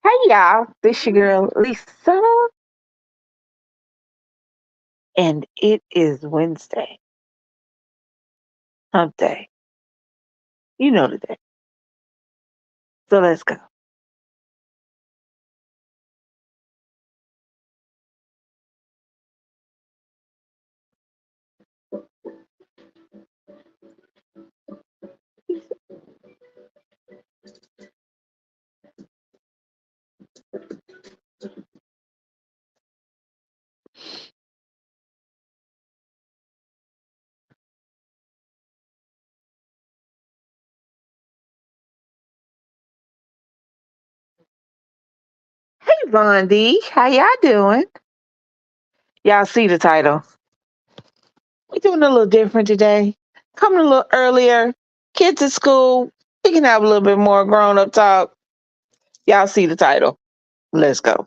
Hey y'all, this your girl Lisa, and it is Wednesday, hump day. You know the day. So let's go. Hey Vondi, how y'all doing? Y'all see the title. We doing a little different today. Coming a little earlier. Kids at school. We can have a little bit more grown up talk. Y'all see the title. Let's go.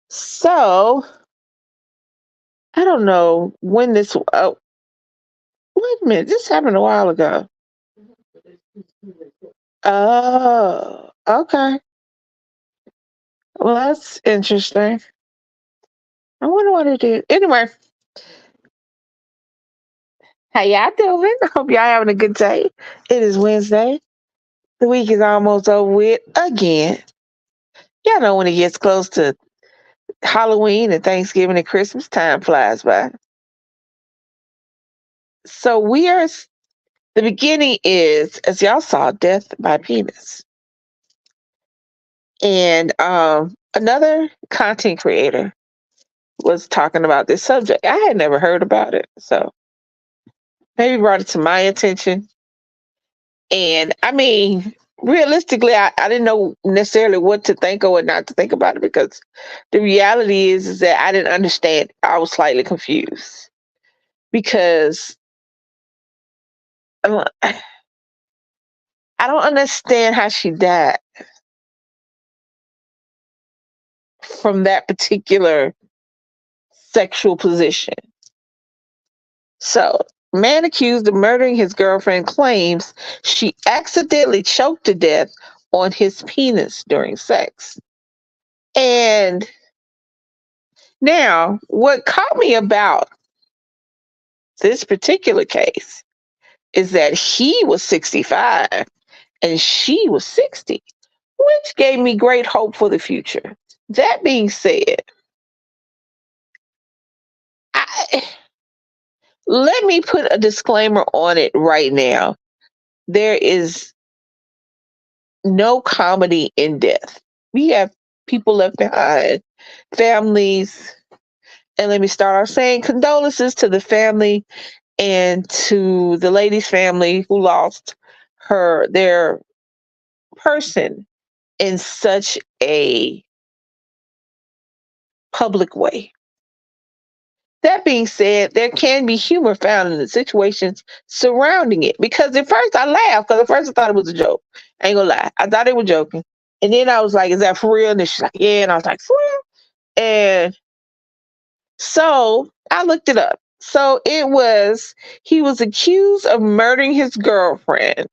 So, I don't know when this. Oh, wait a minute. This happened a while ago. Oh, okay. Well, that's interesting. I wonder what it is. Anyway, how y'all doing? I hope y'all having a good day. It is Wednesday. The week is almost over with again. Y'all know when it gets close to Halloween and Thanksgiving and Christmas, time flies by. So the beginning is, as y'all saw, death by penis. And another content creator was talking about this subject. I had never heard about it. So maybe brought it to my attention. And I mean, realistically, I didn't know necessarily what to think or what not to think about it because the reality is that I didn't understand. I was slightly confused because I don't I don't understand how she died from that particular sexual position. So, man accused of murdering his girlfriend claims she accidentally choked to death on his penis during sex. And now, what caught me about this particular case is that he was 65 and she was 60, which gave me great hope for the future. That being said, I, let me put a disclaimer on it right now. There is no comedy in death. We have people left behind, families, and let me start off saying condolences to the family and to the lady's family who lost their person in such a public way. That being said, there can be humor found in the situations surrounding it. Because at first I laughed, because at first I thought it was a joke. I ain't gonna lie. I thought they were joking. And then I was like, is that for real? And then she's like, yeah. And I was like, for real? And so I looked it up. So he was accused of murdering his girlfriend.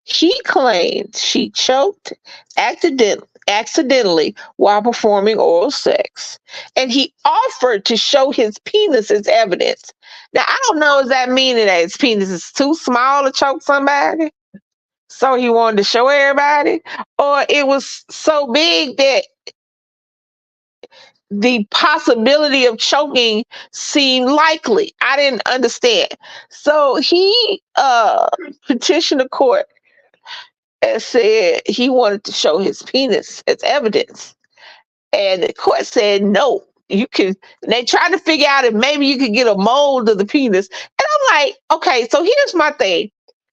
He claimed she choked accidentally while performing oral sex, and he offered to show his penis as evidence. Now, I don't know, does that mean that his penis is too small to choke somebody? So he wanted to show everybody? Or it was so big that the possibility of choking seemed likely? I didn't understand. So he petitioned the court and said he wanted to show his penis as evidence. And the court said, no, you can. They tried to figure out if maybe you could get a mold of the penis. And I'm like, okay, so here's my thing.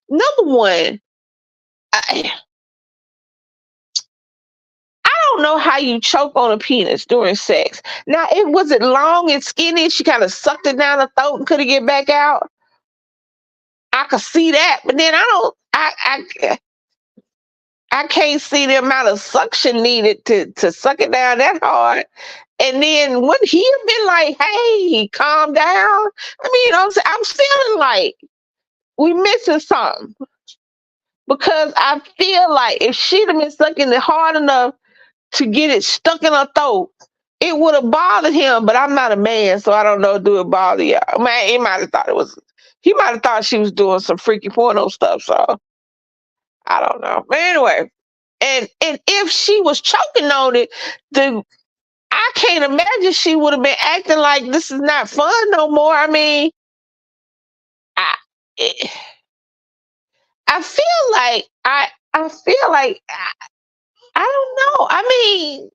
Number one, I don't know how you choke on a penis during sex. Now, it was it long and skinny. She kind of sucked it down the throat and couldn't get back out. I could see that, but then I don't. I can't see the amount of suction needed to suck it down that hard. And then wouldn't he have been like, hey, calm down? I mean, you know what I'm saying? I'm feeling like we missing something. Because I feel like if she'd have been sucking it hard enough to get it stuck in her throat, it would have bothered him. But I'm not a man, so I don't know, do it bother you? Man, he might have thought she was doing some freaky porno stuff, so I don't know. But anyway, and if she was choking on it, the I can't imagine she would have been acting like this is not fun no more. I mean, I eh, I feel like I feel like I don't know. I mean,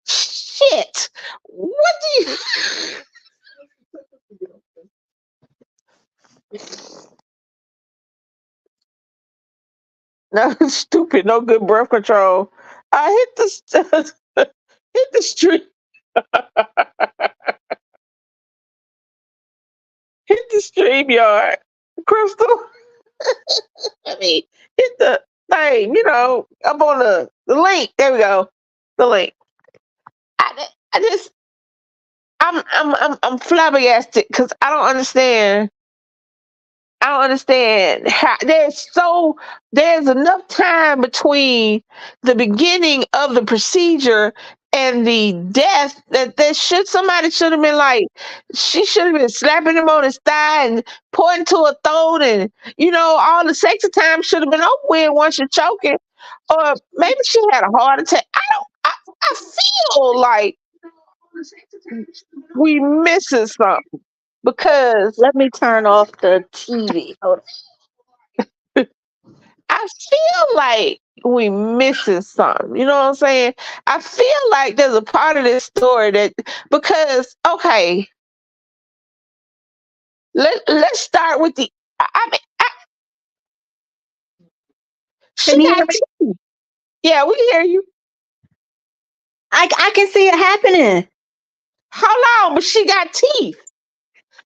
shit. What do you? No, stupid. No good birth control. I hit the hit the street. Hit the stream yard, Crystal. I mean, hit the thing. Up on the link. There we go. The link. I just I'm flabbergasted because I don't understand how there's enough time between the beginning of the procedure and the death that somebody should have been like, she should have been slapping him on his thigh and pointing to her throat, and all the sexy time should have been over with once you're choking. Or maybe she had a heart attack. I feel like we missing something because Let me turn off the TV. Hold I feel like we missing something. You know what I'm saying? I feel like there's a part of this story that because okay, let's start with I mean she Can you hear got me? teeth. Yeah, we hear you. I can see it happening. How long? But she got teeth.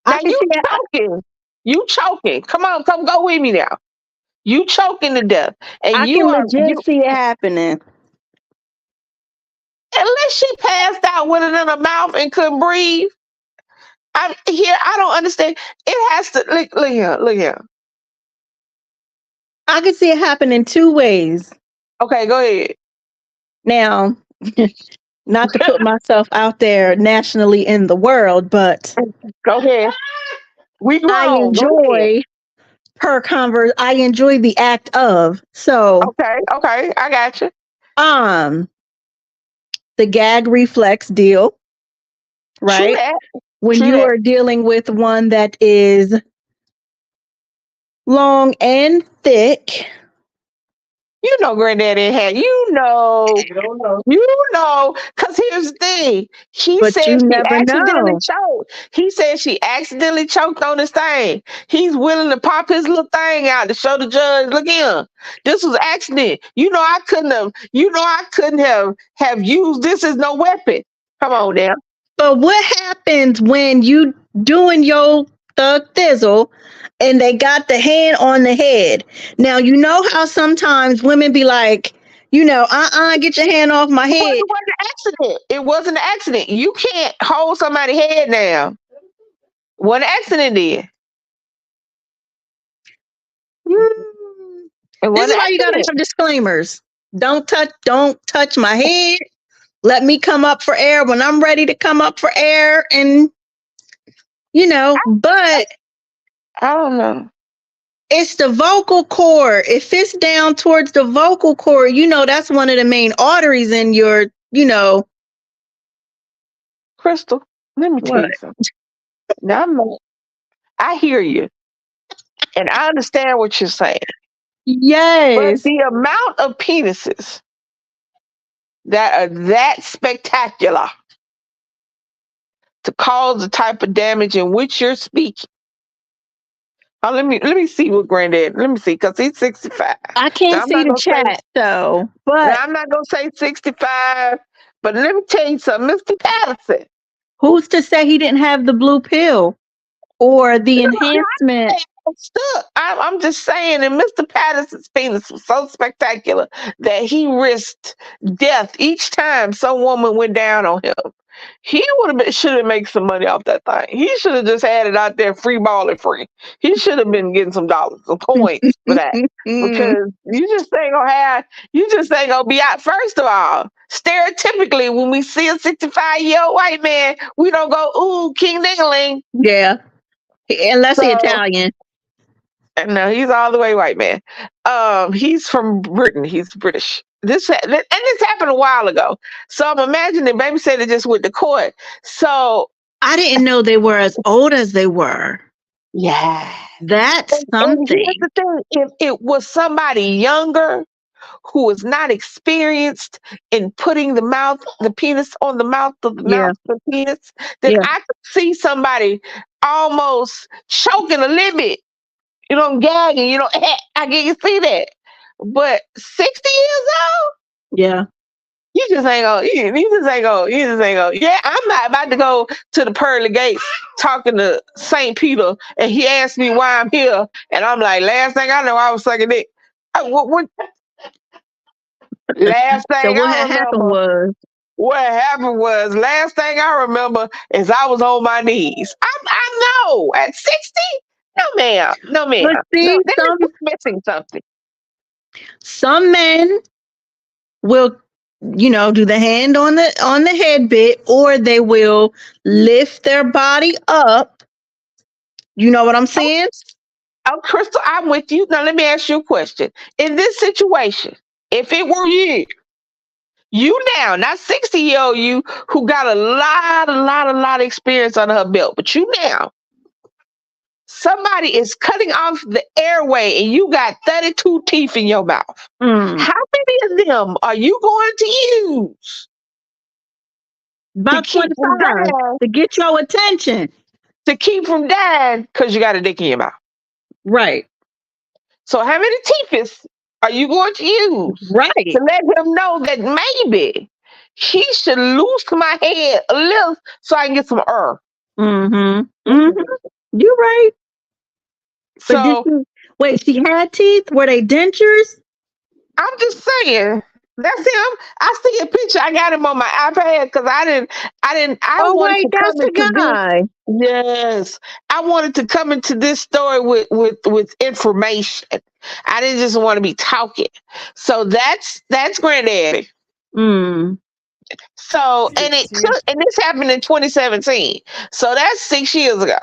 I Now can see it. choking. You choking. Come on, come go with me now. You choking to death. And I you can are you legit see it happening. unless she passed out with it in her mouth and couldn't breathe. I don't understand. It has to look here, look here. I can see it happen in two ways. Okay, go ahead. Now, not to put myself out there nationally in the world, but Go ahead. We I grown. Go ahead. enjoy I enjoy the act of. So, Okay, okay. I got you. um, the gag reflex deal, True right? that. When True you that. are dealing with one that is long and thick, You know, Granddaddy had. You know, because here's the thing. He but said you she never accidentally know. choked. He said she accidentally choked on his thing. He's willing to pop his little thing out to show the judge, look here. This was accident. I couldn't have used this as no weapon. Come on now. But what happens when you doing your thug thizzle and they got the hand on the head? Now you know how sometimes women be like, get your hand off my Well, head. it wasn't an accident. It wasn't an accident. You can't hold somebody's head down. What an accident is. Mm. It This wasn't is an why you gotta accident. have disclaimers. Don't touch my head. Let me come up for air when I'm ready to come up for air, and but I don't know. it's the vocal cord. If it's down towards the vocal cord, that's one of the main arteries in your. Crystal, let me tell What? you something. Now, I hear you and I understand what you're saying, but Yes. the amount of penises that are that spectacular to cause the type of damage in which you're speaking. Oh, let me see what Granddad. Let me see, because he's 65. I Now can't I'm see not the gonna say chat though, now but I'm not gonna say 65, but let me tell you something, Mr. Patterson. who's to say he didn't have the blue pill or the enhancement? I'm stuck. I'm just saying, and Mr. Patterson's penis was so spectacular that he risked death each time some woman went down on him. He would have been should have made some money off that thing. He should have just had it out there free balling free. He should have been getting some dollars, some coins for that. Because you just ain't gonna be out. First of all, stereotypically, when we see a 65-year-old white man, we don't go, ooh, King Dingaling. Yeah, unless he So Italian. no, he's all the way white man. He's from Britain. He's British. This happened a while ago. So I'm imagining the babysitter just went to court. So I didn't know they were as old as they were. yeah. That's And here's something. the thing: if it was somebody younger who was not experienced in putting the penis on the Yeah, mouth of the penis, then yeah, I could see somebody almost choking a little bit. I'm gagging, I get you see that. But 60 years old, yeah. you just ain't gonna, you just ain't gonna. Yeah, I'm not about to go to the pearly gates talking to St. Peter and he asked me why I'm here. And I'm like, last thing I know, I was sucking dick. What last So thing what I had happened remember, was, what happened was, last thing I remember is I was on my knees. I know at 60, no ma'am, no ma'am. but No, see, they're missing something. some men will, do the hand on the head bit, or they will lift their body up. You know what I'm saying? Oh, Crystal, I'm with you. Now, let me ask you a question. In this situation, if it were you now, not 60-year-old you who got a lot of experience under her belt, but you now, somebody is cutting off the airway and you got 32 teeth in your mouth. Mm. How many of them are you going to use to About keep from 25 dying, to get your attention. because you got a dick in your mouth? Right. So how many teeth are you going to use Right. to let him know that maybe he should loose my head a little so I can get some air? Mm-hmm. Mm-hmm. You're right. But So wait, she had teeth? Were they dentures? I'm just saying. That's him. I see a picture. I got him on my iPad because I Oh wanted wait, to that's come the into this. guy. Yes. I wanted to come into this story with information. I didn't just want to be talking. So that's Granddaddy. Mm. So and this happened in 2017. So that's 6 years ago.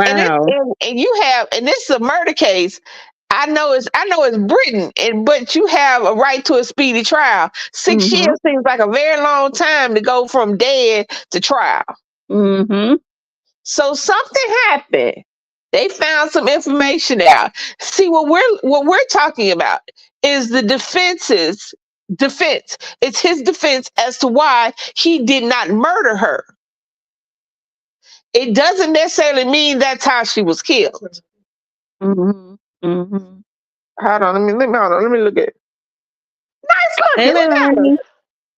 And Wow. and you have, and this is a murder case. I know it's Britain, but you have a right to a speedy trial. 6 years seems like a very long time to go from dead to trial. Mm-hmm. So something happened. They found some information out. See, what we're talking about is the defense. It's his defense as to why he did not murder her. It doesn't necessarily mean that's how she was killed. Mm-hmm. Mm-hmm. Hold on, hold on, let me look at it. Nice Hey, looking. Look at her. Leilani.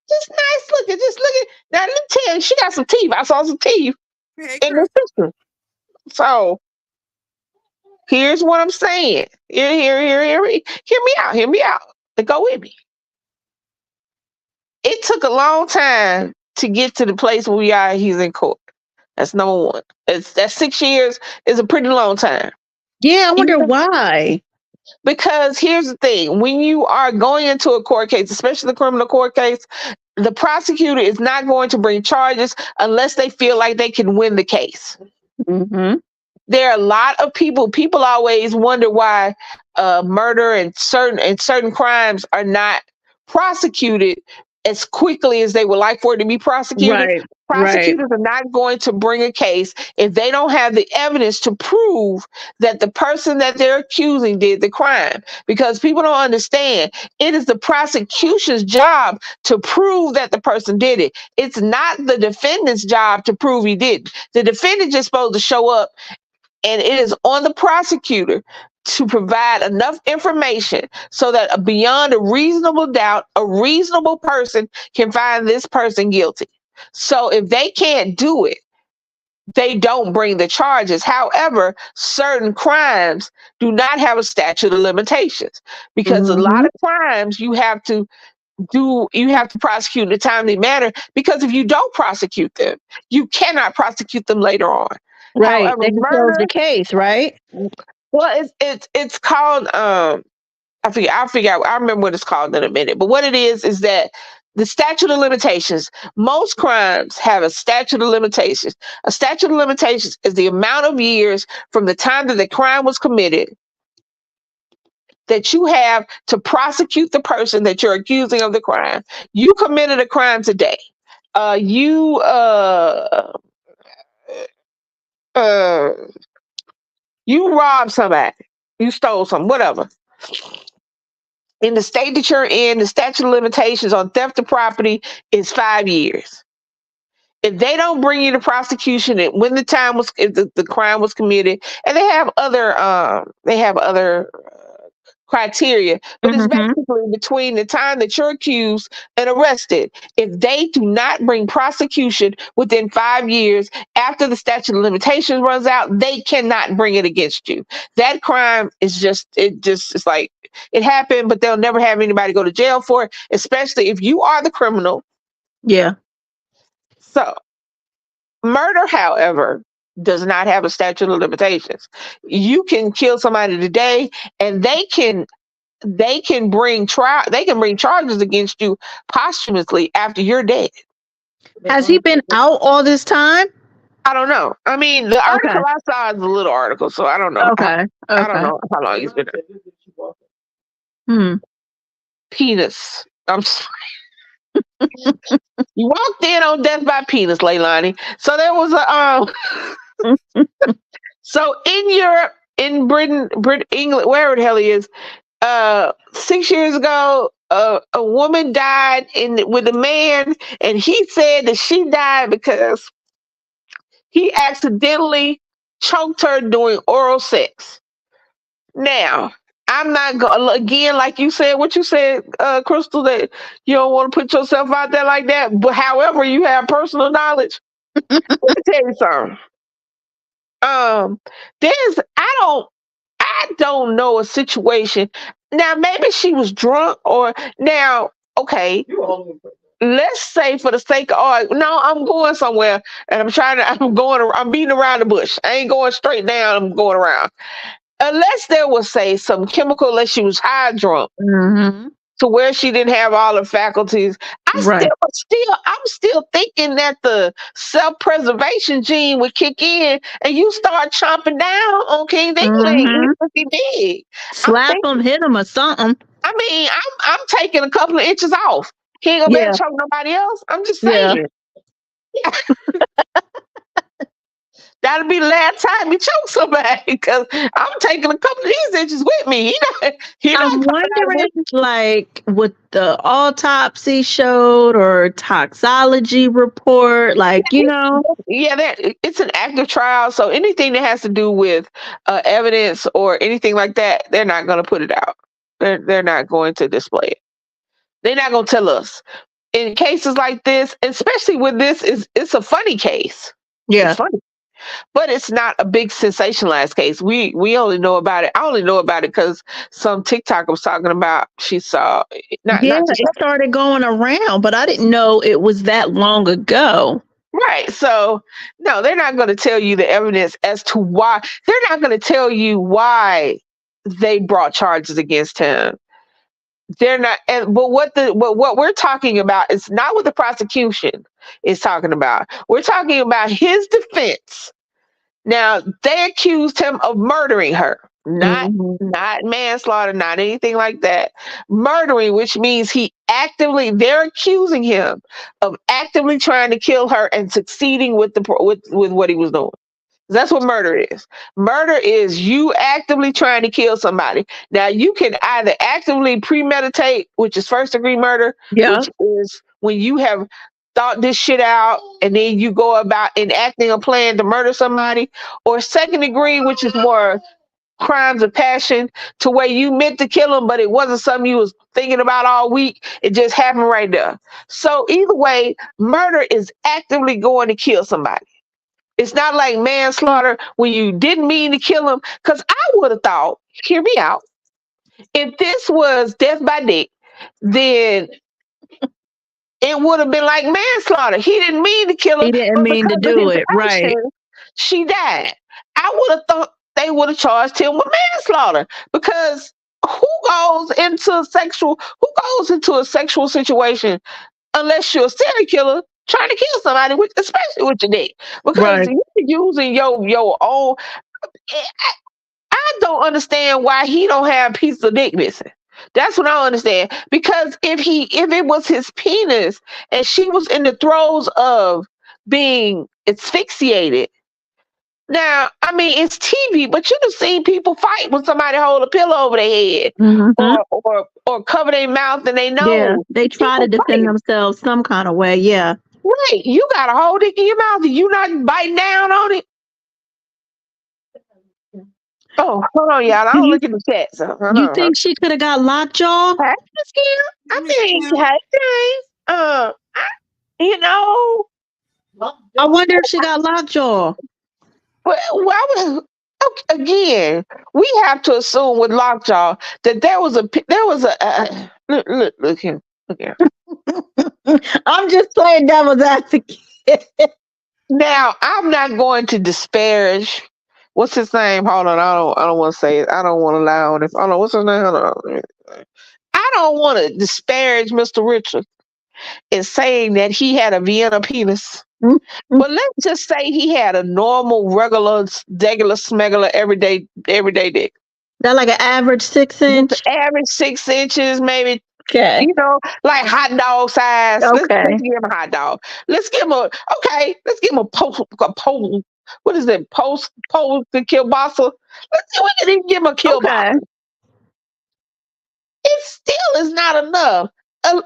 Just nice looking. Just look at now. Let me tell you, she got some teeth. I saw some teeth Hey, in the Chris. system. So here's what I'm saying. Hear me out. Hear me out. And go with me. It took a long time to get to the place where we are. He's in court. That's number one. That 6 years is a pretty long time. Yeah, I wonder why. Because here's the thing: when you are going into a court case, especially the criminal court case, the prosecutor is not going to bring charges unless they feel like they can win the case. Mm-hmm. There are a lot of people. People always wonder why murder and certain crimes are not prosecuted as quickly as they would like for it to be prosecuted. Right. Right. Prosecutors are not going to bring a case if they don't have the evidence to prove that the person that they're accusing did the crime. Because people don't understand, it is the prosecution's job to prove that the person did it. It's not the defendant's job to prove he did. The defendant just supposed to show up, and it is on the prosecutor to provide enough information so that beyond a reasonable doubt, a reasonable person can find this person guilty. So if they can't do it, they don't bring the charges. However, certain crimes do not have a statute of limitations, because a lot Mm-hmm. of crimes you have to prosecute in a timely manner, because if you don't prosecute them, you cannot prosecute them later on. Right. However, They can close murder, the case, right? well, it's called I'll figure out. I'll remember what it's called in a minute. But what it is that the statute of limitations. Most crimes have a statute of limitations. A statute of limitations is the amount of years from the time that the crime was committed that you have to prosecute the person that you're accusing of the crime. You committed a crime today. You uh you robbed somebody. You stole something, whatever. In the state that you're in, the statute of limitations on theft of property is 5 years. If they don't bring you to prosecution when the time was, if the crime was committed, and they have other criteria, but it's Mm-hmm. basically between the time that you're accused and arrested. If they do not bring prosecution within 5 years after the statute of limitations runs out, they cannot bring it against you. That crime is it's like it happened, but they'll never have anybody go to jail for it, especially if you are the criminal. Yeah. So murder, however, does not have a statute of limitations. You can kill somebody today, and they can bring charges against you posthumously after you're dead. Has he been out all this time? I don't know. I mean, the Okay. article I saw is a little article, so I don't know. Okay. I don't Okay. know how long he's been there. Hmm. Penis. I'm sorry. You walked in on death by penis, Leilani. So there was so in Europe, in Britain, England, wherever the hell he is, 6 years ago, a woman died with a man, and he said that she died because he accidentally choked her during oral sex. Now, I'm not going again, like you said, what you said, Crystal, that you don't want to put yourself out there like that. But however, you have personal knowledge. Let me tell you something. There's I don't know a situation. Now, maybe she was drunk, or now, okay, let's say for the sake of no, I'm going somewhere and I'm beating around the bush. I ain't going straight down, I'm going around. Unless there was, say, some chemical, unless she was high drunk. Mm-hmm. to where she didn't have all her faculties. Right. I'm still thinking that the self-preservation gene would kick in and you start chomping down on King Dingling, Mm-hmm. if he did. I'm Slap him, thinking, hit him, or something. I mean, I'm taking a couple of inches off. He ain't gonna be able Yeah. to choke nobody else. I'm just Yeah. saying. That'll be the last time he choke somebody because I'm taking a couple of these inches with me. He not I'm coming out wondering, with. like, what the autopsy showed or toxology report, like, Yeah, it's an active trial, so anything that has to do with evidence or anything like that, they're not going to put it out. They're not going to display it. They're not going to tell us. In cases like this, especially with this, it's a funny case. It's yeah. funny, but it's not a big sensationalized case. We only know about it. I only know about it because some TikTok was talking about she saw Yeah, not just it started going around, but I didn't know it was that long ago. right. So no, they're not going to tell you the evidence as to why. They're not going to tell you why they brought charges against him. They're not. But what we're talking about is not what the prosecution is talking about. We're talking about his defense. Now they accused him of murdering her, Hmm. not manslaughter, not anything like that. Murdering, which means they're accusing him of actively trying to kill her and succeeding with what he was doing. That's what murder is. Murder is you actively trying to kill somebody. Now you can either actively premeditate, which is first degree murder, Yeah. which is when you have thought this shit out and then you go about enacting a plan to murder somebody, or second degree, which is more crimes of passion, to where you meant to kill them, but it wasn't something you was thinking about all week. It just happened right there. So either way, murder is actively going to kill somebody. It's not like manslaughter when you didn't mean to kill him. Because I would have thought, hear me out, if this was death by dick, then it would have been like manslaughter. He didn't mean to kill her, He didn't but mean to because of do his it. Right. actions, she died. I would have thought they would have charged him with manslaughter because who goes into a sexual situation unless you're a serial killer trying to kill somebody, especially with your dick, because Right. you're using your own. I don't understand why he don't have a piece of dick missing. That's what I don't understand. Because if it was his penis and she was in the throes of being asphyxiated. Now, I mean, it's TV, but you've seen people fight when somebody hold a pillow over their head Hmm. or cover their mouth and they Yeah. nose. They try to People defend fight. themselves some kind of way. Yeah. Right. You got a whole dick in your mouth and you not biting down on it. Oh, hold on, y'all. I Do don't you look at the chat. So hold you on. think she could have got lockjaw? Hey, Miss Kim. I mean, hey, James. You know, I wonder if she got lockjaw. again, we have to assume with Lockjaw that there was a look here, look here. I'm just playing devil's advocate. Now, I'm not going to disparage. What's his name? Hold on, I don't want to say it. I don't want to lie on it. Hold on, what's his name? Hold on. I don't want to disparage Mr. Richard in saying that he had a Vienna penis. But let's just say he had a normal, regular, smegular, everyday dick. That like an average six Just inch. average 6 inches, maybe, Okay. like hot dog size. Let's Okay. give him a hot dog. Let's give him let's give him a what is it? Post to kielbasa. We can even give him a kielbasa. Okay. It still is not enough. And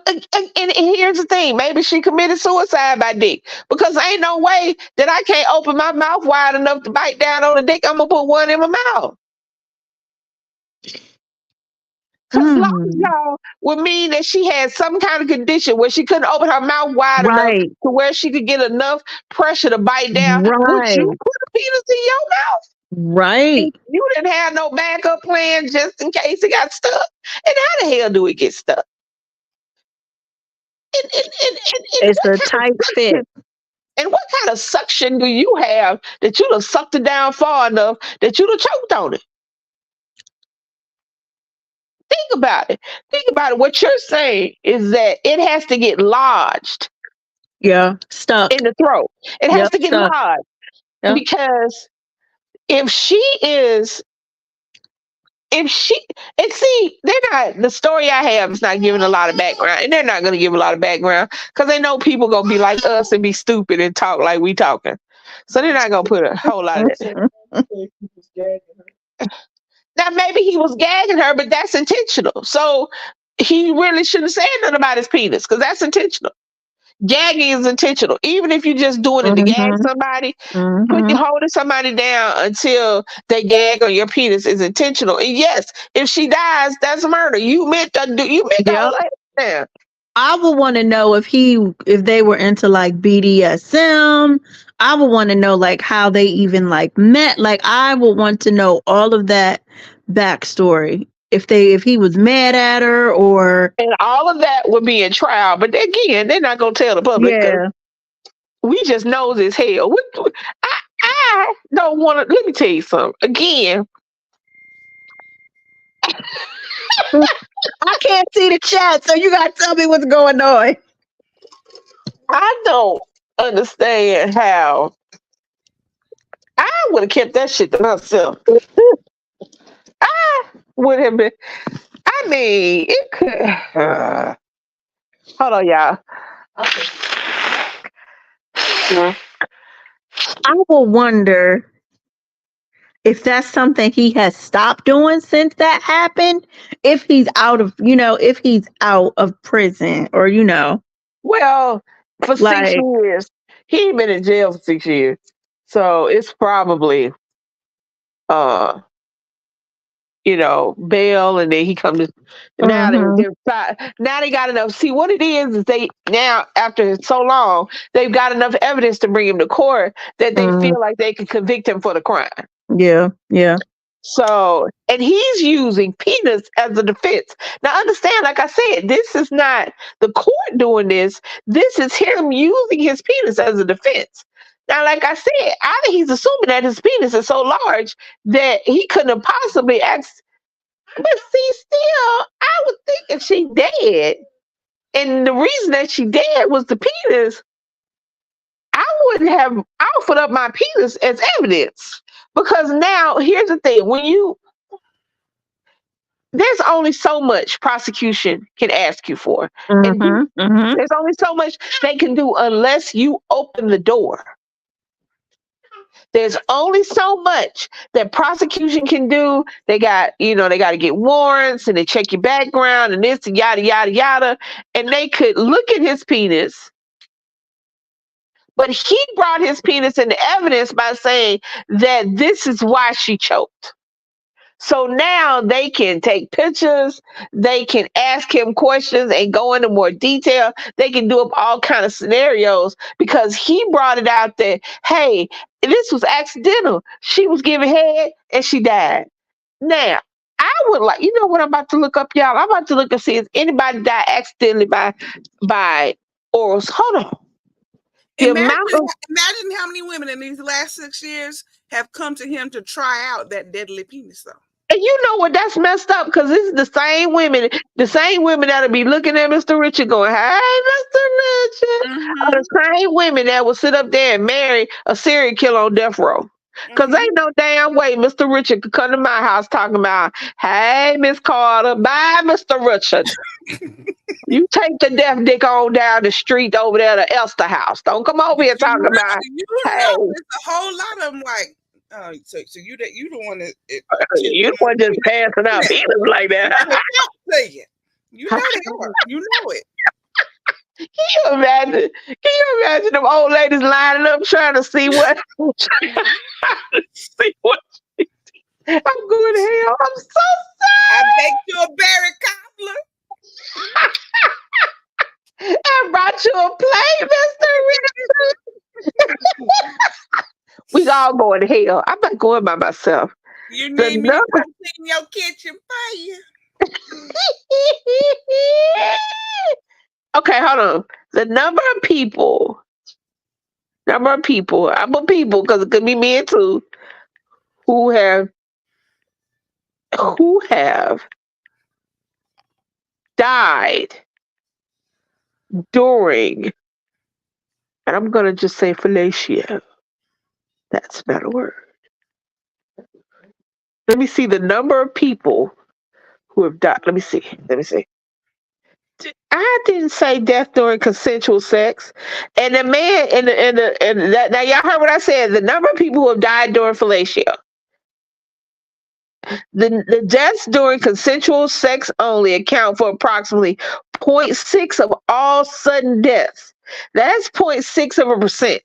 here's the thing, maybe she committed suicide by dick because ain't no way that I can't open my mouth wide enough to bite down on a dick. I'm gonna put one in my mouth. Because Mm. lockjaw would mean that she had some kind of condition where she couldn't open her mouth wide enough Right. to where she could get enough pressure to bite down. Would you Right. put a penis in your mouth? Right. If you didn't have no backup plan just in case it got stuck. And how the hell do it get stuck? And It's what a kind of tight fit. suction? And what kind of suction do you have that you'd have sucked it down far enough that you'd have choked on it? think about it. Think about it. What you're saying is that it has to get lodged Yeah. Stuck. in the throat. It has Yep. to get Stuck. lodged Yep. because if she is, if she, and see, they're not, the story I have is not giving a lot of background, and they're not going to give a lot of background because they know people going to be like us and be stupid and talk like we talking. So they're not going to put a whole lot of that. Now, maybe he was gagging her, but that's intentional. So he really shouldn't have said nothing about his penis because that's intentional. Gagging is intentional. Even if you're just doing it to gag Mm-hmm. somebody, putting Mm-hmm. holding somebody down until they gag on your penis is intentional. And yes, if she dies, that's murder. You meant to do. You meant to hold Yep. her down. I would want to know if they were into like BDSM. I would want to know like how they even like met. Like I would want to know all of that backstory. If he was mad at her or And all of that would be in trial. But again, they're not gonna tell the public because yeah. we just knows as hell. I don't want to. Let me tell you something. Again, I can't see the chat, so you gotta tell me what's going on. I don't understand how I would have kept that shit to myself. I would have been. I mean, it could. Hold on, y'all. I will wonder if that's something he has stopped doing since that happened. If he's out of, if he's out of prison or, Well, for six like, years, he ain't been in jail for 6 years, so it's probably uh bail, and then he comes. Now hmm now they got enough. See what it is they now after so long they've got enough evidence to bring him to court that they mm, feel like they can convict him for the crime. yeah, yeah. So, and he's using penis as a defense. Now, understand, like I said, this is not the court doing this. This is him using his penis as a defense. Now, like I said, either he's assuming that his penis is so large that he couldn't have possibly asked. But see, still, I would think if she dead, and the reason that she dead was the penis, I wouldn't have offered up my penis as evidence. Because now, here's the thing: there's only so much prosecution can ask you for. And hmm hmm there's only so much they can do unless you open the door. There's only so much that prosecution can do. They got to get warrants and they check your background and this and yada, yada, yada. And they could look at his penis, but he brought his penis into evidence by saying that this is why she choked. So now they can take pictures, they can ask him questions and go into more detail. They can do up all kind of scenarios because he brought it out that, hey, this was accidental. She was giving head and she died. Now, I would like, you know what I'm about to look up, y'all? I'm about to look and see if anybody died accidentally by orals. Hold on. The Imagine, amount of imagine how many women in these last 6 years have come to him to try out that deadly penis, though. And you know what? That's messed up because this is the same women that'll be looking at Mr. Richard going, "Hey, Mr. Richard," are Mm-hmm. the same women that will sit up there and marry a serial killer on death row. Cause Mm-hmm. ain't no damn way Mr. Richard could come to my house talking about, "Hey, Miss Carter, bye, Mr. Richard. You take the death dick on down the street over there to Elster House. Don't come over here talking about, You hey, know, it's a whole lot of them like, so you don't want to you want just passing out feelings like that." say it. You know they are. You know it. Can you imagine? Can you imagine them old ladies lining up trying to see what? see what? I'm going to hell. I'm so I sorry. baked you a berry cobbler. I brought you a plate, Mr. Richard. We all going to hell. I'm not going by myself. You The need me to number. come clean your kitchen for you. Okay, hold on. The number of people. I'm a people because it could be men too who have died during, and I'm going to just say fellatio. That's not a word. Let me see the number of people who have died. Let me see. Let me see. I didn't say death during consensual sex. And the man and that, now y'all heard what I said. The number of people who have died during fellatio. The deaths during consensual sex only account for approximately 0.6 of all sudden deaths. That's 0.6 of a percent.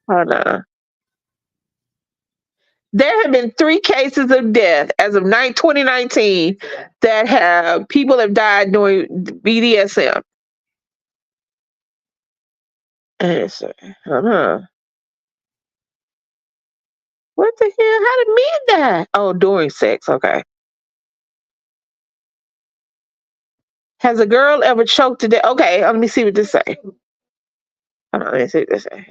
Hold on. There have been 3 cases of death as of 2019 that have people have died during BDSM. Hold on. What the hell? How did men die? Oh, during sex. Okay. Has a girl ever choked to death? Okay, let me see what this say. Hold on, let me see what this say.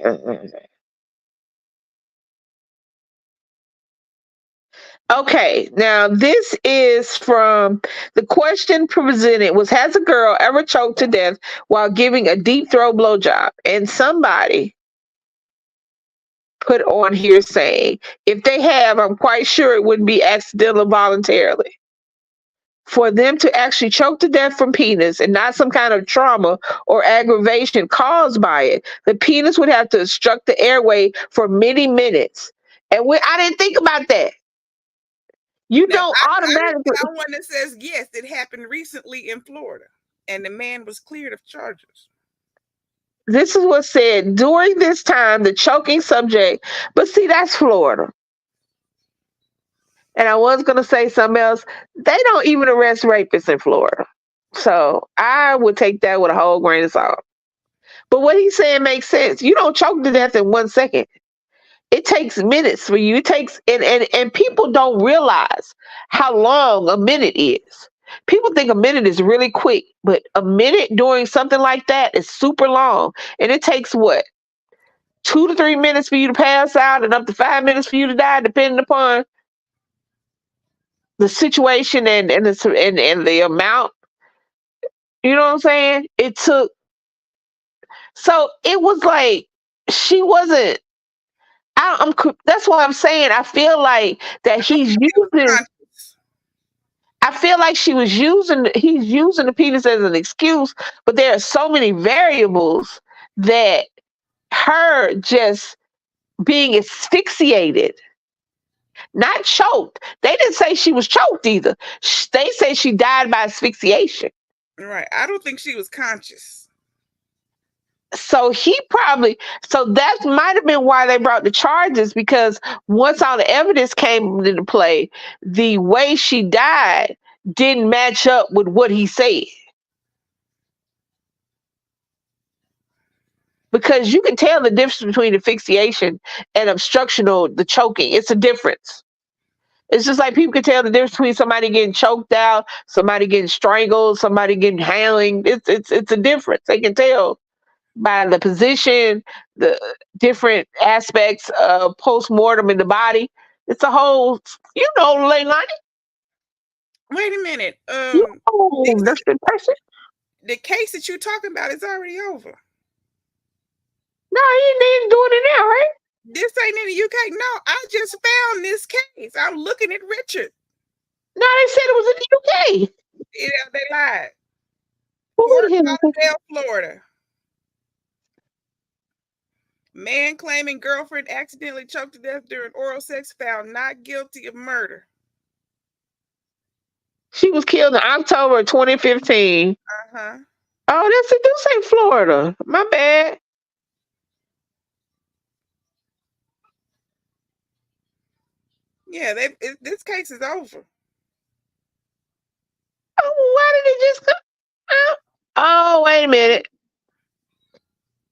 Okay, now this is from the question presented was, has a girl ever choked to death while giving a deep throat blowjob? And somebody put on here saying, if they have, I'm quite sure it wouldn't be accidental or voluntarily. For them to actually choke to death from penis and not some kind of trauma or aggravation caused by it, the penis would have to obstruct the airway for many minutes. And I didn't think about that. You Now, don't I automatically. found one that says, yes, it happened recently in Florida, and the man was cleared of charges. This is what said during this time, the choking subject, but see, that's Florida. And I was going to say something else. They don't even arrest rapists in Florida. So I would take that with a whole grain of salt. But what he's saying makes sense. You don't choke to death in 1 second. It takes minutes for you. It takes, and people don't realize how long a minute is. People think a minute is really quick, but a minute during something like that is super long. And it takes what? 2 to 3 minutes for you to pass out and up to 5 minutes for you to die, depending upon the situation and the amount. You know what I'm saying? It took, so it was like she wasn't. That's why I'm saying I feel like that he's using. Conscious. I feel like he's using the penis as an excuse, but there are so many variables that her just being asphyxiated, not choked. They didn't say she was choked either. They say she died by asphyxiation. Right. I don't think she was conscious. So so that might have been why they brought the charges, because once all the evidence came into play, the way she died didn't match up with what he said. Because you can tell the difference between asphyxiation and obstructional, the choking. It's a difference. It's just like people can tell the difference between somebody getting choked out, somebody getting strangled, somebody getting howling. It's a difference. They can tell by the position, the different aspects of post mortem in the body. It's a whole, Leilani, Wait a minute. that's the person. The case that you're talking about is already over. No, he ain't doing it now, right? This ain't in the UK. No, I just found this case. I'm looking at Richard. No, they said it was in the UK. Yeah, they lied. Well, Fort what the hell? Lauderdale, Florida. Man claiming girlfriend accidentally choked to death during oral sex found not guilty of murder. She was killed in October 2015. Uh-huh. Oh, it do say Florida. My bad. Yeah, this case is over. Oh, why did it just come out? Oh, wait a minute.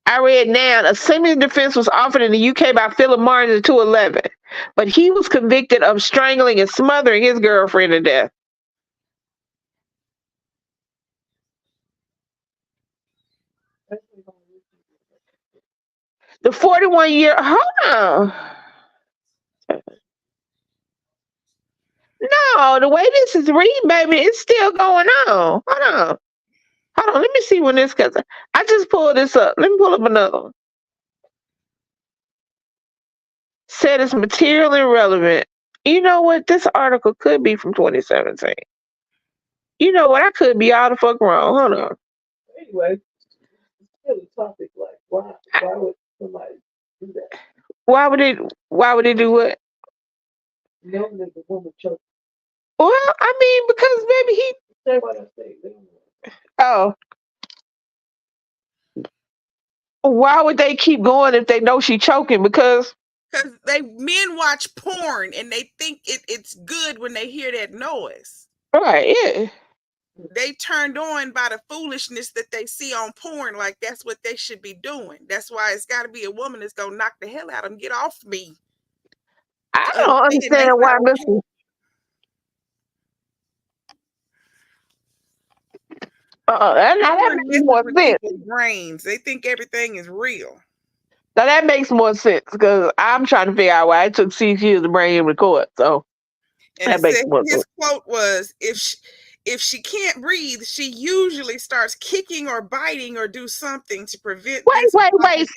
I read now a similar defense was offered in the UK by Philip Martin in 2011, but he was convicted of strangling and smothering his girlfriend to death. The 41-year, hold on. No, No, the way this is reading, baby, it's still going on. Hold on. Let me see when this, because I just pulled this up. Let me pull up another one. Said it's material and relevant. You know what? This article could be from 2017. You know what? I could be all the fuck wrong. Hold on. Anyway, still a topic like why would somebody do that? Why would they do what? Knowing that the woman choked. Well, I mean, because maybe he say what I say. Oh, why would they keep going if they know she choking? Because men watch porn and they think it's good when they hear that noise. Right, yeah. They turned on by the foolishness that they see on porn, like that's what they should be doing. That's why it's got to be a woman that's gonna knock the hell out of them. Get off me! I don't understand why Mr. That makes more sense. Brains, they think everything is real. Now that makes more sense because I'm trying to figure out why it took 6 years to bring him to court. So and that makes more sense. His quote was, if she can't breathe, she usually starts kicking or biting or do something to prevent this. Wait.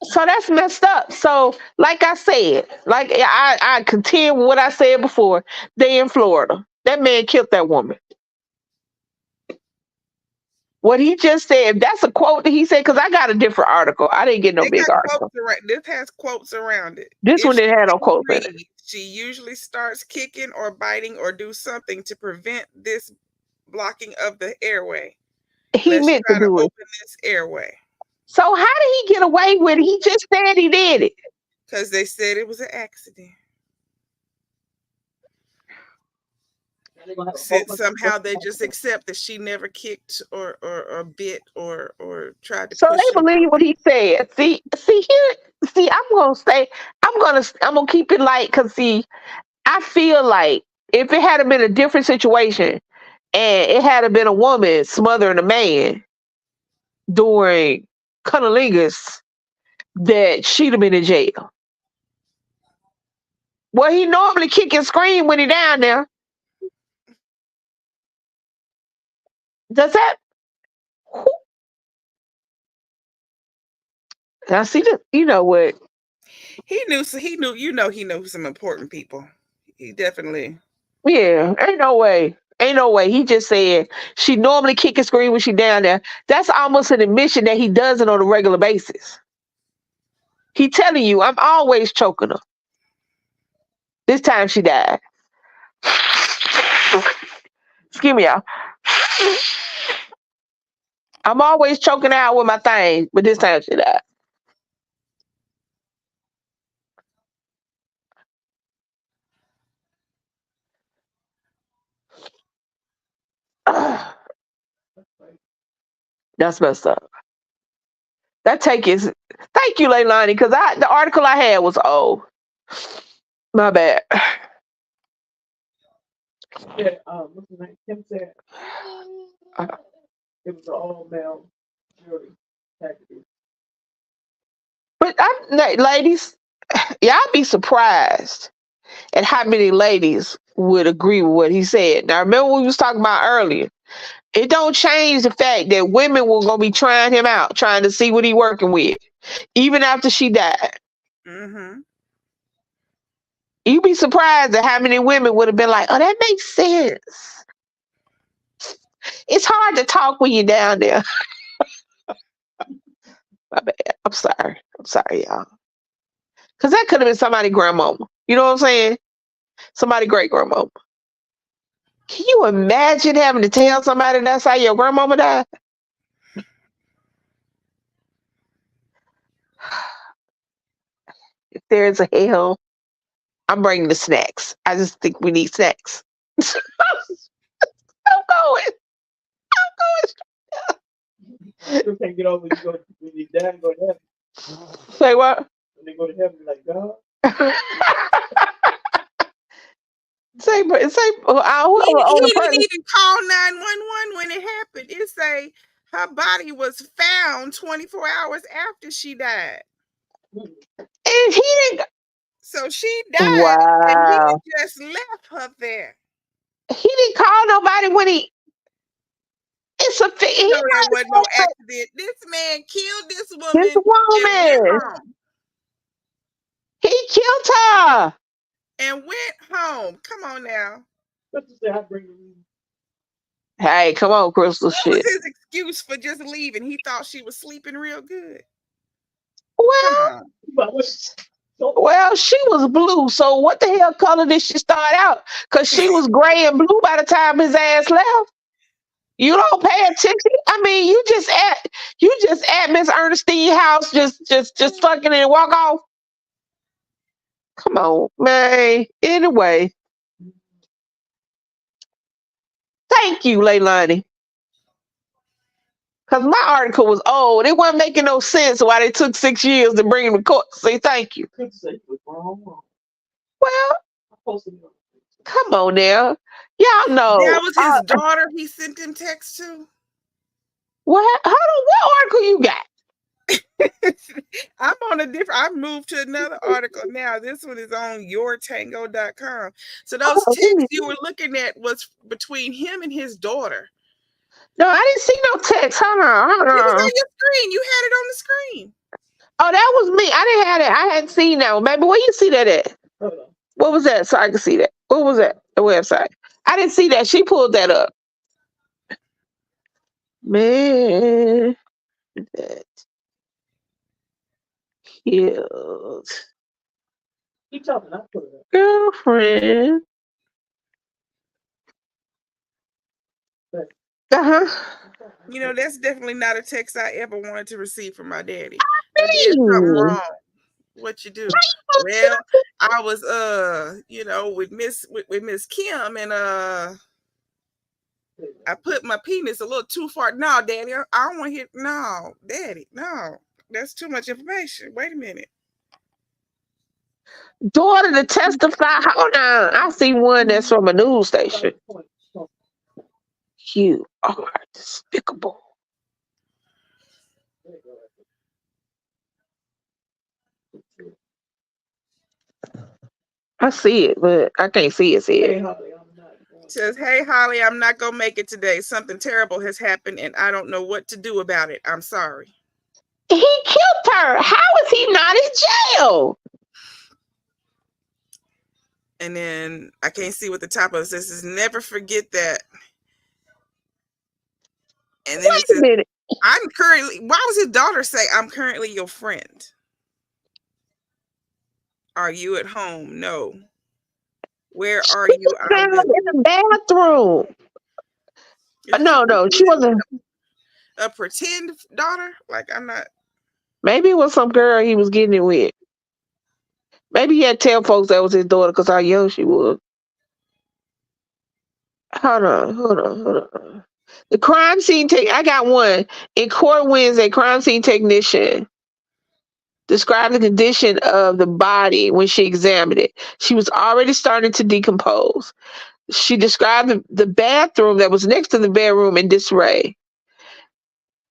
So that's messed up. So, like I said, like I contend with what I said before. They in Florida. That man killed that woman. What he just said, that's a quote that he said, because I got a different article. I didn't get no big article. This has quotes around it. This one didn't have no quotes in it. She usually starts kicking or biting or do something to prevent this blocking of the airway. He meant to do it. Open this airway. So how did he get away with it? He just said he did it. Because they said it was an accident. Since somehow they just accept that she never kicked or bit or tried to. So they believe what he said. See here. I'm gonna keep it light because I feel like if it had been a different situation and it had been a woman smothering a man during cunnilingus, that she'd have been in jail. Well, he normally kick and scream when he down there. Does that? Now see that, you know what? He knew he knew some important people. He definitely. Yeah, ain't no way. He just said she normally kick and scream when she down there. That's almost an admission that he does it on a regular basis. He telling you, I'm always choking her. This time she died. Excuse me, y'all. I'm always choking out with my thing, but this time she died. That's messed up. That take is thank you, Leilani, because the article I had was old. My bad. Yeah, what's his name? Kim said it was an all male jury. But ladies, y'all be surprised at how many ladies would agree with what he said. Now remember what we was talking about earlier. It don't change the fact that women were gonna be trying him out, trying to see what he working with, even after she died. Mm-hmm. You'd be surprised at how many women would have been like, "Oh, that makes sense." It's hard to talk when you're down there. My bad. I'm sorry, y'all. Because that could have been somebody's grandmama. You know what I'm saying? Somebody great grandmama. Can you imagine having to tell somebody that's how your grandmama died? If there's a hell, I'm bringing the snacks. I just think we need snacks. I'm going. You can't get over when you die and go to heaven. Say what? When they go to heaven, like God. Say, he didn't even call 911 when it happened. It say her body was found 24 hours after she died. And he didn't. So she died, and he Wow. just left her there. He didn't call nobody when he. It's a. You He know that might wasn't no accident. This man killed this this woman and went woman. home. He killed her. And went home. Come on now. Hey, come on, Crystal. What was Shit. his excuse for just leaving? He thought she was sleeping real good. Come Well, on. well, she was blue. So what the hell color did she start out? Because she was gray and blue by the time his ass left. You don't pay attention. I mean, you just at Miss Ernestine house, just fucking and walk off. Come on, man. Anyway, thank you, Leilani. Because my article was old. It wasn't making no sense why they took 6 years to bring him to court. Say thank you. Well, come on now. Y'all That know. was his daughter he sent him text to. What? Hold on. What article you got? I'm on a different. I moved to another article now. This one is on yourtango.com. So those Oh, texts you were looking at was between him and his daughter. no, I didn't see no text. Hold on. It was on your screen. You had it on the screen. Oh, that was me. I didn't have it. I hadn't seen that one. Baby, where you see that at? What was that? So I could see that. What was that? The website. I didn't see that. She pulled that up. Man, that killed girlfriend. Uh-huh. You know, that's definitely not a text I ever wanted to receive from my daddy. I did something wrong. What you do? Well, I was with Miss Kim, and I put my penis a little too far. No, Daddy, I don't want to hear. No, Daddy, no, that's too much information. Wait a minute. Daughter to testify. Hold on. I see one that's from a news station. You are despicable. I see it, but I can't see it. Says, hey, Holly, I'm not going to make it today. Something terrible has happened, and I don't know what to do about it. I'm sorry. He killed her. How is he not in jail? And then I can't see what the top of it says. Is never forget that. And then Wait it says, a minute. I'm currently, why was his daughter say, I'm currently your friend? Are you at home? No. Where are you? I Found will. in the bathroom. No, she wasn't. A pretend daughter? Like, I'm not. Maybe it was some girl he was getting it with. Maybe he had to tell folks that was his daughter because how young she was. Hold on. The crime scene I got one. In court Wednesday, crime scene technician described the condition of the body when she examined it. She was already starting to decompose. She described the bathroom that was next to the bedroom in disarray.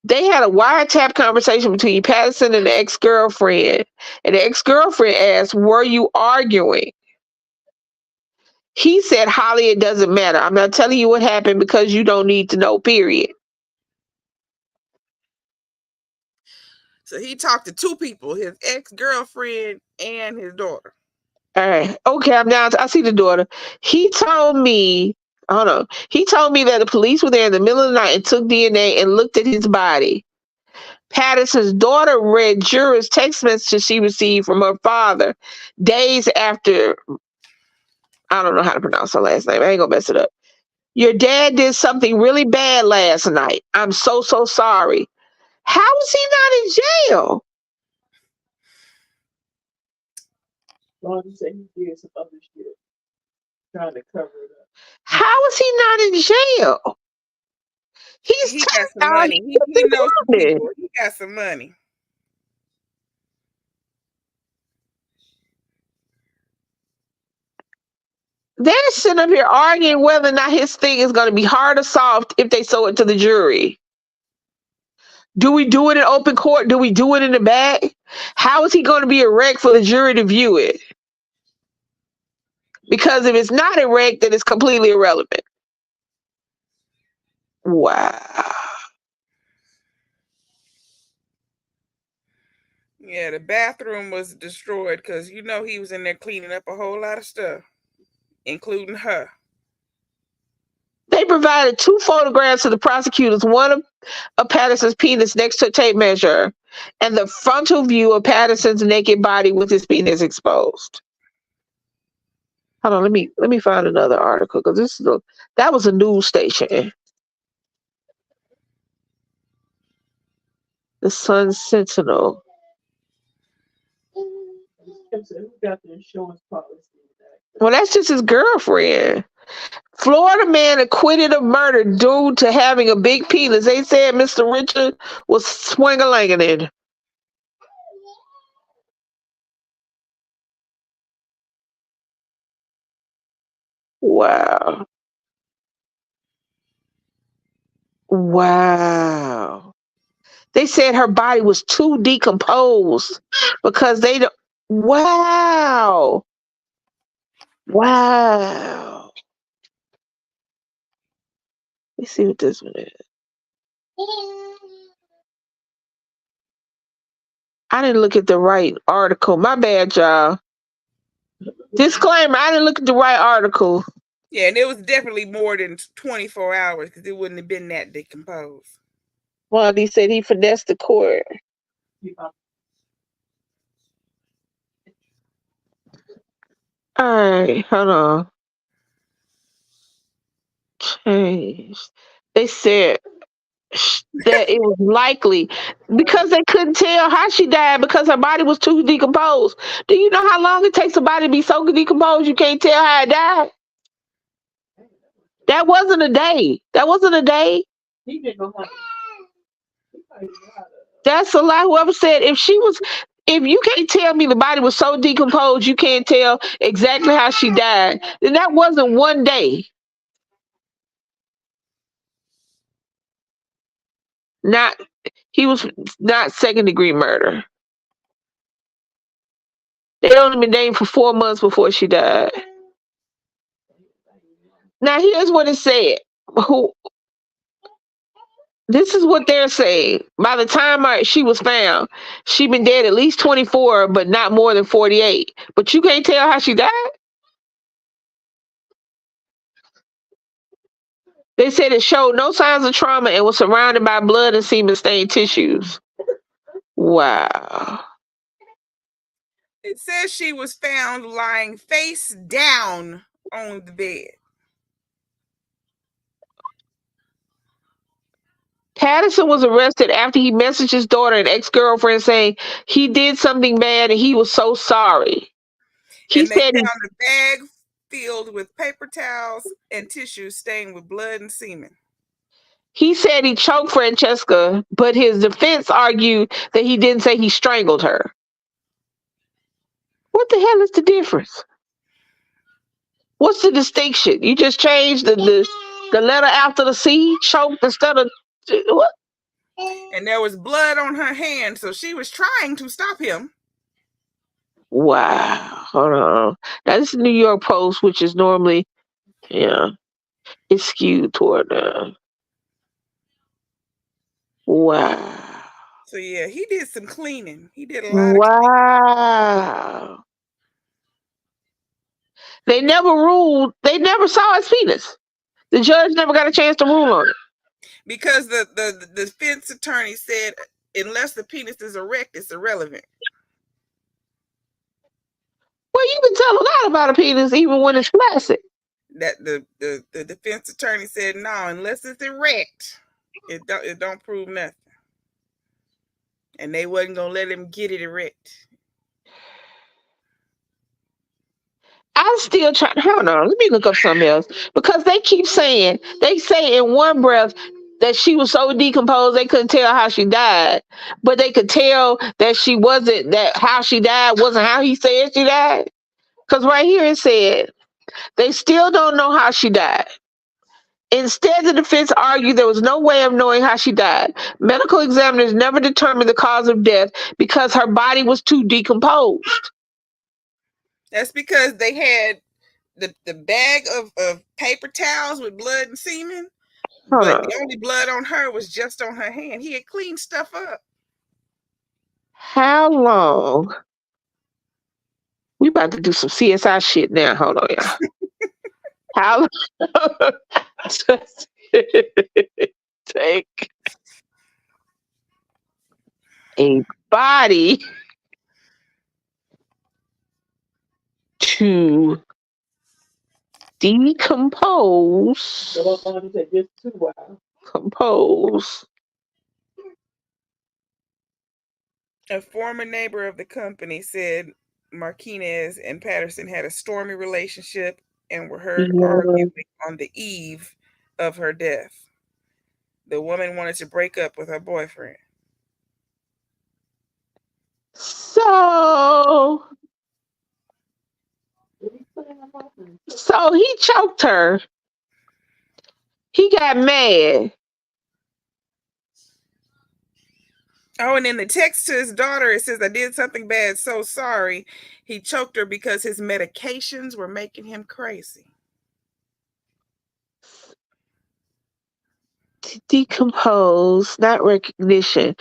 They had a wiretap conversation between Patterson and the ex-girlfriend. And the ex-girlfriend asked, were you arguing? He said, Holly, it doesn't matter. I'm not telling you what happened because you don't need to know, period. So he talked to two people, his ex-girlfriend and his daughter. All right. Okay, I'm down. I see the daughter. He told me, hold on. He told me that the police were there in the middle of the night and took DNA and looked at his body. Patterson's daughter read jurors' text messages she received from her father days after. I don't know how to pronounce her last name. I ain't gonna mess it up. Your dad did something really bad last night. I'm so sorry. How is he not in jail? How is he not in jail? He got some money. He knows some people. He got some money. They're sitting up here arguing whether or not his thing is going to be hard or soft if they show it to the jury. Do we do it in open court? Do we do it in the back? How is he going to be a wreck for the jury to view it? Because if it's not erect, then it's completely irrelevant. Wow. Yeah, the bathroom was destroyed because he was in there cleaning up a whole lot of stuff, including her. They provided 2 photographs to the prosecutors, one of Patterson's penis next to a tape measure, and the frontal view of Patterson's naked body with his penis exposed. Hold on, let me find another article because that was a news station. The Sun Sentinel. Well, that's just his girlfriend. Florida man acquitted of murder due to having a big penis. They said Mr. Richard was swing-a-langing. Wow. Wow. They said her body was too decomposed because they don't. Wow. Wow. Let's see what this one is. I didn't look at the right article. My bad, y'all. Disclaimer, I didn't look at the right article. Yeah, and it was definitely more than 24 hours because it wouldn't have been that decomposed. Well, he said he finessed the court. All right, hold on. Change. They said that it was likely because they couldn't tell how she died because her body was too decomposed. Do you know how long it takes a body to be so decomposed you can't tell how it died? That wasn't a day. That wasn't a day. That's a lie. Whoever said if you can't tell me the body was so decomposed you can't tell exactly how she died, then that wasn't one day. Not he was not second degree murder. They only been dating for 4 months before she died. Now here's what it said. Who This is what they're saying. By the time she was found, she'd been dead at least 24, but not more than 48. But you can't tell how she died? They said it showed no signs of trauma and was surrounded by blood and semen stained tissues. Wow. It says she was found lying face down on the bed. Patterson was arrested after he messaged his daughter and ex-girlfriend saying he did something bad and he was so sorry. He And they said found a bag filled with paper towels and tissues stained with blood and semen. He said he choked Francesca, but his defense argued that he didn't say he strangled her. What the hell is the difference? What's the distinction? You just changed the letter after the C, choked instead of what? And there was blood on her hand, so she was trying to stop him. Wow. Hold on. Now this is New York Post, which is normally, it's skewed toward wow. So yeah, he did some cleaning. He did a lot of cleaning. Wow. They never saw his penis. The judge never got a chance to rule on it. Because the defense attorney said unless the penis is erect, it's irrelevant. Well, you can tell a lot about a penis even when it's flaccid. That the defense attorney said no, unless it's erect, it don't prove nothing. And they wasn't gonna let him get it erect. I'm still trying. Hold on, let me look up something else because they say in one breath that she was so decomposed they couldn't tell how she died, but they could tell that how she died wasn't how he said she died. Because right here it said they still don't know how she died. Instead, the defense argued there was no way of knowing how she died. Medical examiners never determined the cause of death because her body was too decomposed. That's because they the bag of paper towels with blood and semen, Hold but on. the only blood on her was just on her hand. He had cleaned stuff up. How long? We about to do some CSI shit now. Hold on, y'all. How long does it take a body to decompose? Compose. A former neighbor of the company said Martinez and Patterson had a stormy relationship and were heard Yeah. arguing on the eve of her death. The woman wanted to break up with her boyfriend. So, so he choked her. He got mad. Oh, and in the text to his daughter, it says, I did something bad, so sorry. He choked her because his medications were making him crazy. Decompose, not recognition.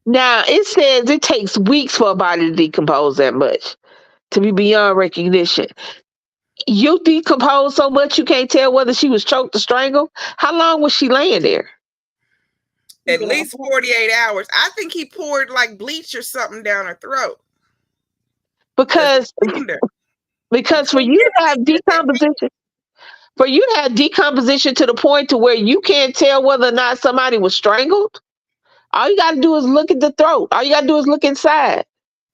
Now it says it takes weeks for a body to decompose that much to be beyond recognition. You decompose so much you can't tell whether she was choked or strangled. How long was she laying there? At least 48 hours. I think he poured like bleach or something down her throat. Because for you to have decomposition, to the point to where you can't tell whether or not somebody was strangled, all you got to do is look at the throat. All you got to do is look inside.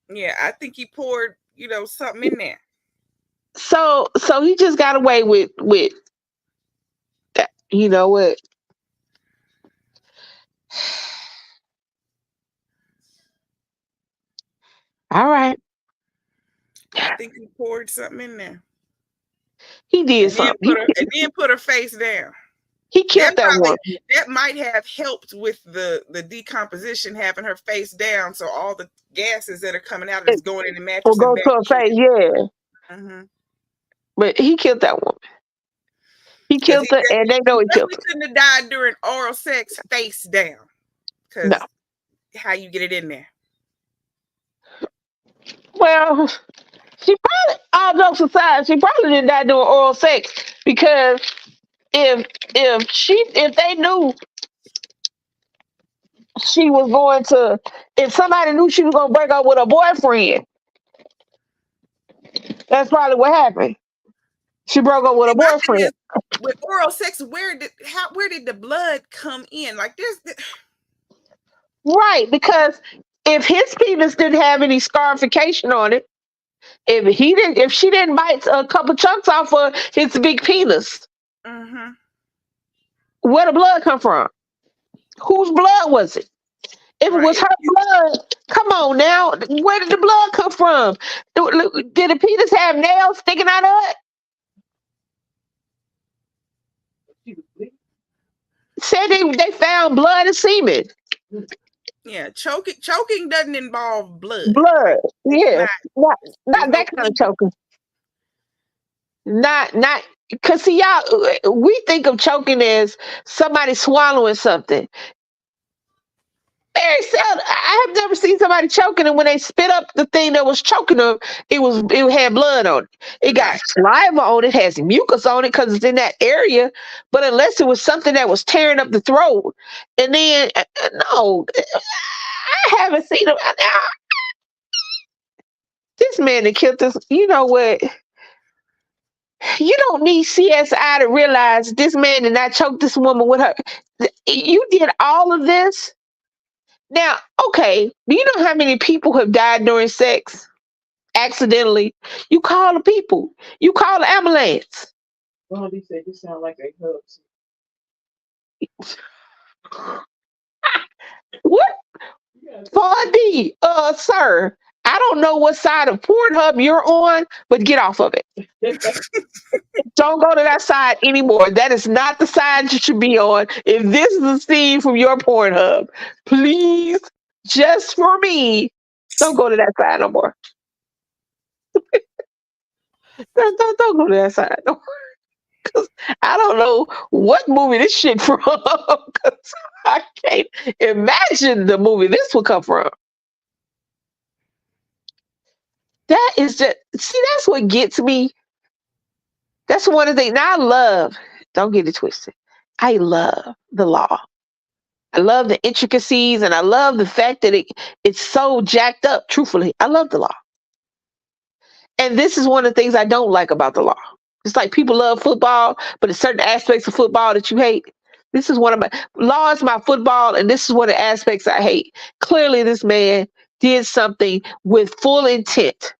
Yeah, I think he poured, something in there. So he just got away with that. You know what? All right. I think he poured something in there. He did and something. Then put her face down. He killed that woman. That might have helped with the decomposition, having her face down, so all the gases that are coming out is going in the mattress. Will go to her face, yeah. Mm-hmm. But he killed that woman. He killed her, and they know he killed her. He couldn't have died during oral sex face down. No. How you get it in there? Well, she probably, all jokes aside, she probably didn't die doing oral sex, because if they knew she was going to, if somebody knew she was going to break up with her boyfriend, that's probably what happened. She broke up with her boyfriend. With oral sex, where did the blood come in? Like right, because if his penis didn't have any scarification on it, if she didn't bite a couple chunks off of his big penis, where the blood come from? Whose blood was it? If it was her blood, come on now, where did the blood come from? Did the penis have nails sticking out of it? Said they found blood and semen. Yeah, choking doesn't involve blood. Yeah, not that kind of choking. Not because see, y'all, we think of choking as somebody swallowing something. Very seldom. I have never seen somebody choking, and when they spit up the thing that was choking them, it had blood on it. It got saliva on it, has mucus on it because it's in that area. But unless it was something that was tearing up the throat, and then no, I haven't seen him. This man that killed this, you know what? You don't need CSI to realize this man did not choke this woman with her. You did all of this. Now, okay, do you know how many people have died during sex accidentally? You call the people. You call the ambulance. Well, he said this sound like a hug. What? 4D, sir. I don't know what side of Pornhub you're on, but get off of it. Don't go to that side anymore. That is not the side you should be on. If this is a scene from your Pornhub, please, just for me, don't go to that side no more. Don't go to that side. Cause I don't know what movie this shit from. 'Cause I can't imagine the movie this would come from. That is just see, that's what gets me. That's one of the things. Now I love. Don't get it twisted. I love the law. I love the intricacies, and I love the fact that it's so jacked up. Truthfully, I love the law. And this is one of the things I don't like about the law. It's like people love football, but there's certain aspects of football that you hate. This is one of my law is my football, and this is one of the aspects I hate. Clearly, this man did something with full intent.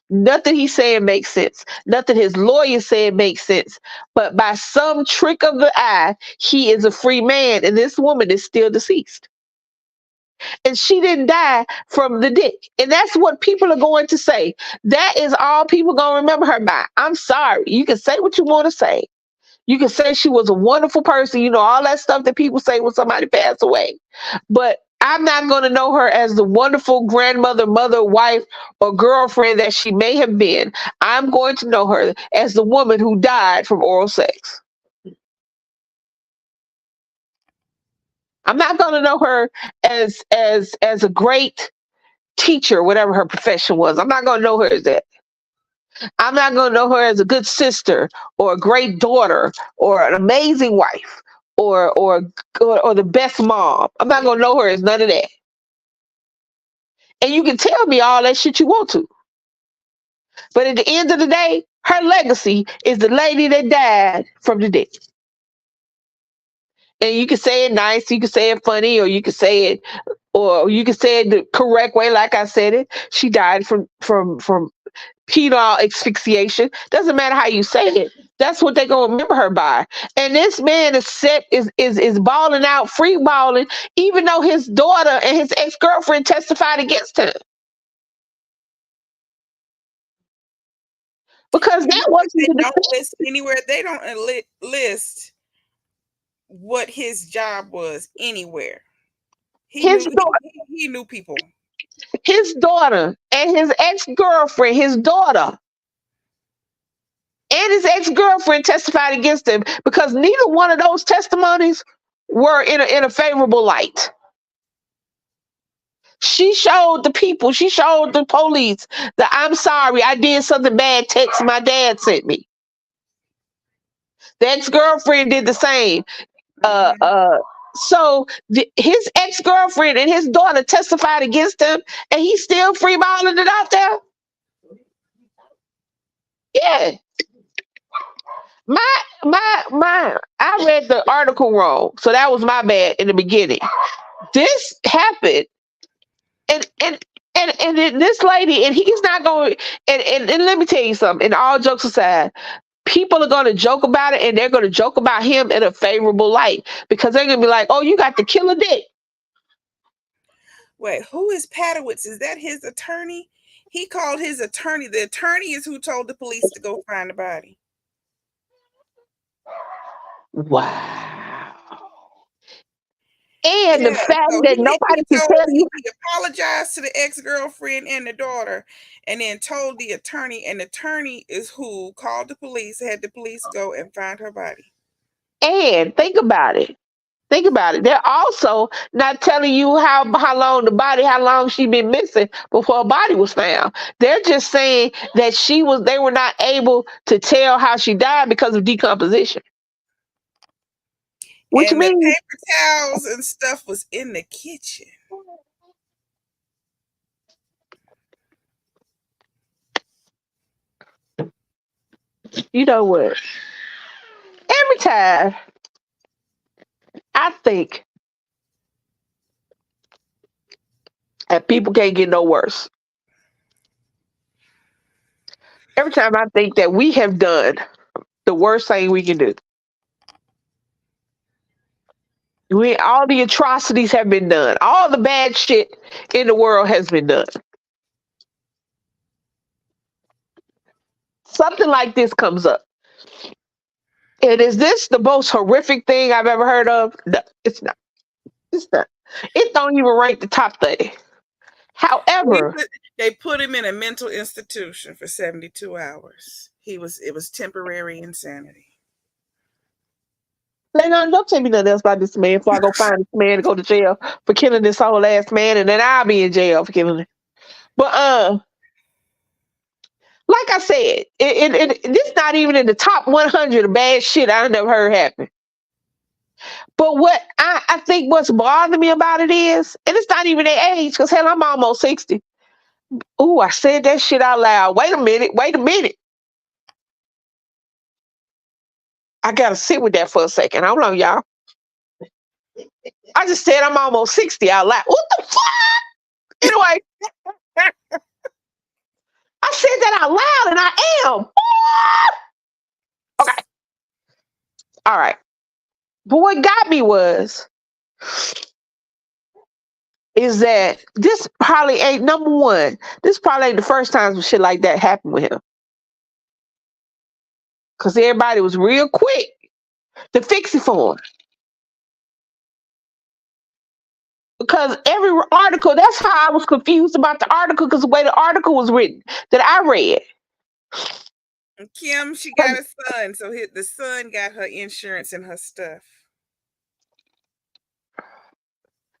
Nothing he's saying makes sense. Nothing his lawyer said makes sense. But by some trick of the eye, he is a free man, and this woman is still deceased. And she didn't die from the dick. And that's what people are going to say. That is all people going to remember her by. I'm sorry. You can say what you want to say. You can say she was a wonderful person, all that stuff that people say when somebody passed away. But I'm not going to know her as the wonderful grandmother, mother, wife, or girlfriend that she may have been. I'm going to know her as the woman who died from oral sex. I'm not going to know her as a great teacher, whatever her profession was. I'm not going to know her as that. I'm not going to know her as a good sister or a great daughter or an amazing wife or the best mom. I'm not going to know her as none of that. And you can tell me all that shit you want to. But at the end of the day, her legacy is the lady that died from the dick. And you can say it nice, you can say it funny, or you can say it the correct way, like I said it. She died from penile asphyxiation. Doesn't matter how you say it. That's what they're gonna remember her by. And this man is balling out, free balling, even though his daughter and his ex-girlfriend testified against him. Because that wasn't they the don't list anywhere. They don't list what his job was anywhere. He knew people. His daughter and his ex-girlfriend, and his ex-girlfriend testified against him because neither one of those testimonies were in a favorable light. She showed the people, she showed the police that I'm sorry, I did something bad text my dad sent me. The ex-girlfriend did the same. So his ex-girlfriend and his daughter testified against him, and he's still freeballing it out there. Yeah. I read the article wrong, so that was my bad in the beginning. This happened, and then this lady, and he's not going. And let me tell you something. And all jokes aside, people are going to joke about it, and they're going to joke about him in a favorable light because they're going to be like, "Oh, you got the killer dick." Wait, who is Padowitz? Is that his attorney? He called his attorney. The attorney is who told the police to go find the body. Wow. And the fact that nobody can tell you. He apologized to the ex-girlfriend and the daughter and then told the attorney, and the attorney is who called the police, had the police go and find her body. And think about it. They're also not telling you how long she been missing before her body was found. They're just saying that they were not able to tell how she died because of decomposition. Which and means the paper towels and stuff was in the kitchen. You know what? Every time I think that people can't get no worse. Every time I think that we have done the worst thing we can do. All the atrocities have been done. All the bad shit in the world has been done. Something like this comes up. And is this the most horrific thing I've ever heard of? No, it's not. It's not. It don't even rank the top 30. However, They put him in a mental institution for 72 hours. It was temporary insanity. Lena, don't tell me nothing else about this man before I go find this man to go to jail for killing this whole ass man, and then I'll be in jail for killing him. But like I said, this not even in the top 100 of bad shit I never heard happen. But what I think what's bothering me about it is, and it's not even their age, because hell, I'm almost 60. Ooh, I said that shit out loud. Wait a minute. I gotta sit with that for a second. Hold on, y'all. I just said I'm almost 60 out loud. What the fuck? Anyway, I said that out loud and I am. Okay. All right. But what got me is that this probably ain't number one. This probably ain't the first time some shit like that happened with him. Because everybody was real quick to fix it for him. Because every article, that's how I was confused about the article, because the way the article was written that I read. Kim, she got a son, so the son got her insurance and her stuff.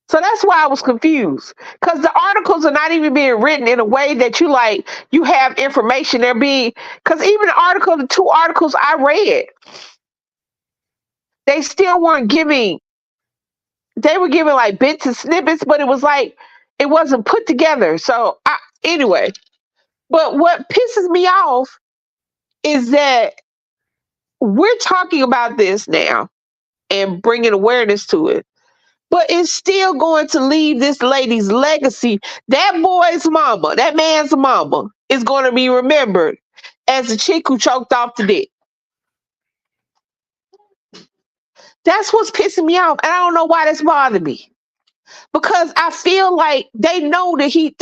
So that's why I was confused, because the articles are not even being written in a way that you have information. They're being, because even the 2 articles I read, they still weren't giving. They were giving like bits and snippets, but it was like it wasn't put together. So anyway, but what pisses me off is that we're talking about this now and bringing awareness to it, but it's still going to leave this lady's legacy. That boy's mama, that man's mama, is going to be remembered as the chick who choked off the dick. That's what's pissing me off, and I don't know why that's bothering me. Because I feel like they know that he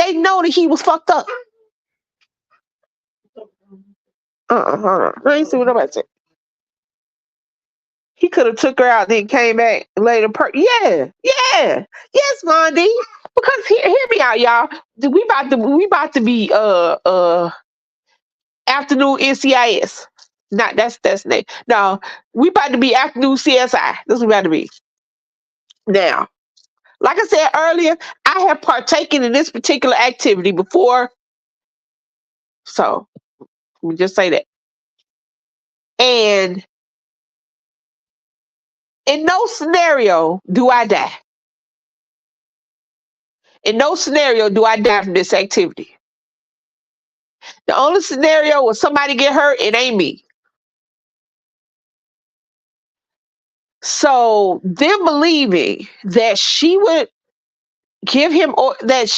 was fucked up. Hold on. I ain't see what nobody said. He could have took her out, then came back later. Yeah. Yes, Gandhi. Because hear me out, y'all. We about to be afternoon NCIS. Not that's name. No, we about to be afternoon CSI. That's what we about to be. Now, like I said earlier, I have partaken in this particular activity before. So let me just say that. And in no scenario do I die. In no scenario do I die from this activity. The only scenario where somebody get hurt, it ain't me. So them believing that she would give him, or that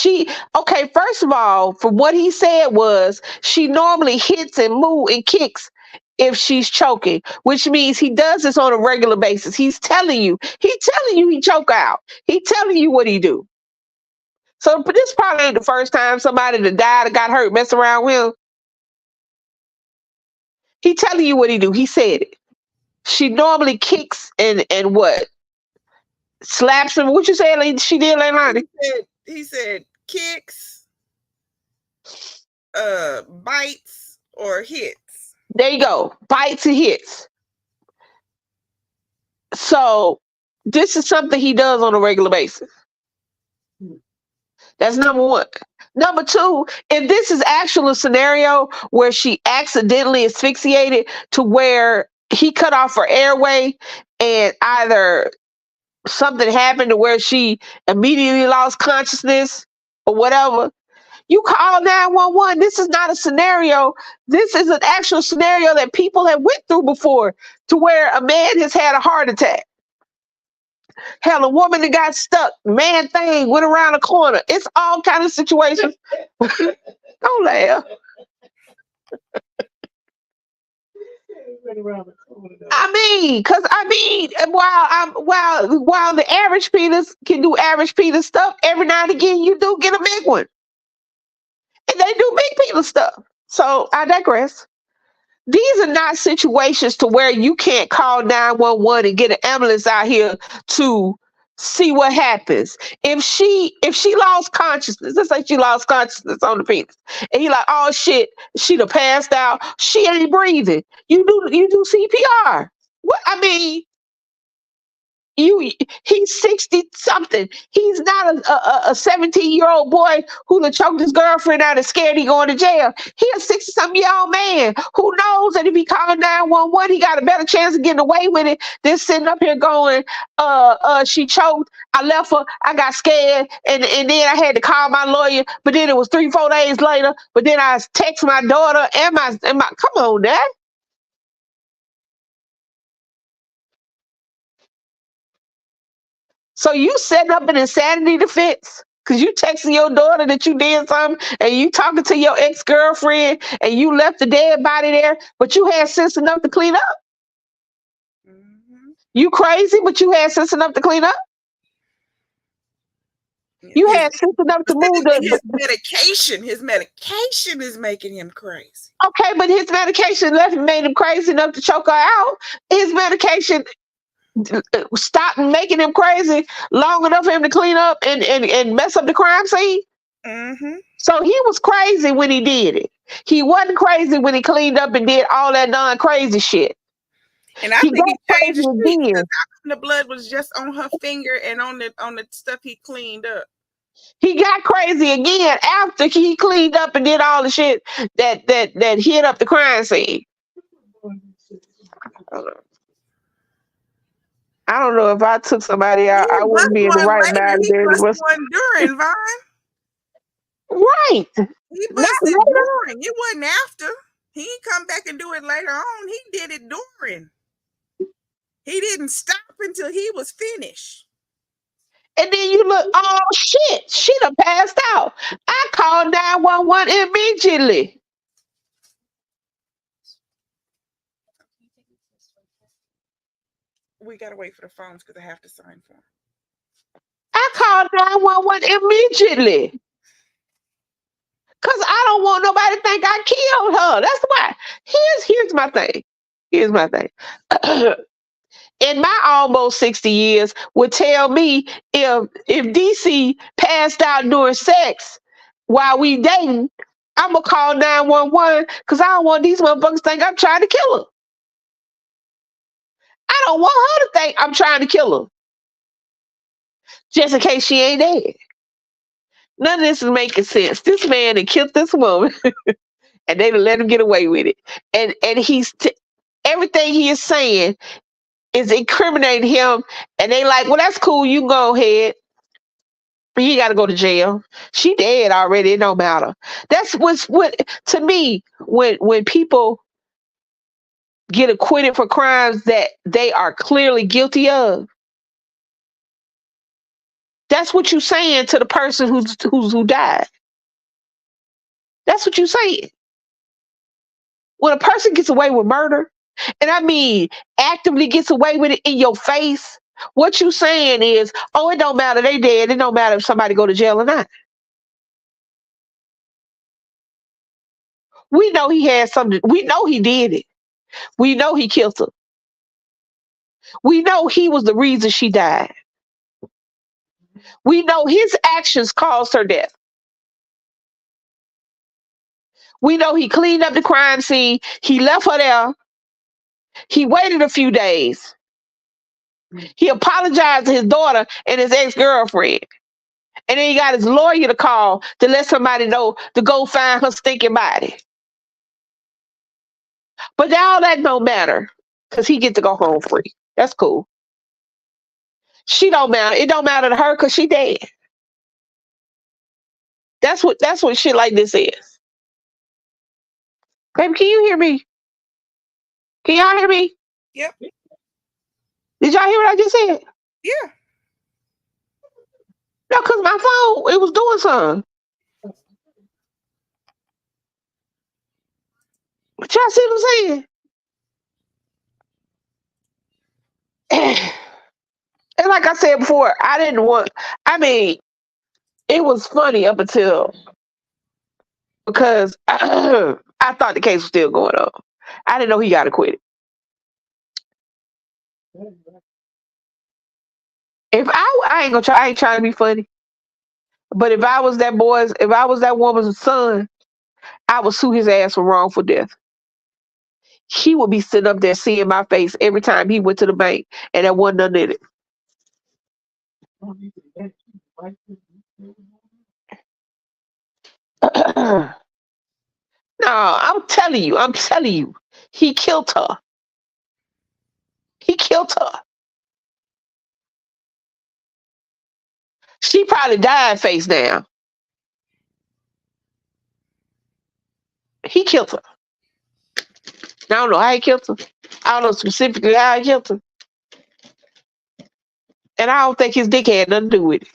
okay, first of all, from what he said was she normally hits and moves and kicks if she's choking, which means he does this on a regular basis. He's telling you he choke out. He telling you what he do. So this probably ain't the first time somebody that died or got hurt mess around with him. He telling you what he do. He said it. She normally kicks and what? Slaps him. What you say she did, Leilani? He said kicks, bites, or hits. There you go. Bites and hits. So this is something he does on a regular basis. That's number one. Number two, if this is actually a scenario where she accidentally asphyxiated to where he cut off her airway and either something happened to where she immediately lost consciousness or whatever, you call 911. This is not a scenario. This is an actual scenario that people have went through before, to where a man has had a heart attack. Hell, a woman that got stuck, man thing went around the corner. It's all kind of situations. Don't laugh. While the average penis can do average penis stuff, every now and again you do get a big one, and they do big penis stuff. So I digress. These are not situations to where you can't call 911 and get an ambulance out here to see what happens. If she lost consciousness, let's say she lost consciousness on the penis, and he like, oh shit, she done passed out. She ain't breathing. You do CPR. What I mean, you he's 60 something. He's not a 17-year-old boy who done choked his girlfriend out and scared he going to jail. He a 60-something-year-old man who knows that if he called 911, he got a better chance of getting away with it than sitting up here going, she choked, I left her, I got scared, and then I had to call my lawyer, but then it was 3-4 days later, but then I text my daughter and my come on, Dad. So you setting up an insanity defense because you texting your daughter that you did something and you talking to your ex-girlfriend and you left the dead body there, but you had sense enough to clean up. You crazy, but you had sense enough to clean up. You had sense enough to move his medication. His medication is making him crazy. Okay, but his medication made him crazy enough to choke her out. His medication stopped making him crazy long enough for him to clean up and mess up the crime scene. So he was crazy when he did it. He wasn't crazy when he cleaned up and did all that non-crazy shit. And I think he changed the street because the blood was just on her finger and on the stuff he cleaned up. He got crazy again after he cleaned up and did all the shit that hit up the crime scene. I don't know if I took somebody out, I wouldn't be in the right mind. He was one during, Vaughn. Right. He busted during. It wasn't after. He didn't come back and do it later on. He did it during. He didn't stop until he was finished. And then you look, oh shit, she done passed out. I called 911 immediately. We gotta wait for the phones because I have to sign for them. I called 911 immediately. Because I don't want nobody to think I killed her. That's why. Here's my thing. Here's my thing. In my almost 60 years would tell me if DC passed out during sex while we dating, I'm going to call 911 because I don't want these motherfuckers to think I'm trying to kill her. I don't want her to think I'm trying to kill her. Just in case she ain't dead. None of this is making sense. This man had killed this woman and they let him get away with it. And everything he is saying is incriminating him. And they like, well, that's cool. You go ahead. But you got to go to jail. She dead already. It don't matter. That's what to me, when people get acquitted for crimes that they are clearly guilty of, that's what you're saying to the person who died. That's what you're saying. When a person gets away with murder, and I mean actively gets away with it in your face, what you saying is, oh, it don't matter, they dead. It don't matter if somebody go to jail or not. We know he had something. We know he did it. We know he killed her. We know he was the reason she died. We know his actions caused her death. We know he cleaned up the crime scene. He left her there. He waited a few days. He apologized to his daughter and his ex-girlfriend. And then he got his lawyer to call to let somebody know to go find her stinking body. But all that don't matter because he get to go home free. That's cool. She don't matter. It don't matter to her because she dead. That's what shit like this is. Baby, can you hear me? Can y'all hear me? Yep. Did y'all hear what I just said? Yeah. No, because my phone, it was doing something. But y'all see what I'm saying? And like I said before, it was funny up until because I thought the case was still going on. I didn't know he got acquitted. If I I ain't trying to be funny. But if I was that woman's son, I would sue his ass for wrongful death. He would be sitting up there seeing my face every time he went to the bank, and there wasn't none in it. No, I'm telling you, he killed her. He killed her. She probably died face down. He killed her. I don't know how he killed her. I don't know specifically how he killed her. And I don't think his dick had nothing to do with it.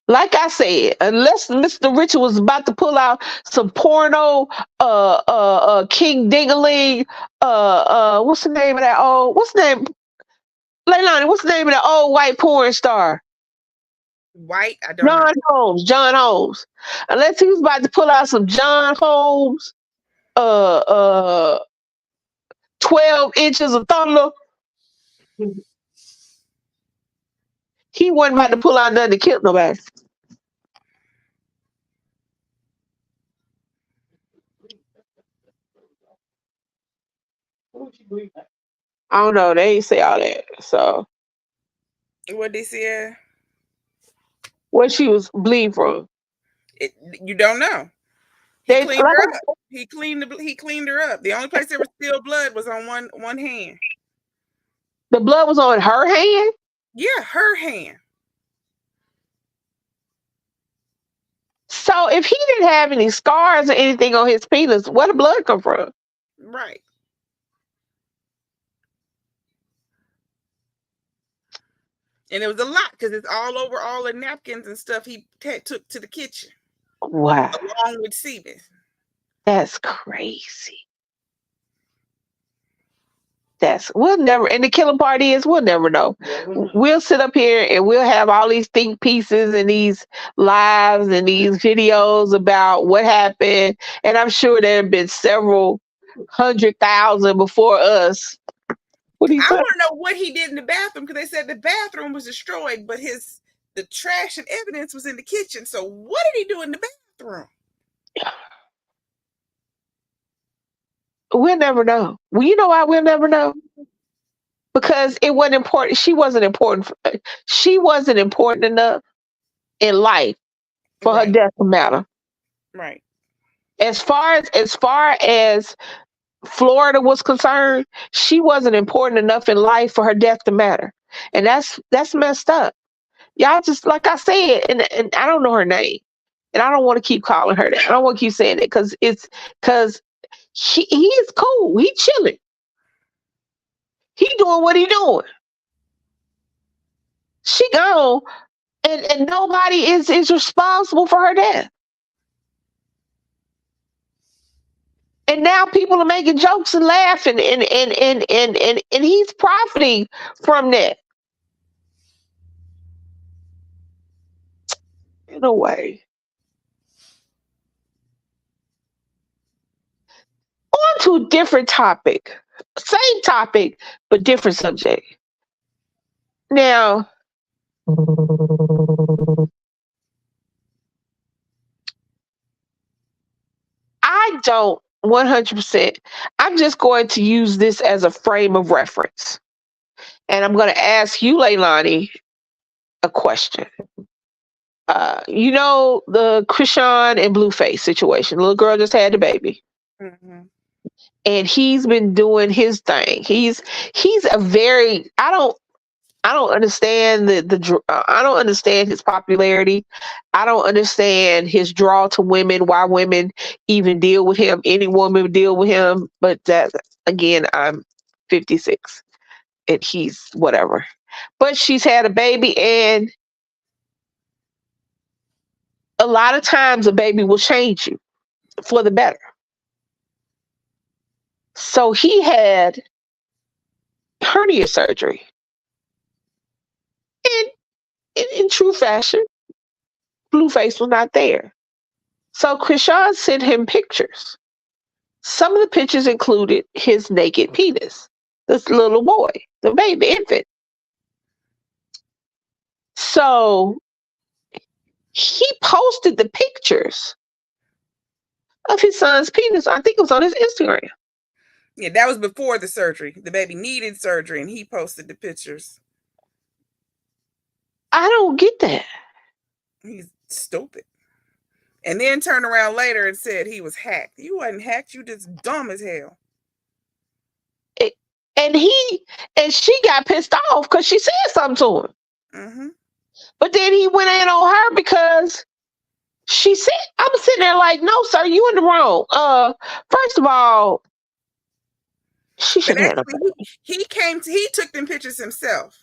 Like I said, unless Mr. Richard was about to pull out some porno, King Dingaling, what's the name of that what's the name? Leilani, what's the name of that old white porn star? White? I don't know. John Holmes. Unless he was about to pull out some John Holmes, uh, uh, 12 inches of thunder, he wasn't about to pull out nothing to kill nobody. I don't know. They ain't say all that. So What they say? where she was bleeding from? You don't know. He cleaned her up. He cleaned her up. The only place there was still blood was on one hand. The blood was on her hand? Yeah, her hand. So if he didn't have any scars or anything on his penis, where the blood come from? Right. And it was a lot because it's all over all the napkins and stuff he took to the kitchen. Wow. Along with semen. That's crazy. We'll never, and the killing part is we'll never know. We'll sit up here and we'll have all these think pieces and these lives and these videos about what happened. And I'm sure there have been several 100,000 before us. What do you say? I want to know what he did in the bathroom because they said the bathroom was destroyed, but the trash and evidence was in the kitchen. So what did he do in the bathroom? We'll never know. Well, you know why we'll never know? Because it wasn't important. She wasn't important. She wasn't important enough in life for her death to matter. Right. As far as Florida was concerned, she wasn't important enough in life for her death to matter. And that's messed up. Y'all just, like I said, and I don't know her name. And I don't want to keep calling her that. I don't want to keep saying it because he is cool. He chilling. He doing what he doing. She gone, and nobody is responsible for her death. And now people are making jokes and laughing, and he's profiting from that. In a way. On to a different topic. Same topic, but different subject. Now, I don't 100%. I'm just going to use this as a frame of reference. And I'm going to ask you, Leilani, a question. You know the Krishan and Blueface situation. The little girl just had the baby. Mm-hmm. And he's been doing his thing. He's a very I don't understand I don't understand his popularity. I don't understand his draw to women, why women even deal with him. Any woman would deal with him, but that again, I'm 56 and he's whatever. But she's had a baby, and a lot of times a baby will change you for the better. So he had hernia surgery. And in true fashion, Blueface was not there. So Krishan sent him pictures. Some of the pictures included his naked penis. this little boy, the baby infant. So he posted the pictures of his son's penis. I think it was on his Instagram. Yeah, that was before the surgery. The baby needed surgery, and he posted the pictures. I don't get that. He's stupid. And then turned around later and said he was hacked. You wasn't hacked. You just dumb as hell. And she got pissed off because she said something to him. Mm-hmm. But then he went in on her because she said, I'm sitting there like, no, sir, you in the wrong. First of all, she But shouldn't have actually, he took them pictures himself.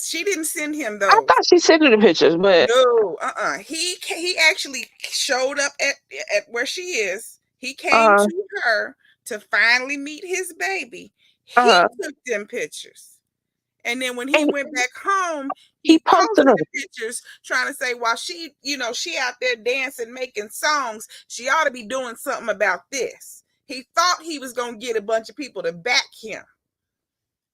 She didn't send him those. I thought she sent her the pictures, but no, He actually showed up at where she is. He came to her to finally meet his baby. He took them pictures. And then when he went back home, he posted the pictures trying to say, while she out there dancing, making songs, she ought to be doing something about this. He thought he was going to get a bunch of people to back him.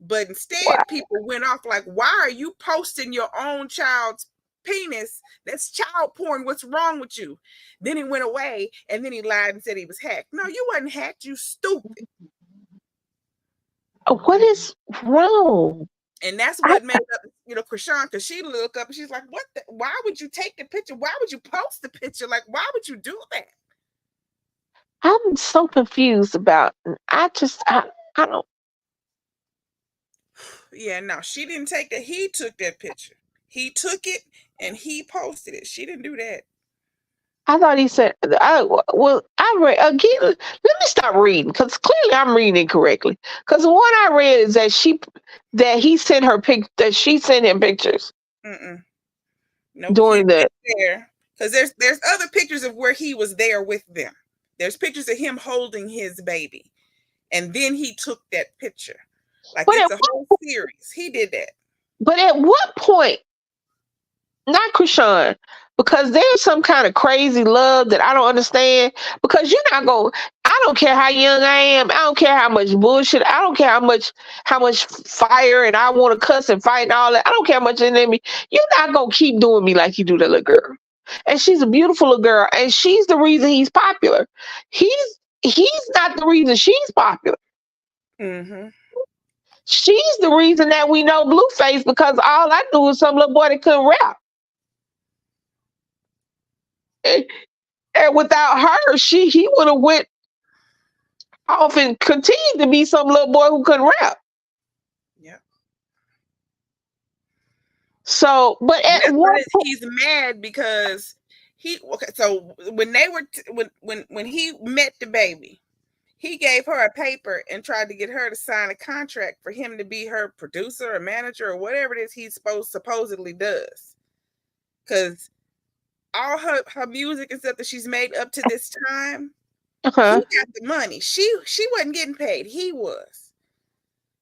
But instead, people went off like, why are you posting your own child's penis? That's child porn. What's wrong with you? Then he went away and then he lied and said he was hacked. No, you wasn't hacked. You stupid. What is wrong? And that's what made up, Krishan, because she looked up and she's like, why would you take the picture? Why would you post the picture? Like, why would you do that? I'm so confused about I don't. Yeah, no, she didn't take that. He took that picture. He took it and he posted it. She didn't do that. I thought he said, I read again. Let me stop reading because clearly I'm reading incorrectly. Because the one I read is that he sent her that she sent him pictures. No, during the there because there's other pictures of where he was there with them. There's pictures of him holding his baby, and then he took that picture. Like it's a whole series. He did that. But at what point? Not Krishan, because there's some kind of crazy love that I don't understand. Because you're not going. I don't care how young I am. I don't care how much bullshit. I don't care how much fire and I want to cuss and fight and all that. I don't care how much in me. You're not gonna keep doing me like you do that little girl. And she's a beautiful little girl, and she's the reason he's popular. He's not the reason she's popular. Mm-hmm. She's the reason that we know Blueface because all I knew was some little boy that couldn't rap. And without her, he would have went off and continued to be some little boy who couldn't rap. Yeah. So, but at what he's mad because so when they were when he met the baby, he gave her a paper and tried to get her to sign a contract for him to be her producer or manager or whatever it is he supposedly does. Because all her music and stuff that she's made up to this time, he got the money. She wasn't getting paid. He was.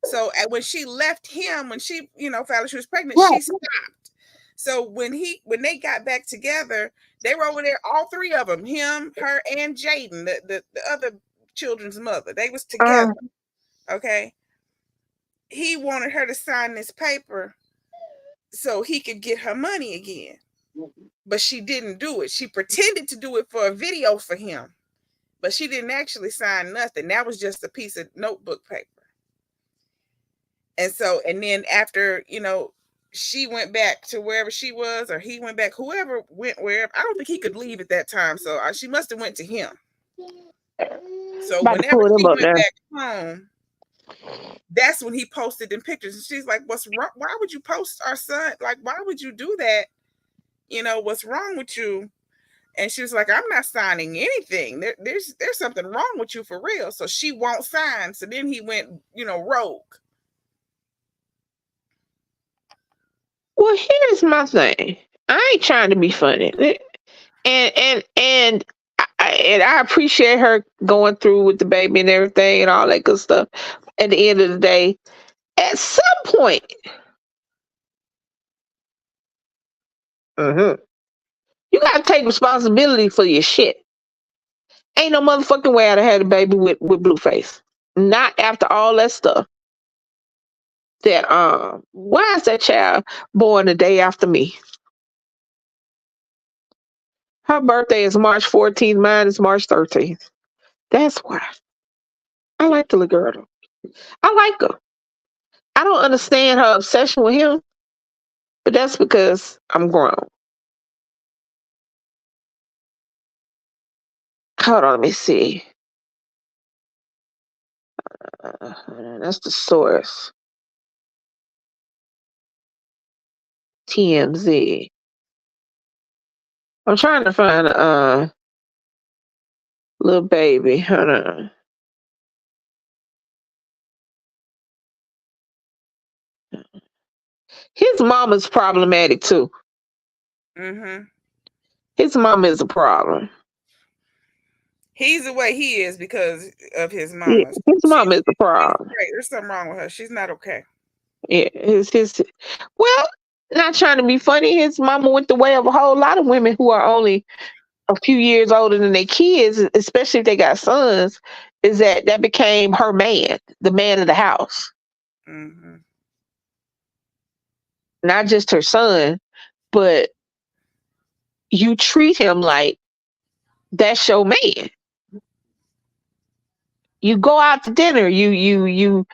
So when she left him, when she found out she was pregnant, she stopped. So when they got back together, they were over there, all three of them, him, her, and Jaden, the other children's mother. They was together. Okay. He wanted her to sign this paper so he could get her money again. But she didn't do it. She pretended to do it for a video for him. But she didn't actually sign nothing. That was just a piece of notebook paper. And then after, she went back to wherever she was, or he went back, whoever went wherever. I don't think he could leave at that time. So she must have went to him. So whenever he went back home, that's when he posted them pictures. And she's like, what's wrong? Why would you post our son? Like, why would you do that? What's wrong with you? And she was like, I'm not signing anything. There's something wrong with you for real. So she won't sign. So then he went, rogue. Well, here's my thing. I ain't trying to be funny. And I appreciate her going through with the baby and everything and all that good stuff. At the end of the day, at some point, you gotta take responsibility for your shit. Ain't no motherfucking way I'd have had a baby with Blueface. Not after all that stuff. that why is that child born the day after me? Her birthday is March 14th, mine is March 13th. That's why. I like the little girl though. I like her. I don't understand her obsession with him, but that's because I'm grown. Hold on, let me see. That's the source. TMZ. I'm trying to find little baby. Hold on. His mama's problematic too. Mm-hmm. His mama is a problem. He's the way he is because of his Yeah, mama. his mama is a She's problem. great. There's something wrong with her. She's not okay. Yeah, his well, not trying to be funny, his mama went the way of a whole lot of women who are only a few years older than their kids, especially if they got sons, is that became her man, the man of the house. Mm-hmm. Not just her son, but you treat him like that's your man. You go out to dinner, you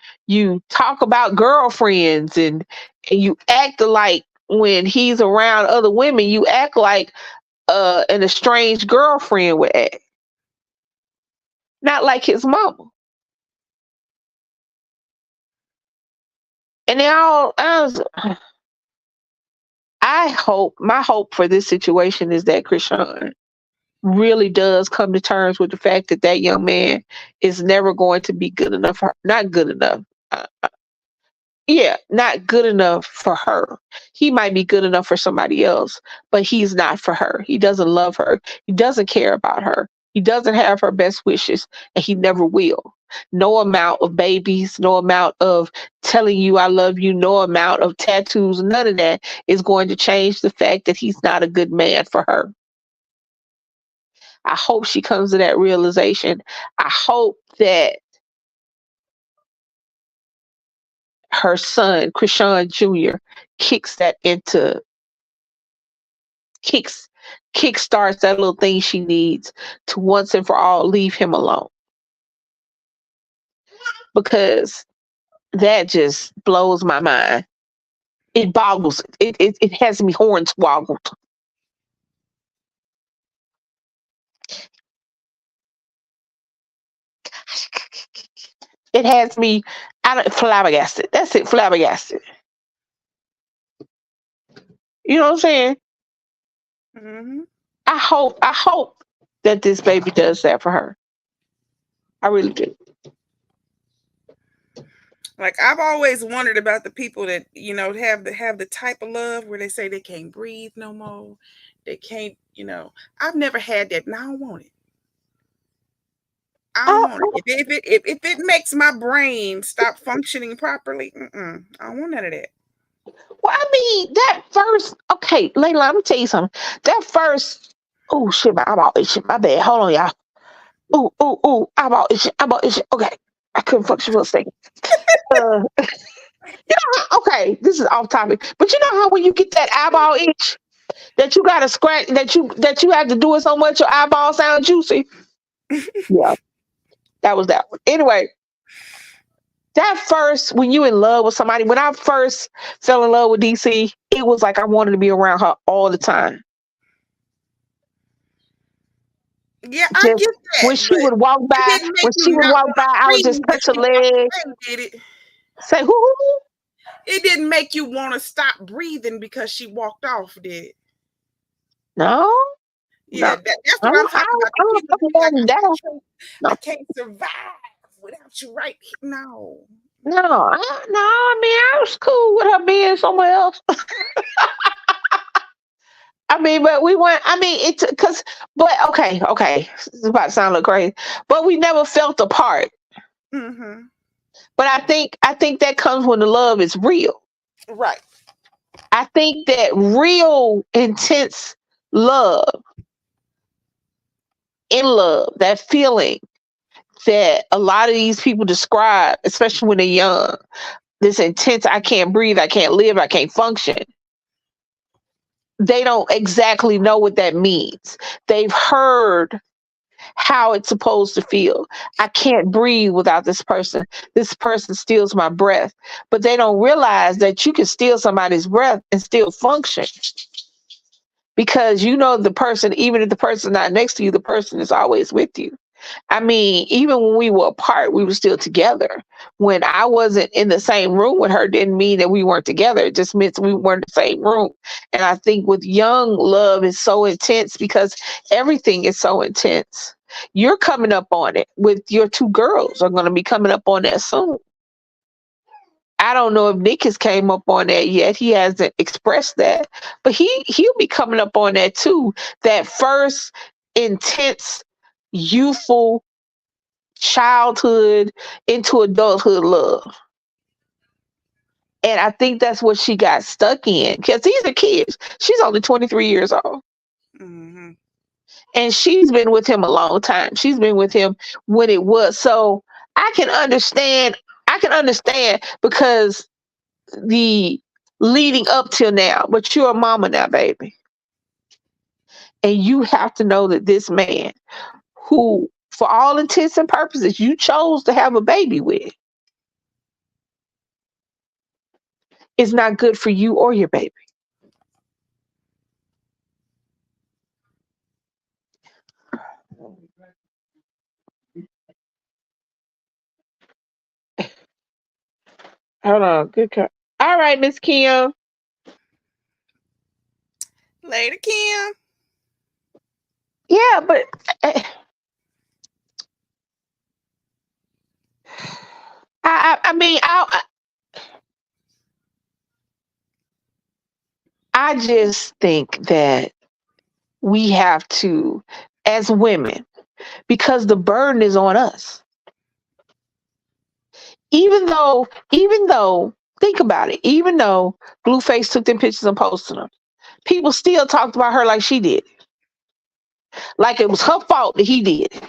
talk about girlfriends and you act like when he's around other women, you act like an estranged girlfriend would act. Not like his mama. And they all I hope my hope for this situation is that Krishan really does come to terms with the fact that that young man is never going to be good enough for not good enough. Uh, yeah, not good enough for her. He might be good enough for somebody else, but he's not for her. He doesn't love her. He doesn't care about her. He doesn't have her best wishes, and he never will. No amount of babies, no amount of telling you I love you, no amount of tattoos, none of that is going to change the fact that he's not a good man for her. I hope she comes to that realization. I hope that her son, Krishan Jr., kicks that into kicks kickstarts that little thing she needs to once and for all leave him alone. Because that just blows my mind. It boggles it has me hornswoggled. It has me flabbergasted. That's it, flabbergasted. You know what I'm saying? Mm-hmm. I hope that this baby does that for her. I really do. Like I've always wondered about the people that have the type of love where they say they can't breathe no more, they can't. I've never had that, and I don't want it. I don't want I, it. If it makes my brain stop functioning properly, I don't want none of that. well, I mean, that first, okay, Layla, let me tell you something. That first, oh shit, my eyeball itching. My bad. Hold on, y'all. Ooh, eyeball itching, eyeball itching. Okay, I couldn't function for a second. Uh, okay, this is off topic, but you know how when you get that eyeball itch, that you got to scratch, that you have to do it so much your eyeball sound juicy. Yeah, that was that one. Anyway, that first, when you in love with somebody, when I first fell in love with DC, it was like I wanted to be around her all the time. Yeah, I Just get when that, she but would walk it by, didn't make when you she would not walk want by, to I would just breathe if touch her she walked leg, away, did it? say, who? It didn't make you want to stop breathing because she walked off, did it? No, Yeah, no. that's what I'm I talking about. The don't people fucking be like, want down. I No, can't survive without you right here. No. no. I mean, I was cool with her being somewhere else. I mean, but we went. I mean, it's because, but okay. It's about to sound a little crazy, but we never felt apart. Mm-hmm. But I think that comes when the love is real. Right. I think that real intense love, in love, that feeling that a lot of these people describe, especially when they're young, this intense, I can't breathe, I can't live, I can't function. They don't exactly know what that means. They've heard how it's supposed to feel. I can't breathe without this person. This person steals my breath. But they don't realize that you can steal somebody's breath and still function, because you know the person, even if the person's not next to you, the person is always with you. I mean, even when we were apart, we were still together. When I wasn't in the same room with her, didn't mean that we weren't together. It just meant we weren't in the same room. And I think with young, love is so intense because everything is so intense. You're coming up on it with your two girls are going to be coming up on that soon. I don't know if Nick has came up on that yet. He hasn't expressed that, but he'll be coming up on that too. That first intense, youthful childhood into adulthood love. And I think that's what she got stuck in, because these are kids. She's only 23 years old. Mm-hmm. And she's been with him a long time. She's been with him when it was. So I can understand. I can understand because the leading up till now, but you're a mama now, baby. And you have to know that this man, who, for all intents and purposes, you chose to have a baby with, is not good for you or your baby. Hold on. Good call. All right, Miss Kim. Later, Kim. Yeah, but uh, I mean, I just think that we have to, as women, because the burden is on us. Even though, think about it, even though Blueface took them pictures and posted them, people still talked about her like she did, like it was her fault that he did it.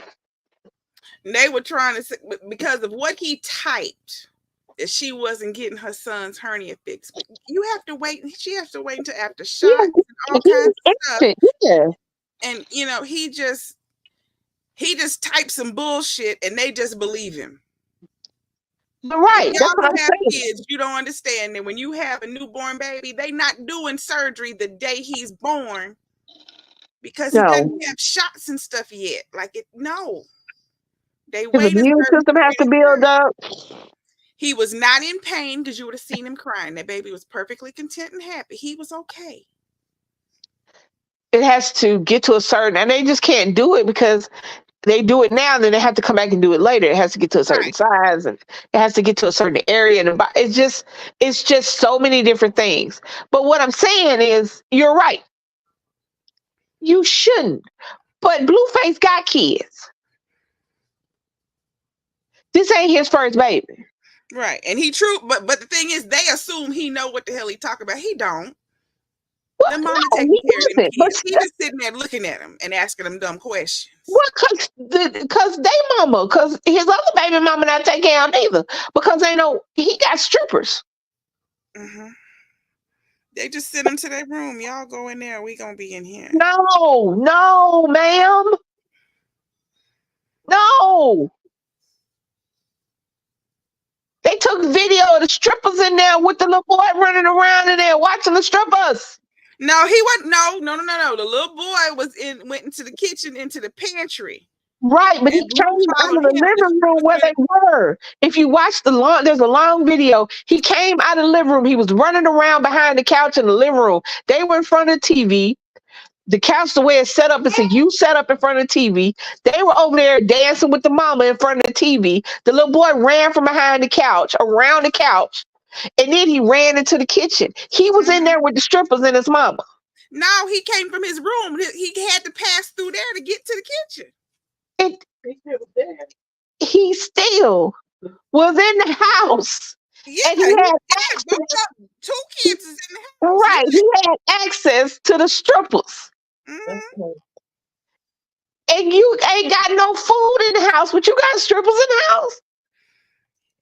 They were trying to say, because of what he typed, that she wasn't getting her son's hernia fixed. But you have to wait. She has to wait until after Yeah, shots and all he kinds was of stuff. innocent. Yeah, And he just typed some bullshit, and they just believe him. you're right. That's Y'all what who I'm have saying. kids, you don't understand that when you have a newborn baby, they not doing surgery the day he's born because he No, doesn't have shots and stuff yet. Like it, no. They his wait a immune certain system has period to of build time. up. He was not in pain because you would have seen him crying. That baby was perfectly content and happy. He was okay. It has to get to a certain, and they just can't do it because they do it now, and then they have to come back and do it later. It has to get to a certain Right. size, and it has to get to a certain area, and it's just so many different things. But what I'm saying is, you're right. You shouldn't. But Blueface got kids. This ain't his first baby. Right. And he true, but the thing is, they assume he know what the hell he talking about. He don't. Well, The mama no, taking he care of them doesn't. But kids. He just sitting there looking at them and asking them dumb questions. what? Because they mama, because his other baby mama not take care of him either. Because they know he got strippers. Mm-hmm. They just send him to their room. Y'all go in there. We gonna be in here. No, no, ma'am. No. They took video of the strippers in there with the little boy running around in there watching the strippers. No, he wasn't. No. The little boy went into the kitchen, into the pantry. Right, but he And Blue came out of followed the him. living room where they were. If you watch there's a long video. He came out of the living room. He was running around behind the couch in the living room. They were in front of the TV. The couch, the way it's set up, it's a U set up in front of the TV. They were over there dancing with the mama in front of the TV. The little boy ran from behind the couch, around the couch, and then he ran into the kitchen. He was in there with the strippers and his mama. No, he came from his room. He had to pass through there to get to the kitchen. He still was in the house. Yeah, And he had both of two kids is in the house. right. He had access to the strippers. Mm-hmm. And you ain't got no food in the house, but you got strippers in the house.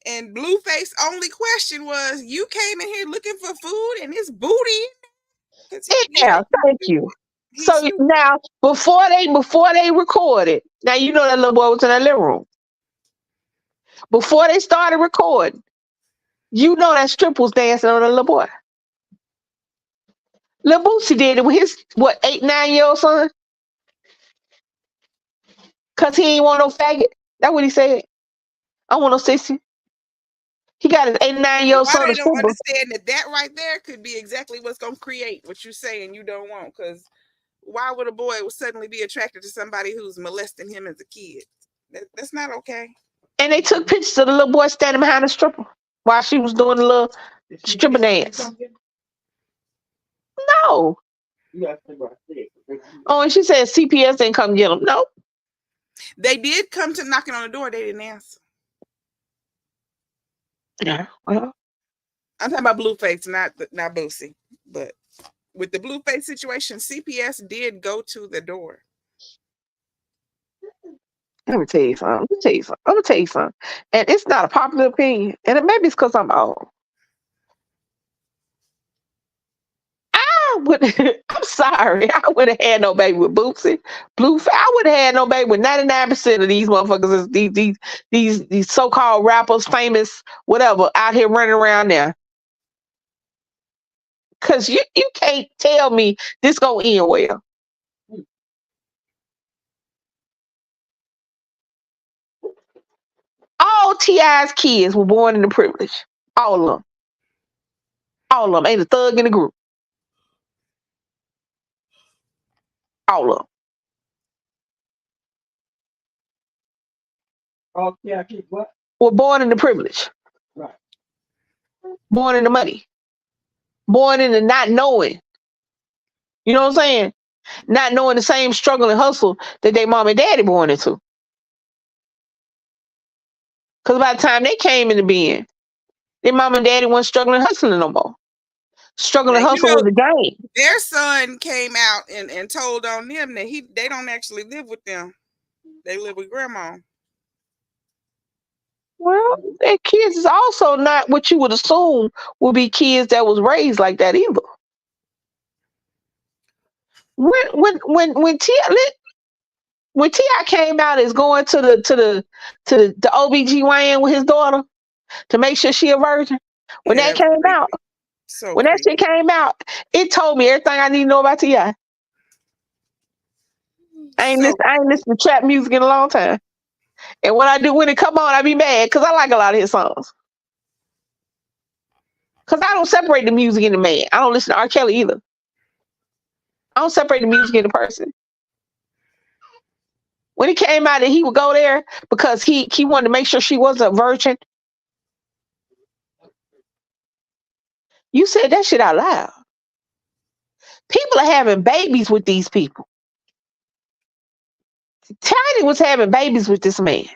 And Blueface only question was, you came in here looking for food and it's booty. Yeah, thank you. So now before they recorded, now you know that little boy was in that living room. Before they started recording, you know that strip was dancing on the little boy. Lil Boosie did it with his 8, 9-year-old son. Cause he ain't want no faggot. That's what he said. I want no sissy. He got his 8, 9-year-old Why son they a don't stripper. understand that right there could be exactly what's gonna create what you're saying you don't want. Because why would a boy suddenly be attracted to somebody who's molesting him as a kid? That's not okay. And they took pictures of the little boy standing behind the stripper while she was doing the little stripper dance. No. Oh, and she said CPS didn't come get him. No. They did come to knocking on the door. They didn't answer. Yeah. Well, I'm talking about Blueface, not Boosie. But with the Blueface situation, CPS did go to the door. let me tell you something. I'm gonna tell you something. And it's not a popular opinion. And maybe it's because I'm old. I'm sorry. I would have had no baby with Boosie. Blueface. I would have had no baby with 99% of these motherfuckers. These so-called rappers, famous, whatever, out here running around there. Cause you can't tell me this gonna end well. All T.I.'s kids were born into privilege. All of them. All of them. Ain't a thug in the group. All of them. Oh, yeah, kids, what? Were born into privilege. Right. Born into money. Born into not knowing. You know what I'm saying? Not knowing the same struggle and hustle that their mom and daddy born into. Because by the time they came into being, their mom and daddy weren't struggling hustling no more. Struggling hustle was the game. Their son came out and told on them that they don't actually live with them. They live with grandma. Well, their kids is also not what you would assume would be kids that was raised like that either. When T.I. came out as going to the OBGYN with his daughter to make sure she a virgin, when that came out, that shit came out, it told me everything I need to know about T.I. I ain't listened to trap music in a long time. And when I do, when it come on, I be mad because I like a lot of his songs. Because I don't separate the music and the man. I don't listen to R. Kelly either. I don't separate the music and the person. When it came out that he would go there because he wanted to make sure she wasn't a virgin. You said that shit out loud. People are having babies with these people. Tiny was having babies with this man.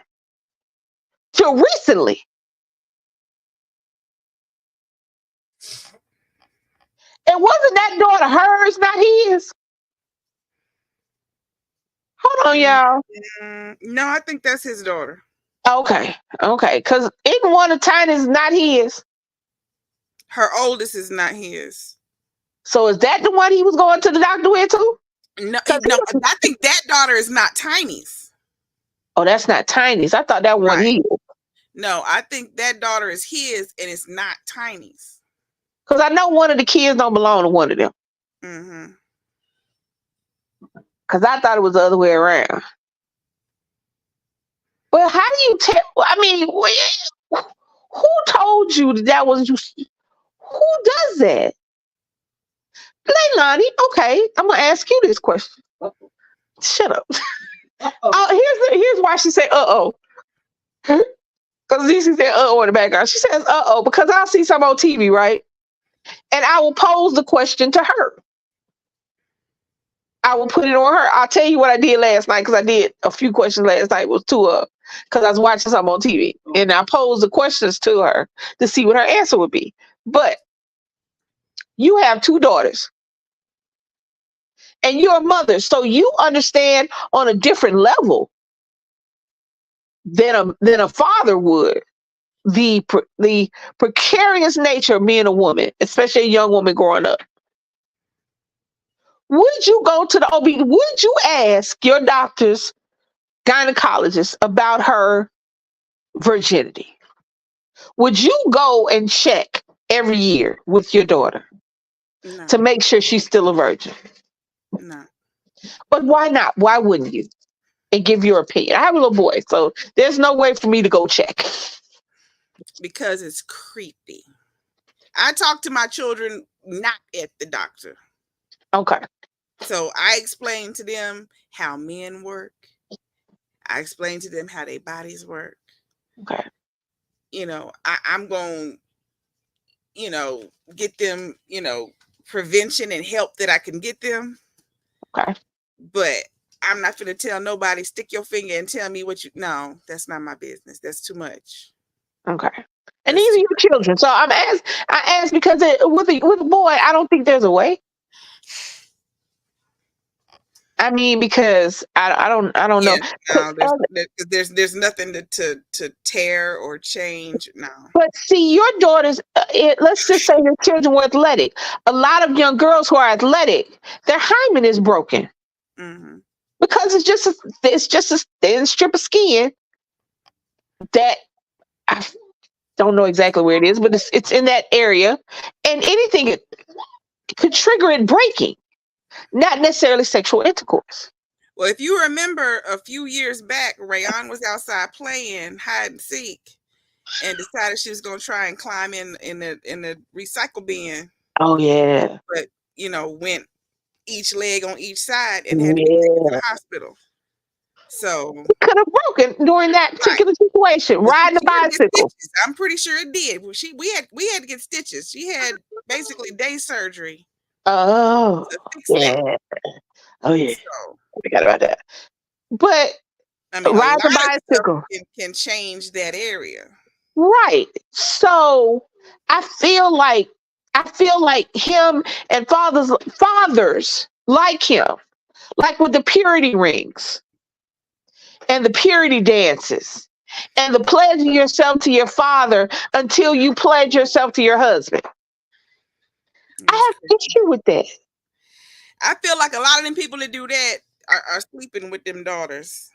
Till recently. And wasn't that daughter hers, not his? Hold on, y'all. No, I think that's his daughter. Okay. Because even one of Tiny's not his. Her oldest is not his. So is that the one he was going to the doctor with too? No, I think that daughter is not Tiny's. Oh, that's not Tiny's. I thought that one his. No, I think that daughter is his and it's not Tiny's. Because I know one of the kids don't belong to one of them. Mm-hmm. Because I thought it was the other way around. But how do you tell? I mean, who told you that was you? Who does that? Leilani, okay, I'm going to ask you this question. Shut up. Oh, here's why she said, uh-oh. Because she said, uh-oh in the background. She says, uh-oh, because I'll see some on TV, right? And I will pose the question to her. I will put it on her. I'll tell you what I did last night, because I did a few questions last night. It was two of them, because I was watching something on TV. And I posed the questions to her to see what her answer would be. But you have two daughters. And you're a mother, so you understand on a different level than a father would the precarious nature of being a woman, especially a young woman growing up, would you go to the OB? Would you ask your doctor's gynecologist about her virginity? Would you go and check every year with your daughter No, to make sure she's still a virgin? no. But why not? Why wouldn't you? And give your opinion. I have a little boy, so there's no way for me to go check. Because it's creepy. I talk to my children not at the doctor. Okay. So I explain to them how men work. I explain to them how their bodies work. Okay. I'm going to, get them, prevention and help that I can get them. Okay. But I'm not going to tell nobody, stick your finger and tell me no, that's not my business. That's too much. Okay. And these are your children. So I asked because with a boy, I don't think there's a way. I mean, because I don't know. No, there's nothing to tear or change. No. But see, your daughters, let's just say your children were athletic. A lot of young girls who are athletic, their hymen is broken. Mm-hmm. Because it's just a thin strip of skin that I don't know exactly where it is, but it's in that area, and anything could trigger it breaking, not necessarily sexual intercourse. Well, if you remember a few years back, Rayon was outside playing hide and seek and decided she was going to try and climb in the recycle bin. Oh yeah. But went each leg on each side and had to be taken to the hospital. So it could have broken during that particular situation. Riding a bicycle. I'm pretty sure it did. We had to get stitches. She had basically day surgery. Oh yeah. That. Oh yeah. So, I forgot about that. But I mean, riding a bicycle can change that area. Right. So I feel like him and fathers like him, like with the purity rings and the purity dances and the pledging yourself to your father until you pledge yourself to your husband. I have an issue with that. I feel like a lot of them people that do that are sleeping with them daughters.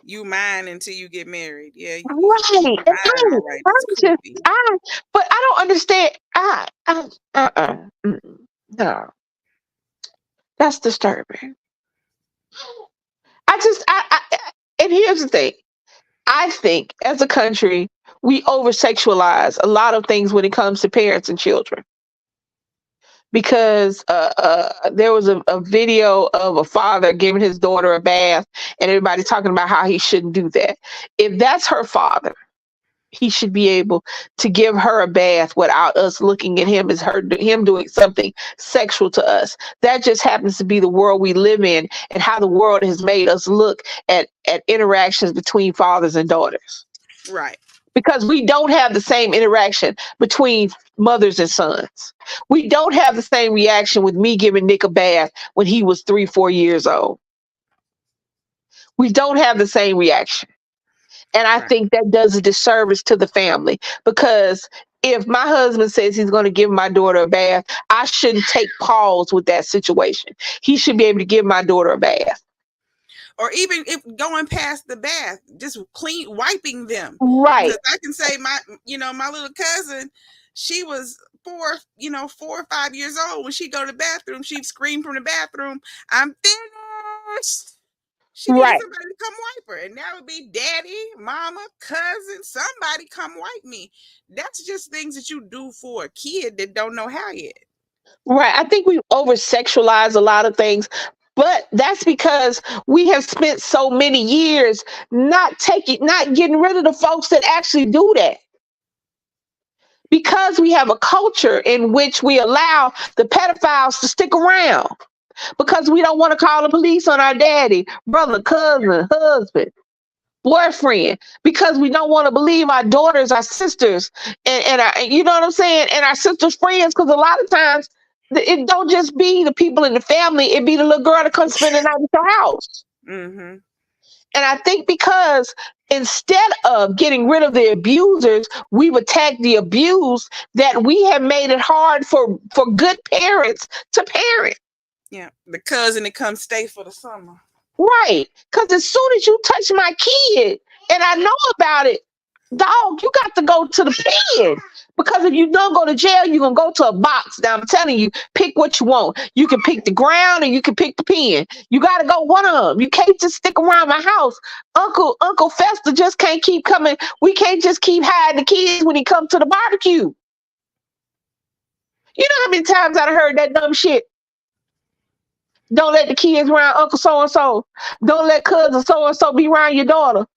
You mine until you get married. Yeah. Right. But I don't understand. No. That's disturbing. And here's the thing. I think as a country, we over sexualize a lot of things when it comes to parents and children. Because there was a video of a father giving his daughter a bath, and everybody talking about how he shouldn't do that. If that's her father, he should be able to give her a bath without us looking at him as him doing something sexual to us. That just happens to be the world we live in and how the world has made us look at interactions between fathers and daughters. Right. Because we don't have the same interaction between mothers and sons. We don't have the same reaction with me giving Nick a bath when he was 3-4 years old. We don't have the same reaction. And I think that does a disservice to the family, because if my husband says he's going to give my daughter a bath, I shouldn't take pause with that situation. He should be able to give my daughter a bath. Or even if going past the bath, just wiping them. Right. Because I can say my little cousin, she was 4 or 5 years old. When she go to the bathroom, she'd scream from the bathroom, "I'm finished." She needed somebody to come wipe her. And that would be daddy, mama, cousin, somebody come wipe me. That's just things that you do for a kid that don't know how yet. Right. I think we over sexualize a lot of things, but that's because we have spent so many years not getting rid of the folks that actually do that. Because we have a culture in which we allow the pedophiles to stick around. Because we don't want to call the police on our daddy, brother, cousin, husband, boyfriend, because we don't want to believe our daughters, our sisters, and our, you know what I'm saying, and our sisters' friends, because a lot of times it don't just be the people in the family, it be the little girl that comes spend the night at your house. Mm-hmm. And I think because instead of getting rid of the abusers, we've attacked the abused, that we have made it hard for good parents to parent. Yeah, the cousin that comes stay for the summer. Right. Because as soon as you touch my kid and I know about it, dog, you got to go to the pen. Because if you don't go to jail, you're going to go to a box. Now, I'm telling you, pick what you want. You can pick the ground or you can pick the pen. You got to go one of them. You can't just stick around my house. Uncle Fester just can't keep coming. We can't just keep hiding the kids when he comes to the barbecue. You know how many times I've heard that dumb shit? Don't let the kids around Uncle so and so. Don't let cousin so and so be around your daughter.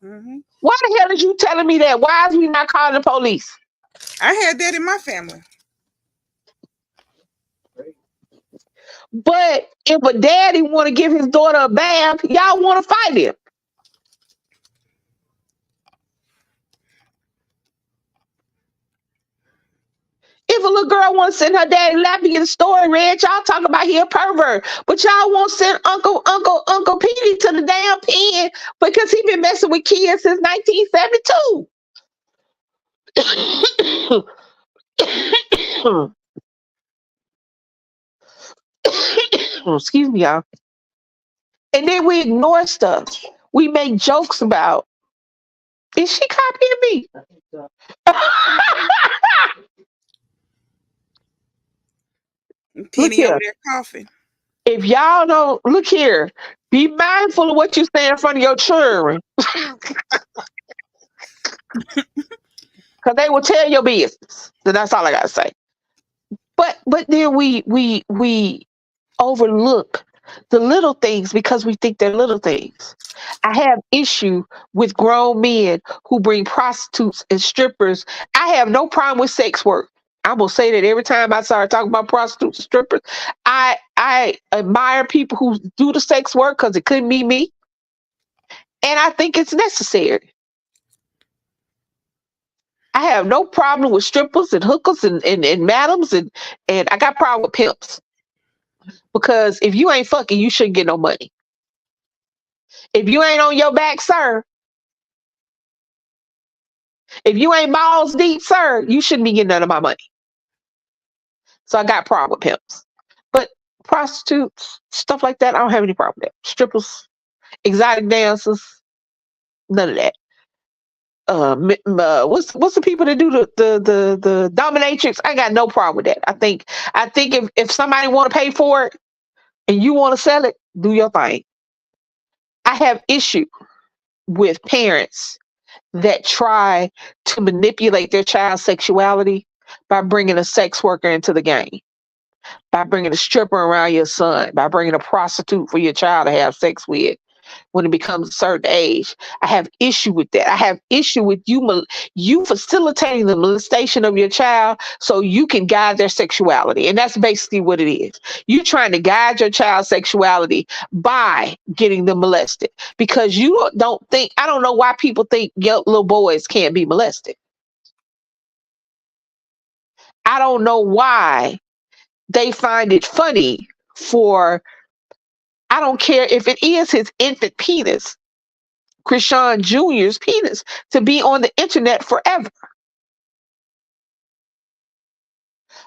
Mm-hmm. Why the hell is you telling me that? Why is we not calling the police? I had that in my family. But if a daddy want to give his daughter a bath, y'all want to fight him. If a little girl want to send her daddy lap to get a story read, y'all talk about he a pervert. But y'all won't send Uncle Petey to the damn pen because he been messing with kids since 1972. Excuse me, y'all. And then we ignore stuff. We make jokes about. Is she copying me? Look Penny here. over there coughing. If y'all don't look here, be mindful of what you say in front of your children. Because they will tell your business. So that's all I gotta say. But then we overlook the little things because we think they're little things. I have issue with grown men who bring prostitutes and strippers. I have no problem with sex work. I'm gonna say that every time I start talking about prostitutes and strippers. I admire people who do the sex work because it couldn't be me. And I think it's necessary. I have no problem with strippers and hookers and madams and I got problem with pimps. Because if you ain't fucking, you shouldn't get no money. If you ain't on your back, sir, if you ain't balls deep, sir, you shouldn't be getting none of my money. So I got problem with pimps. But prostitutes, stuff like that, I don't have any problem with that. Strippers, exotic dancers, none of that. What's the people that do the dominatrix? I got no problem with that. I think if somebody want to pay for it and you want to sell it, do your thing. I have issue with parents that try to manipulate their child's sexuality by bringing a sex worker into the game, by bringing a stripper around your son, by bringing a prostitute for your child to have sex with when it becomes a certain age. I have issue with that. I have issue with you facilitating the molestation of your child so you can guide their sexuality. And that's basically what it is. You trying to guide your child's sexuality by getting them molested because you don't think, I don't know why people think little boys can't be molested. I don't know why they find it funny for, I don't care if it is his infant penis, Krishan Jr.'s penis, to be on the internet forever.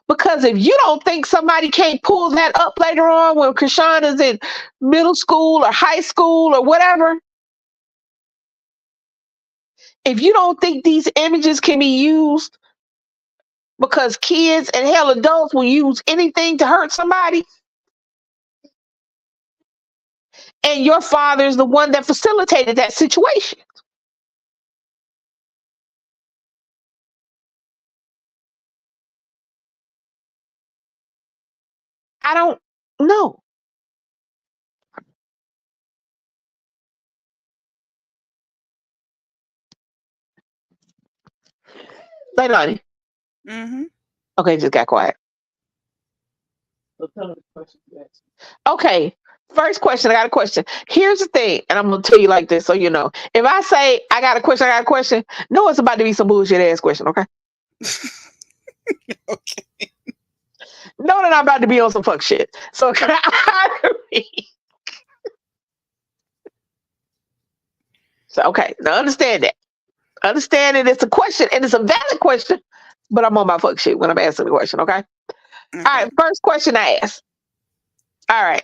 Because if you don't think somebody can't pull that up later on when Krishan is in middle school or high school or whatever, if you don't think these images can be used because kids and hell adults will use anything to hurt somebody, and your father is the one that facilitated that situation. I don't know. Leilani. Mm-hmm. Okay, just got quiet. Okay, first question. I got a question. Here's the thing, and I'm gonna tell you like this, so you know. If I say I got a question, no, it's about to be some bullshit ass question. Okay. Okay. No, that I'm about to be on some fuck shit. So can I So okay, now understand that. Understand that it's a question and it's a valid question, but I'm on my fuck shit when I'm asking the question, okay? All Okay. right, first question I asked. All right.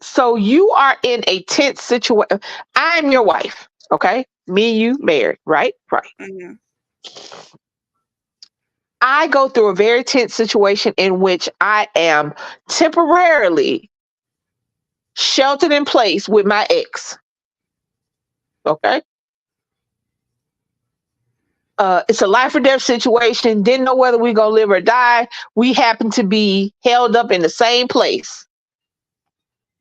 So you are in a tense situation. I'm your wife, okay? Me and you married, right? Right. Mhm. I go through a very tense situation in which I am temporarily sheltered in place with my ex. Okay. It's a life or death situation. Didn't know whether we gonna live or die. We happen to be held up in the same place,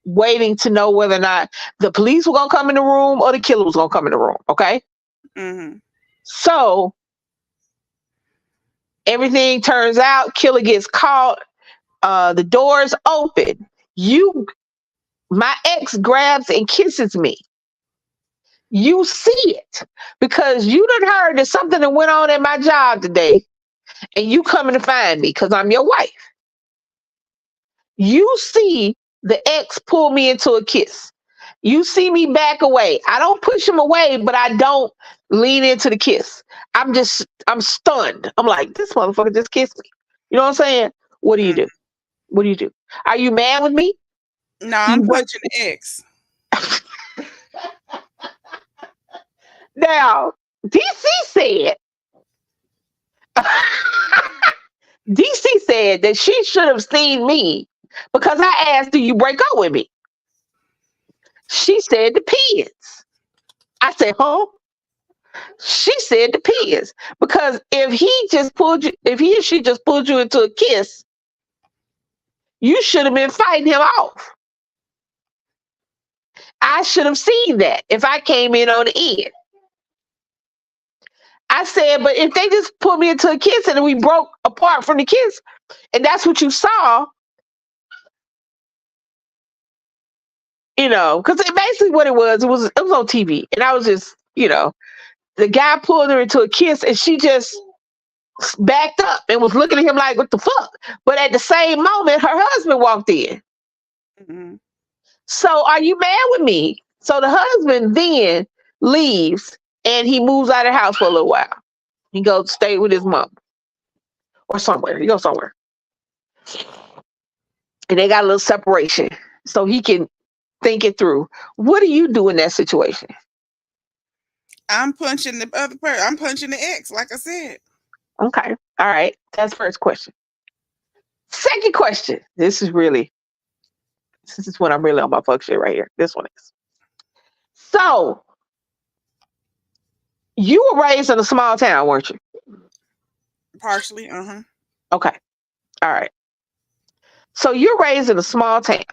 waiting to know whether or not the police were gonna come in the room or the killer was gonna come in the room. Okay. Mhm. So everything turns out, killer gets caught, the doors open. You my ex grabs and kisses me. You see it because you done heard that something that went on at my job today, and you coming to find me because I'm your wife. You see the ex pull me into a kiss. You see me back away. I don't push him away, but I don't lean into the kiss. I'm stunned. I'm like, this motherfucker just kissed me. You know what I'm saying? What do you Mm. do? What do you do? Are you mad with me? No, Do I'm you break? punching the X. Now, DC said, DC said that she should have seen me because I asked, do you break up with me? She said, depends. I said, huh? She said, depends. Because if he or she just pulled you into a kiss, you should have been fighting him off. I should have seen that if I came in on the end. I said, but if they just put me into a kiss and we broke apart from the kiss, and that's what you saw, because basically what it was on TV, and I was just, the guy pulled her into a kiss, and she just backed up and was looking at him like, what the fuck? But at the same moment, her husband walked in. Mhm. So are you mad with me? So the husband then leaves and he moves out of the house for a little while. He goes stay with his mom or somewhere. He goes somewhere. And they got a little separation so he can think it through. What do you do in that situation? I'm punching the other person. I'm punching the X, like I said. Okay. All right. That's first question. Second question. This is when I'm really on my fuck shit right here. This one is. So you were raised in a small town, weren't you? Partially. Uh-huh. Okay. All right. So you're raised in a small town,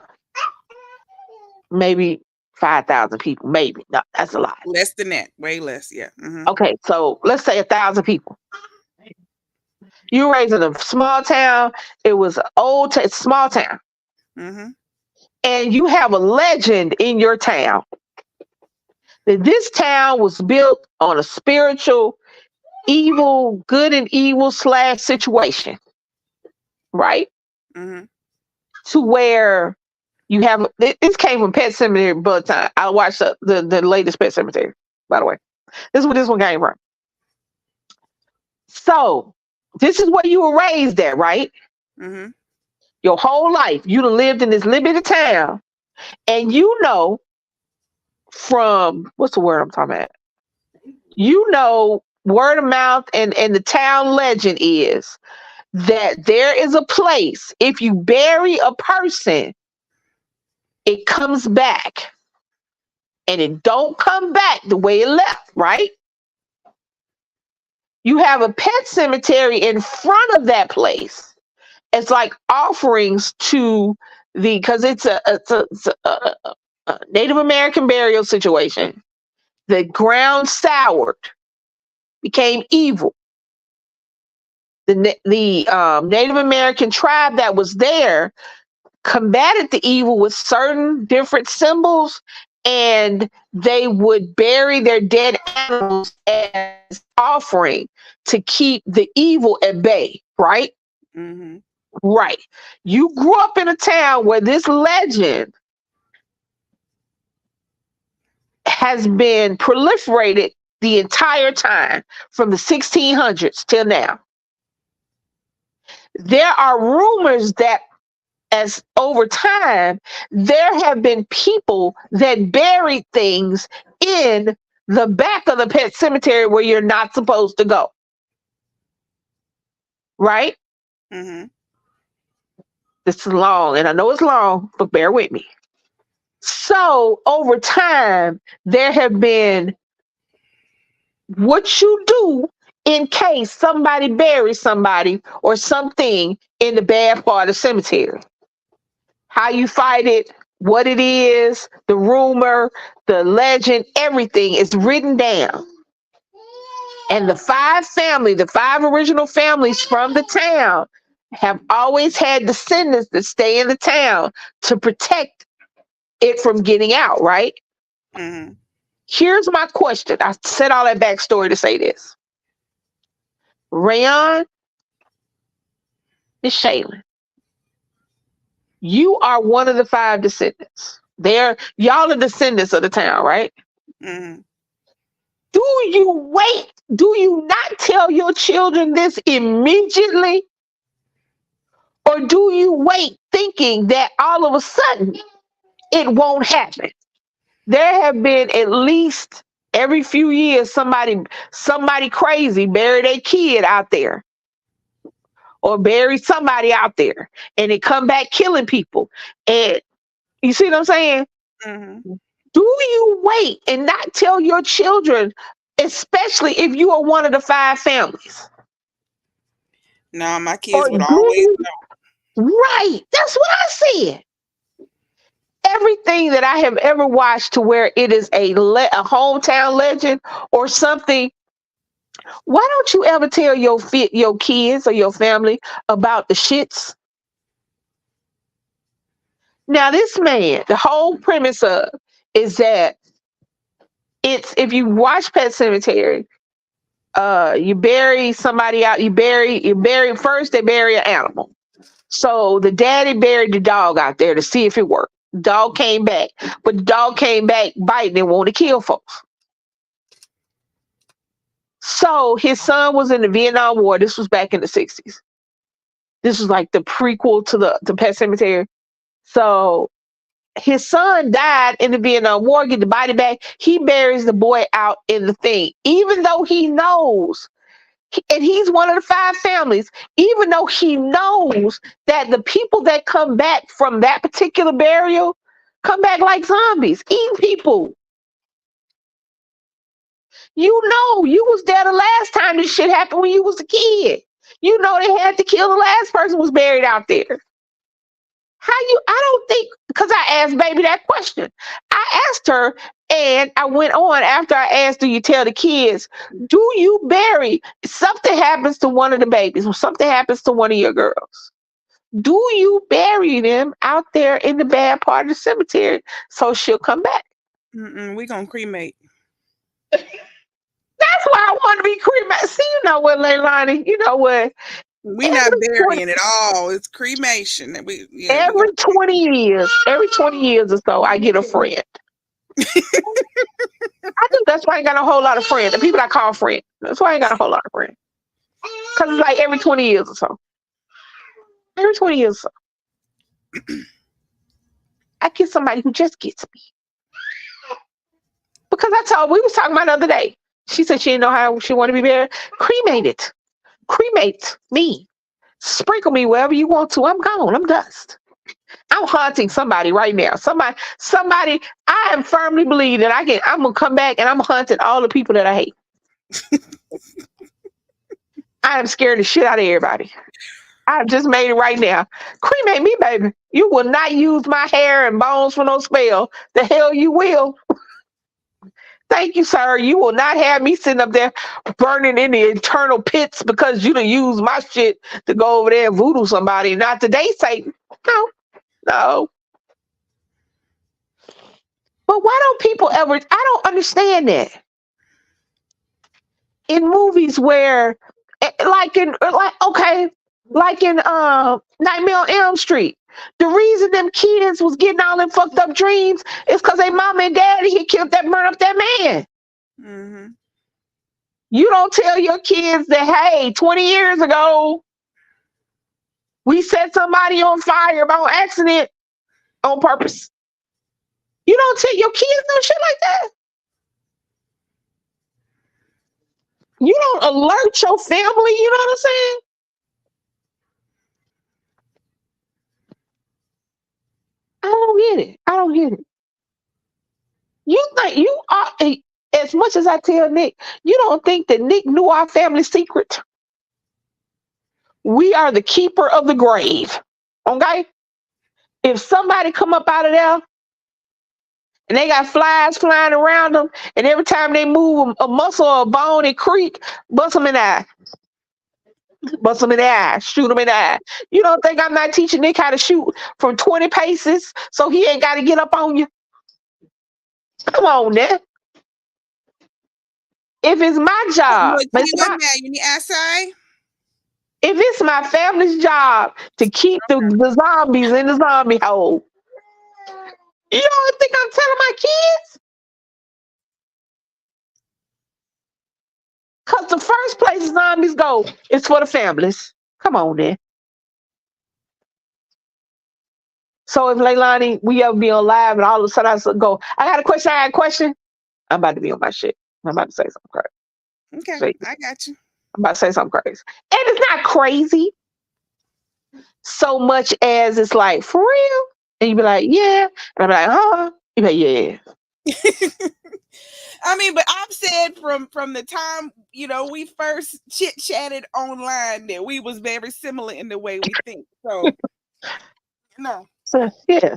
maybe 5,000 people, maybe. No, that's a lot. Less than that. Way less. Yeah. Mm-hmm. Okay, so let's say 1,000 people. You were raised in a small town. It was an small town, Mm-hmm. and you have a legend in your town that this town was built on a spiritual, evil, good and evil slash situation, right? Mm-hmm. To where you have this came from Pet Cemetery Bullet Time. I watched the latest Pet Cemetery, by the way. This is where this one came from. So this is where you were raised at, right? Mm-hmm. Your whole life, you done lived in this limited town, and from what's the word I'm talking about? Word of mouth and the town legend is that there is a place. If you bury a person, it comes back, and it don't come back the way it left, right? You have a pet cemetery in front of that place. It's like offerings to because it's a Native American burial situation. The ground soured, became evil. The Native American tribe that was there combated the evil with certain different symbols, and they would bury their dead animals as offering to keep the evil at bay, right? Mm-hmm. Right. You grew up in a town where this legend has been proliferated the entire time from the 1600s till now. There are rumors that as over time, there have been people that buried things in the back of the pet cemetery where you're not supposed to go. Right? Mm-hmm. This is long, and I know it's long, but bear with me. So over time, there have been what you do in case somebody buries somebody or something in the bad part of the cemetery. How you fight it, what it is, the rumor, the legend, everything is written down. And the five original families from the town have always had descendants that stay in the town to protect it from getting out, right? Mm-hmm. Here's my question. I said all that backstory to say this. Rayon and Shaylin, you are one of the five descendants. Y'all are descendants of the town, right? Mm-hmm. Do you wait? Do you not tell your children this immediately? Or do you wait thinking that all of a sudden it won't happen? There have been at least every few years somebody crazy buried a kid out there or bury somebody out there and they come back killing people. And you see what I'm saying? Mm-hmm. Do you wait and not tell your children, especially if you are one of the five families? No, my kids Or would do always you? Right. That's what I said. Everything that I have ever watched to where it is a hometown legend or something, why don't you ever tell your kids or your family about the shits? Now, this man, the whole premise of is that it's if you watch Pet Cemetery, you bury somebody out, you bury first they bury an animal. So the daddy buried the dog out there to see if it worked. Dog came back, but the dog came back biting and wanted to kill folks. So his son was in the Vietnam War. This was back in the 60s. This was like the prequel to the Pet Cemetery. So his son died in the Vietnam War, get the body back. He buries the boy out in the thing, even though he knows, and he's one of the five families, even though he knows that the people that come back from that particular burial come back like zombies, eating people. You know, you was there the last time this shit happened when you was a kid. You know they had to kill the last person was buried out there. I don't think, because I asked baby that question. I asked her and I went on after I asked, do you tell the kids, do you bury, something happens to one of the babies, or something happens to one of your girls, do you bury them out there in the bad part of the cemetery so she'll come back? We gonna cremate. That's why I want to be cremated. See, you know what, Leilani, you know what? We not burying at all. It's cremation. We Every 20 years or so, I get a friend. I think that's why I ain't got a whole lot of friends. The people I call friends. That's why I ain't got a whole lot of friends. Because it's like every 20 years or so. Every 20 years or so. I get somebody who just gets me. Because we was talking about the other day. She said she didn't know how she wanted to be buried. Cremate it. Cremate me. Sprinkle me wherever you want to. I'm gone. I'm dust. I'm haunting somebody right now. Somebody. I am firmly believe that I'm gonna come back and I'm hunting all the people that I hate. I am scared the shit out of everybody. I've just made it right now. Cremate me, baby. You will not use my hair and bones for no spell. The hell you will. Thank you, sir. You will not have me sitting up there burning in the eternal pits because you done use my shit to go over there and voodoo somebody. Not today, Satan. No, no. But why don't people ever? I don't understand that. In movies where, like, okay, like in Nightmare on Elm Street. The reason them kids was getting all them fucked up dreams is because they mama and daddy had killed that burned up that man. Mm-hmm. You don't tell your kids that, hey, 20 years ago, we set somebody on fire by accident on purpose. You don't tell your kids no shit like that. You don't alert your family, you know what I'm saying? I don't get it. I don't get it. You think you are, as much as I tell Nick, you don't think that Nick knew our family secret? We are the keeper of the grave. Okay? If somebody come up out of there and they got flies flying around them, and every time they move a muscle or a bone and creak, bust them in the eye. Bust them in the eye. Shoot them in the eye. You don't think I'm not teaching Nick how to shoot from 20 paces so he ain't got to get up on you? Come on, Nick. If it's my job, Look, see what now? You need outside? if it's my family's job to keep the zombies in the zombie hole, you don't think I'm telling my kids? Because the first place zombies go is for the families. Come on, then. So if Leilani, we ever be on live and all of a sudden I go, I got a question. I'm about to be on my shit. I'm about to say something crazy. Okay, I got you. I'm about to say something crazy. And it's not crazy so much as it's like, for real? And you be like, yeah. And I'm like, huh? You be like, yeah. I mean, but I've said from the time, we first chit-chatted online that we was very similar in the way we think. So, no. So, yeah.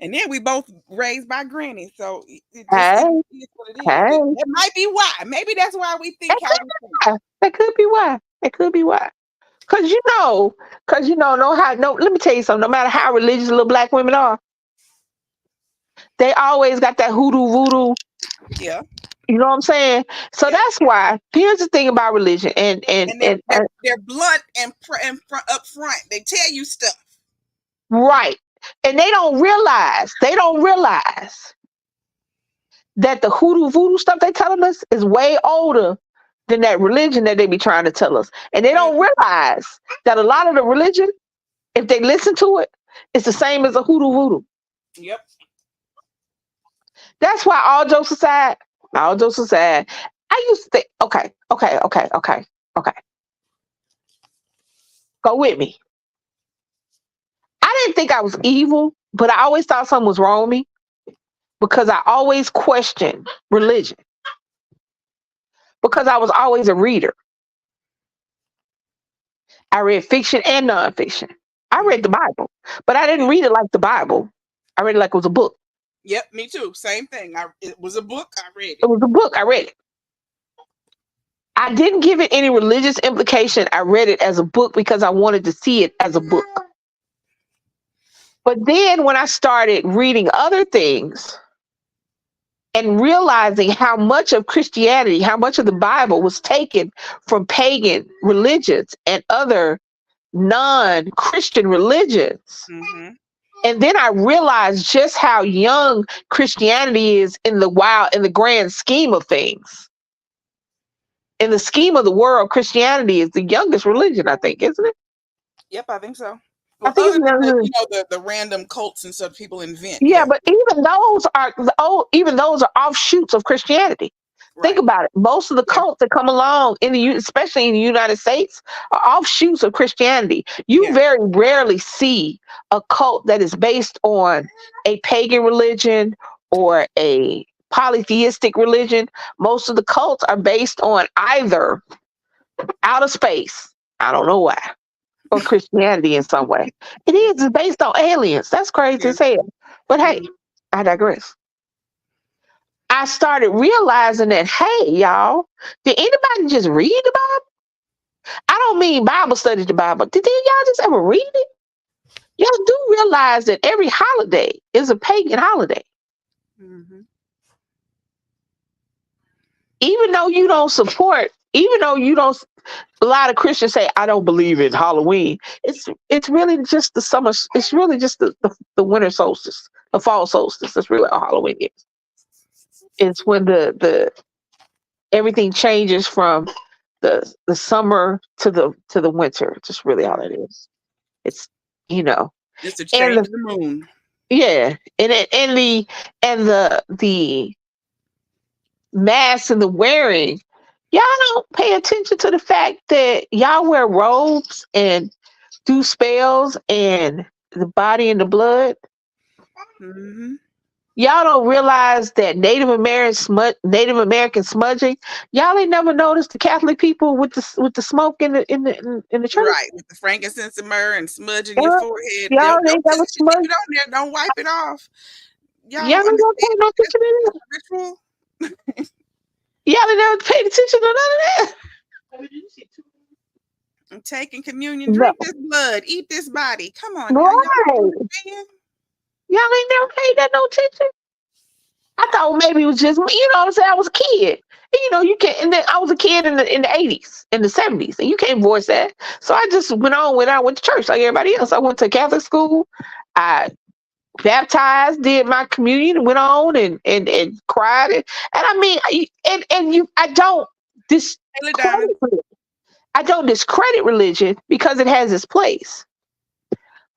And then we both raised by granny. So, it just is what it is. That might be why. Maybe that's why we think how we think. That could be why. That could be why. Cause let me tell you something, no matter how religious little black women are, they always got that hoodoo voodoo. Yeah. You know what I'm saying? So that's why. Here's the thing about religion, and they're blunt and up front. They tell you stuff. Right. And they don't realize that the hoodoo voodoo stuff they telling us is way older than that religion that they be trying to tell us. And they don't realize that a lot of the religion, if they listen to it, it's the same as a hoodoo voodoo. Yep. That's why all jokes aside, I used to think, okay. Go with me. I didn't think I was evil, but I always thought something was wrong with me because I always questioned religion. Because I was always a reader. I read fiction and nonfiction. I read the Bible, but I didn't read it like the Bible. I read it like it was a book. Yep, me too. Same thing. It was a book. I read it. It was a book. I read it. I didn't give it any religious implication. I read it as a book because I wanted to see it as a book. But then when I started reading other things and realizing how much of Christianity, how much of the Bible was taken from pagan religions and other non-Christian religions. Mm-hmm. And then I realized just how young Christianity is in the grand scheme of things. In the scheme of the world, Christianity is the youngest religion, I think, isn't it? Yep, I think so. Well, I think the random cults and stuff people invent. Yeah, but even those are offshoots of Christianity. Right. Think about it. Most of the cults that come along especially in the United States, are offshoots of Christianity. You very rarely see a cult that is based on a pagan religion or a polytheistic religion. Most of the cults are based on either outer space. I don't know why. Or Christianity in some way. It's based on aliens. That's crazy as hell. But hey, I digress. I started realizing that, hey, y'all, did anybody just read the Bible? I don't mean Bible study the Bible. Did y'all just ever read it? Y'all do realize that every holiday is a pagan holiday. Mm-hmm. Even though you don't a lot of Christians say I don't believe in Halloween. It's really just the summer. It's really just the winter solstice, the fall solstice. That's really what Halloween is. It's when the everything changes from the summer to the winter. Just really all it is. It's you know, Just a and change of the moon. yeah, and the mask and the wearing. Y'all don't pay attention to the fact that y'all wear robes and do spells and the body and the blood. Mm-hmm. Y'all don't realize that Native American smudging. Y'all ain't never noticed the Catholic people with the smoke in the church. Right, with the frankincense and myrrh and smudging your Y'all, forehead. y'all Don't ain't never just keep smudged. it on there. Don't wipe it off. Y'all Y'all don't ain't never understand paid no that's attention to that. a ritual. Y'all ain't never paid attention to none of that. I'm taking communion. No, Drink this blood. Eat this body. Come on now. Y'all don't right. understand. Y'all ain't never paid that no attention. I thought maybe it was just me. You know what I'm saying? I was a kid. And, you can't. And then I was a kid in the 80s, in the 70s, and you can't voice that. So I just went on when I went to church like everybody else. I went to Catholic school. I baptized, did my communion, went on and cried. And I mean, I don't Taylor Diamond. discredit. I don't discredit religion because it has its place.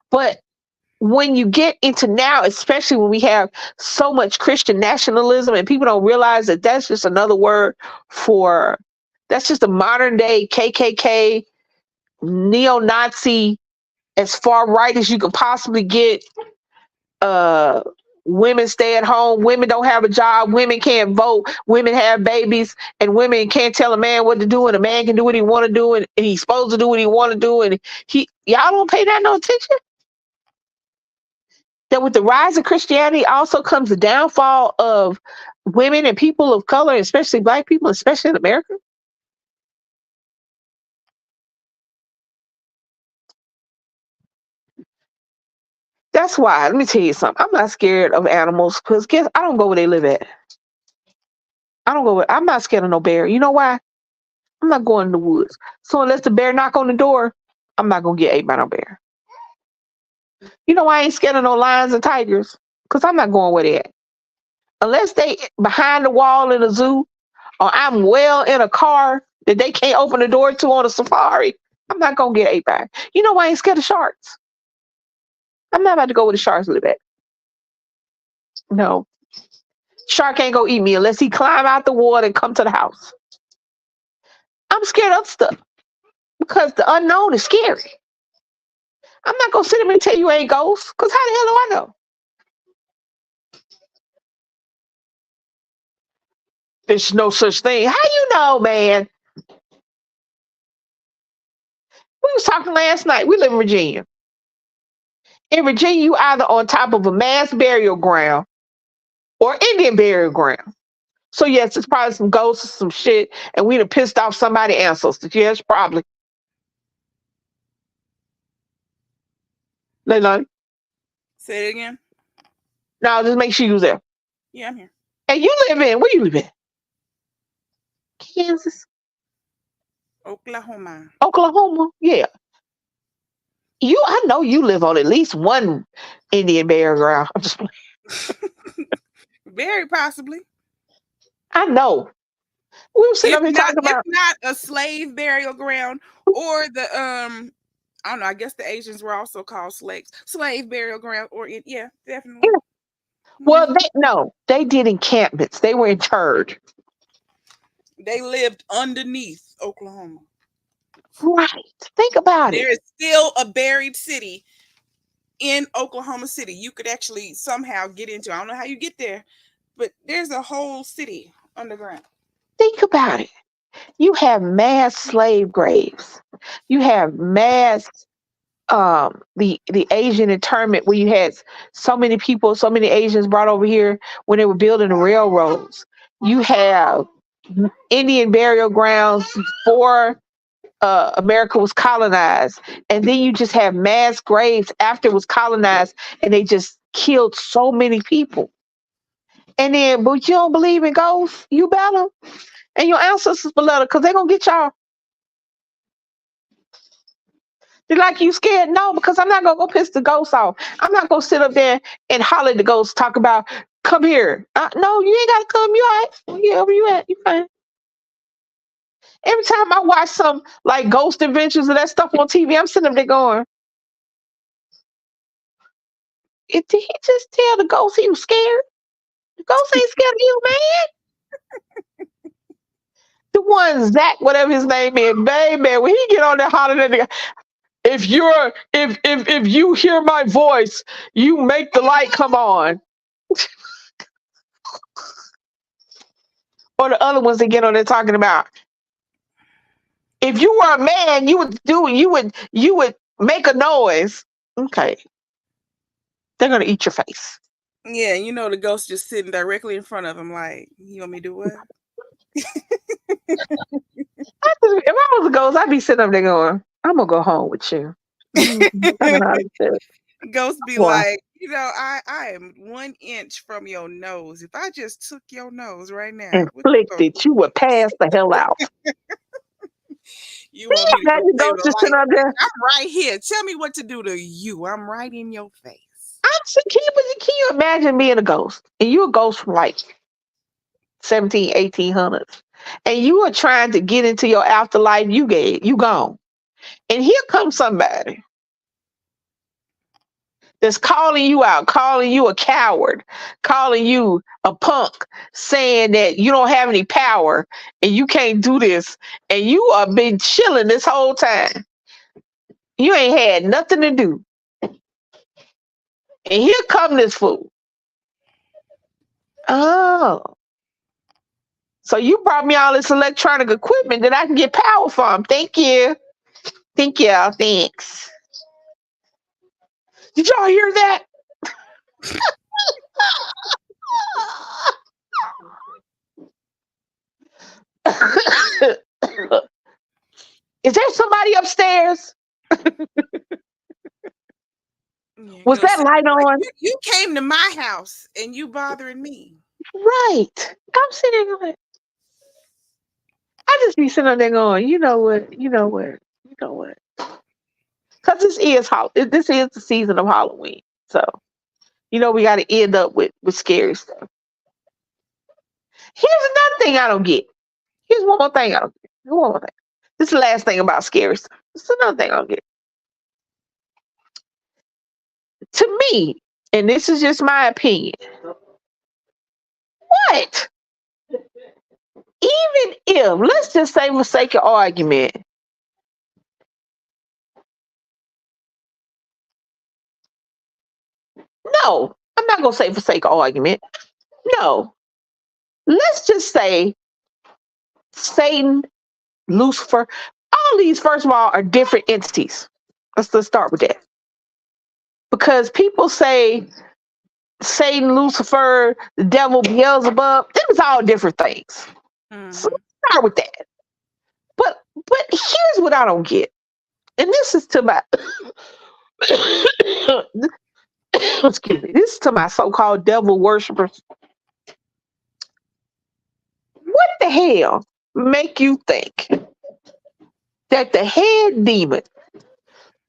But when you get into now, especially when we have so much Christian nationalism and people don't realize that that's just another word for that's just a modern day KKK, neo Nazi, as far right as you could possibly get. Uh, Women stay at home. Women don't have a job. Women can't vote. Women have babies, and women can't tell a man what to do, and a man can do what he want to do, and he's supposed to do what he want to do, and y'all don't pay that no attention. That with the rise of Christianity also comes the downfall of women and people of color, especially black people, especially in America. That's why. Let me tell you something. I'm not scared of animals because guess I don't go where they live at. I don't go. I'm not scared of no bear. You know why? I'm not going in the woods. So unless the bear knock on the door, I'm not gonna get ate by no bear. You know why I ain't scared of no lions and tigers? Because I'm not going where they at. Unless they behind the wall in a zoo, or I'm well in a car that they can't open the door to on a safari, I'm not gonna get ate by. You know why I ain't scared of sharks? I'm not about to go where the sharks live at. No. Shark ain't gonna eat me unless he climb out the water and come to the house. I'm scared of stuff because the unknown is scary. I'm not gonna sit there and tell you ain't ghosts, because how the hell do I know? There's no such thing. How you know, man? We was talking last night. We live in Virginia. In Virginia, you either on top of a mass burial ground or Indian burial ground. So yes, it's probably some ghosts or some shit, and we done pissed off somebody ancestors. Yes, probably. Leilani. Say it again. Now just make sure you was there. Yeah, I'm here. And you live in where you live in? Kansas, Oklahoma. Oklahoma. Yeah. I know you live on at least one Indian burial ground. I'm just Very possibly. I know. We were sitting up here talking If about not a slave burial ground or the I don't know, I guess the Asians were also called slaves. Slave burial ground yeah, definitely. yeah. Well, they did encampments. They were interred. They lived underneath Oklahoma. Right. Think about it. There is still a buried city in Oklahoma City. You could actually somehow get into. I don't know how you get there, but there's a whole city underground. Think about it. You have mass slave graves. You have mass the Asian internment where you had so many people, so many Asians brought over here when they were building the railroads. You have Indian burial grounds before America was colonized, and then you just have mass graves after it was colonized, and they just killed so many people. And then, but you don't believe in ghosts? You better, and your ancestors better, because they're gonna get y'all. They're like, you scared? No, because I'm not gonna go piss the ghost off. I'm not gonna sit up there and holler at the ghost, talk about, come here. No, you ain't gotta come. You all right? Yeah, where you at? You fine. Every time I watch some like Ghost Adventures and that stuff on TV, I'm sitting up there going, did he just tell the ghost he was scared? The ghost ain't scared of you, man. The one Zach, whatever his name is, baby, when he get on there hollering at the guy, if you hear my voice, you make the light come on. Or the other ones that get on there talking about, if you were a man, you would make a noise. Okay, they're gonna eat your face. Yeah, you know the ghost just sitting directly in front of him, like, you want me to do what? If I was a ghost, I'd be sitting up there going, I'm gonna go home with you. Ghost be Why? like, I am 1 inch from your nose. If I just took your nose right now, what you gonna Inflicted, you would pass the hell out. You want me to go Imagine play with ghost a just sitting light? up there. I'm right here. Tell me what to do to you. I'm right in your face. Can you imagine being a ghost? And you're a ghost from like 17, 1800s. And you are trying to get into your afterlife, you gone. And here comes somebody that's calling you out, calling you a coward, calling you a punk, saying that you don't have any power and you can't do this. And you have been chilling this whole time. You ain't had nothing to do. And here come this fool. Oh. So you brought me all this electronic equipment that I can get power from. Thank you. Thank you. Thanks. Did y'all hear that? Is there somebody upstairs? Yeah, Was ghost that said, light on? you came to my house and you bothering me. Right. I'm sitting there going, I just be sitting there going, you know what? You know what? You know what? Because this is the season of Halloween. So, we got to end up with scary stuff. Here's another thing I don't get. Here's one more thing I don't get. One more thing. This is the last thing about scary stuff. This is another thing I don't get. To me, and this is just my opinion, what? Even if, let's just say for sake of argument, no, I'm not going to say for sake of argument. No, let's just say Satan, Lucifer, all these, first of all, are different entities. Let's start with that. Because people say Satan, Lucifer, the devil, Beelzebub, them is all different things. So let's start with that. But here's what I don't get. And this is to my excuse me, this is to my so-called devil worshippers. What the hell make you think that the head demon,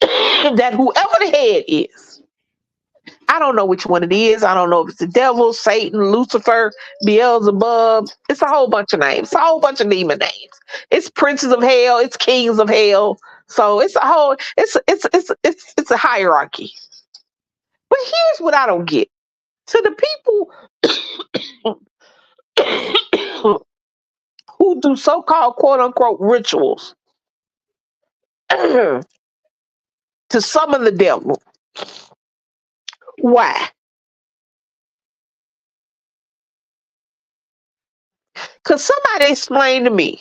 that whoever the head is, I don't know which one it is. I don't know if it's the devil, Satan, Lucifer, Beelzebub. It's a whole bunch of names. It's a whole bunch of demon names. It's princes of hell. It's kings of hell. So it's a whole. It's a hierarchy. But here's what I don't get. To the people who do so-called quote unquote rituals to summon the devil. Why? Because somebody explained to me.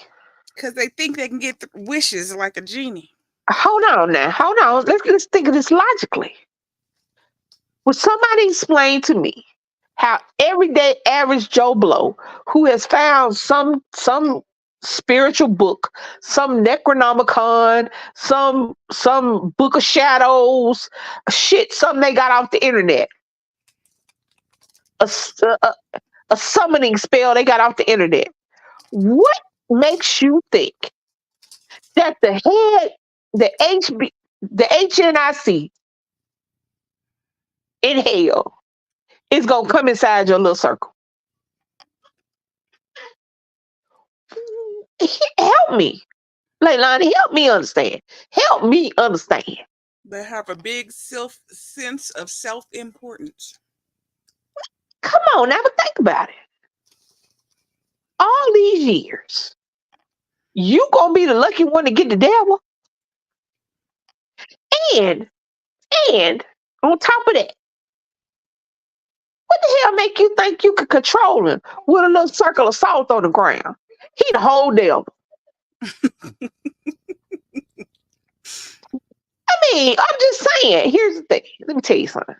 Because they think they can get wishes like a genie. Hold on now. Hold on. Let's think of this logically. Would somebody explain to me how everyday average Joe Blow, who has found some spiritual book, some Necronomicon, some book of shadows, shit, something they got off the internet, a, a summoning spell they got off the internet. What makes you think that the head, the HB, The HNIC in hell is gonna come inside your little circle. Help me. Leilani, help me understand. Help me understand. They have a big sense of self-importance. Come on now, but think about it. All these years, you gonna be the lucky one to get the devil? And and on top of that, what the hell make you think you could control him with a little circle of salt on the ground? He the whole devil. I mean, I'm just saying. Here's the thing. Let me tell you something.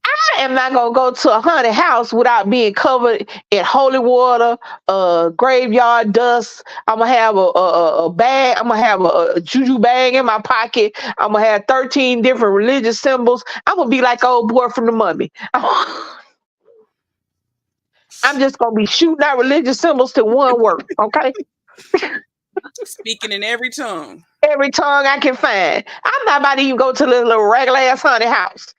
I am not gonna go to a haunted house without being covered in holy water, graveyard dust. I'm gonna have a bag. I'm gonna have a juju bag in my pocket. I'm gonna have 13 different religious symbols. I'm gonna be like old boy from the Mummy. I'm just gonna be shooting out religious symbols to one word. Okay. Speaking in every tongue. Every tongue I can find. I'm not about to even go to the little regular ass haunted house.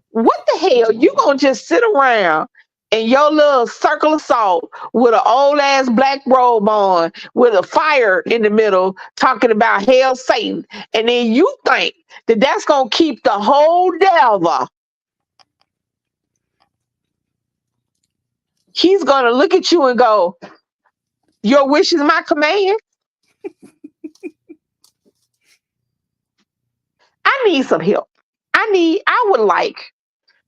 What the hell? You gonna just sit around in your little circle of salt with an old ass black robe on, with a fire in the middle, talking about hell, Satan, and then you think that that's gonna keep the whole devil? He's gonna look at you and go, "Your wish is my command." I need some help. I would like,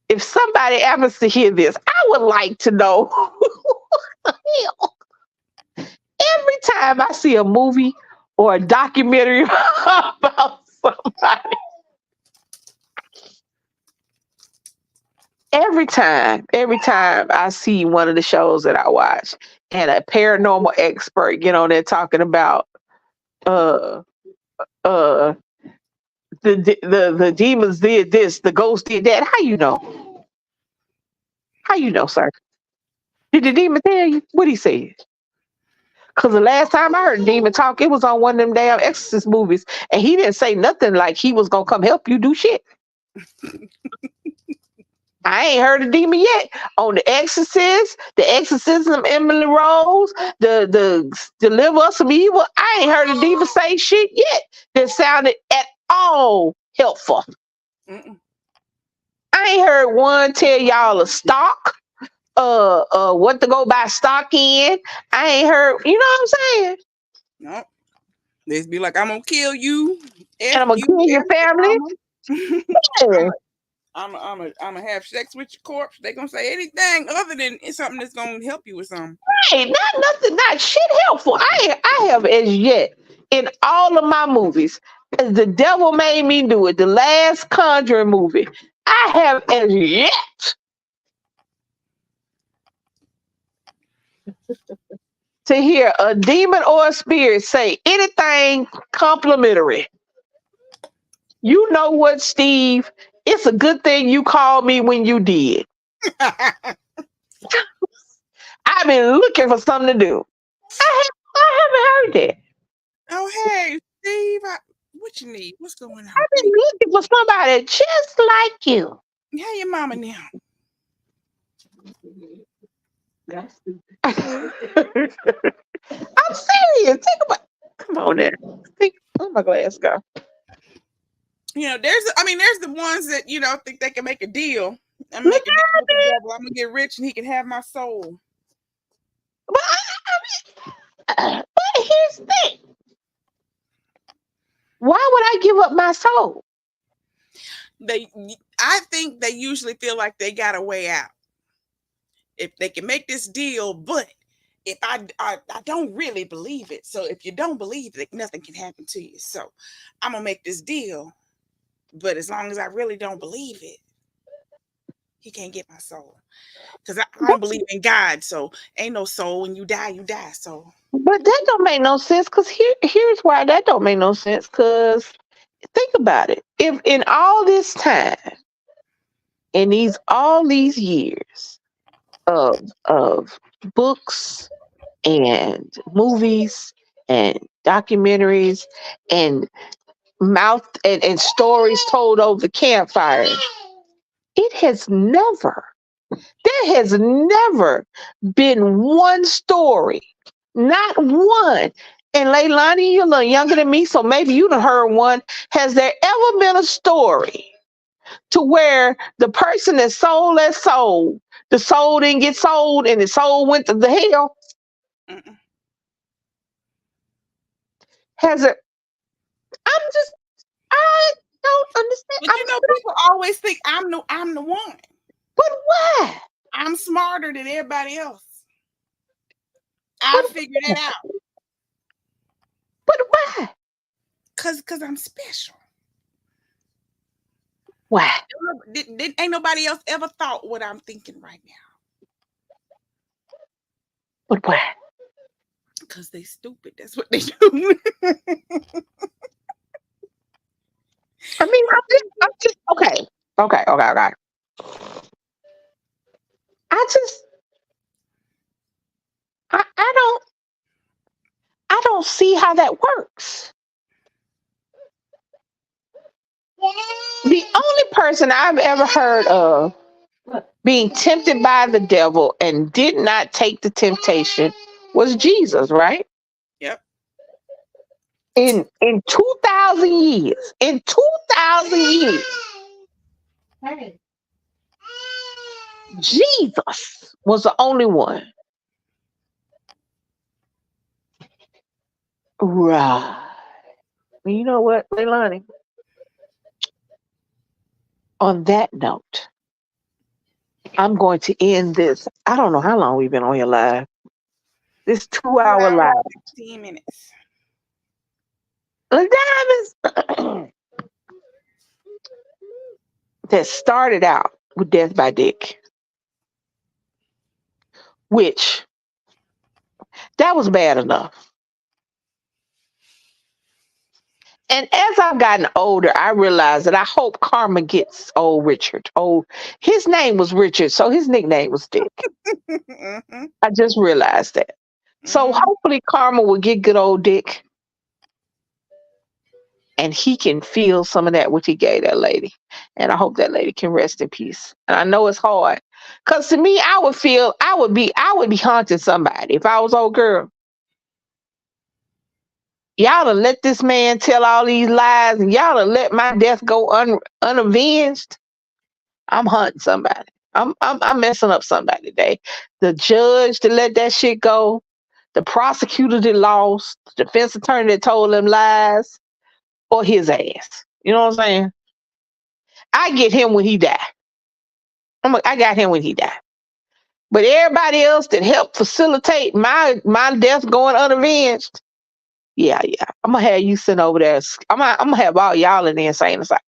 if somebody happens to hear this, I would like to know what the hell. Every time I see a movie or a documentary about somebody, every time I see one of the shows that I watch and a paranormal expert get on there talking about uh uh the demons did this, the ghost did that. How you know? How you know, sir? Did the demon tell you what he said? Because the last time I heard a demon talk, it was on one of them damn Exorcist movies, and he didn't say nothing like he was gonna come help you do shit. I ain't heard a demon yet on the Exorcist, the Exorcism of Emily Rose, the Deliver Us from Evil. I ain't heard a demon say shit yet that sounded at all helpful. Mm-mm. I ain't heard one tell y'all a stock, what to go buy stock in. I ain't heard, you know what I'm saying? No. They'd be like, I'm gonna kill you, And F I'm gonna you, kill your F family. your mama. Yeah. I'm gonna have sex with your corpse. They gonna say anything other than it's something that's gonna help you with something. Right, not nothing, not shit helpful. I have as yet in all of my movies, as the devil made me do it, the last Conjuring movie, I have as yet to hear a demon or a spirit say anything complimentary. You know what, Steve? It's a good thing you called me when you did. I've been looking for something to do. I haven't heard that. Oh, hey, Steve, what you need? What's going on? I've been looking for somebody just like you. How your mama now? That's stupid. I'm serious. Think about. Come on there. Think. Oh my glass go. There's the ones that think they can make a deal. I'm make a deal with the devil. I'm gonna get rich and he can have my soul. But here's the thing. Why would I give up my soul? I think they usually feel like they got a way out if they can make this deal, but if I don't really believe it. So if you don't believe it, nothing can happen to you. So I'm gonna make this deal, but as long as I really don't believe it, he can't get my soul. Because I don't believe in God, so ain't no soul. When you die, you die. So But that don't make no sense. Cause here's why that don't make no sense. Cause think about it. If in all this time, in all these years of books and movies and documentaries and mouth and stories told over the campfire. It has never, there has never been one story, not one. And Leilani, you're a little younger than me, so maybe you done heard one. Has there ever been a story to where the person that sold that soul, the soul didn't get sold and the soul went to the hell? Mm-mm. Has it? I'm just, I don't understand. But you know, people always think I'm the one. But why? I'm smarter than everybody else. I But, figured it out. but why? Cause I'm special. Why? Ain't nobody else ever thought what I'm thinking right now. But why? Cause they stupid. That's what they do. I mean, I'm just okay. Okay. I just, I don't see how that works. The only person I've ever heard of being tempted by the devil and did not take the temptation was Jesus, right? Yep. In 2,000 years, in 2,000 years, Jesus was the only one. Right. Well, you know what, Leilani? On that note, I'm going to end this. I don't know how long we've been on your live. This 2 hour 2 hours live. and 15 minutes. The diamonds that started out with Death by Dick, which that was bad enough. And as I've gotten older, I realized that I hope karma gets old Richard. Oh, his name was Richard, so his nickname was Dick. Mm-hmm. I just realized that. So Mm-hmm. hopefully karma will get good old Dick and he can feel some of that which he gave that lady. And I hope that lady can rest in peace. And I know it's hard. Cause to me, I would be haunting somebody if I was old girl. Y'all done let this man tell all these lies and y'all done let my death go unavenged. I'm hunting somebody. I'm messing up somebody today. The judge to let that shit go, the prosecutor that lost, the defense attorney that told them lies, or his ass. You know what I'm saying? I get him when he die. I got him when he died. But everybody else that helped facilitate my death going unavenged, yeah. I'm gonna have you sitting over there. I'm gonna have all y'all in the insane asylum.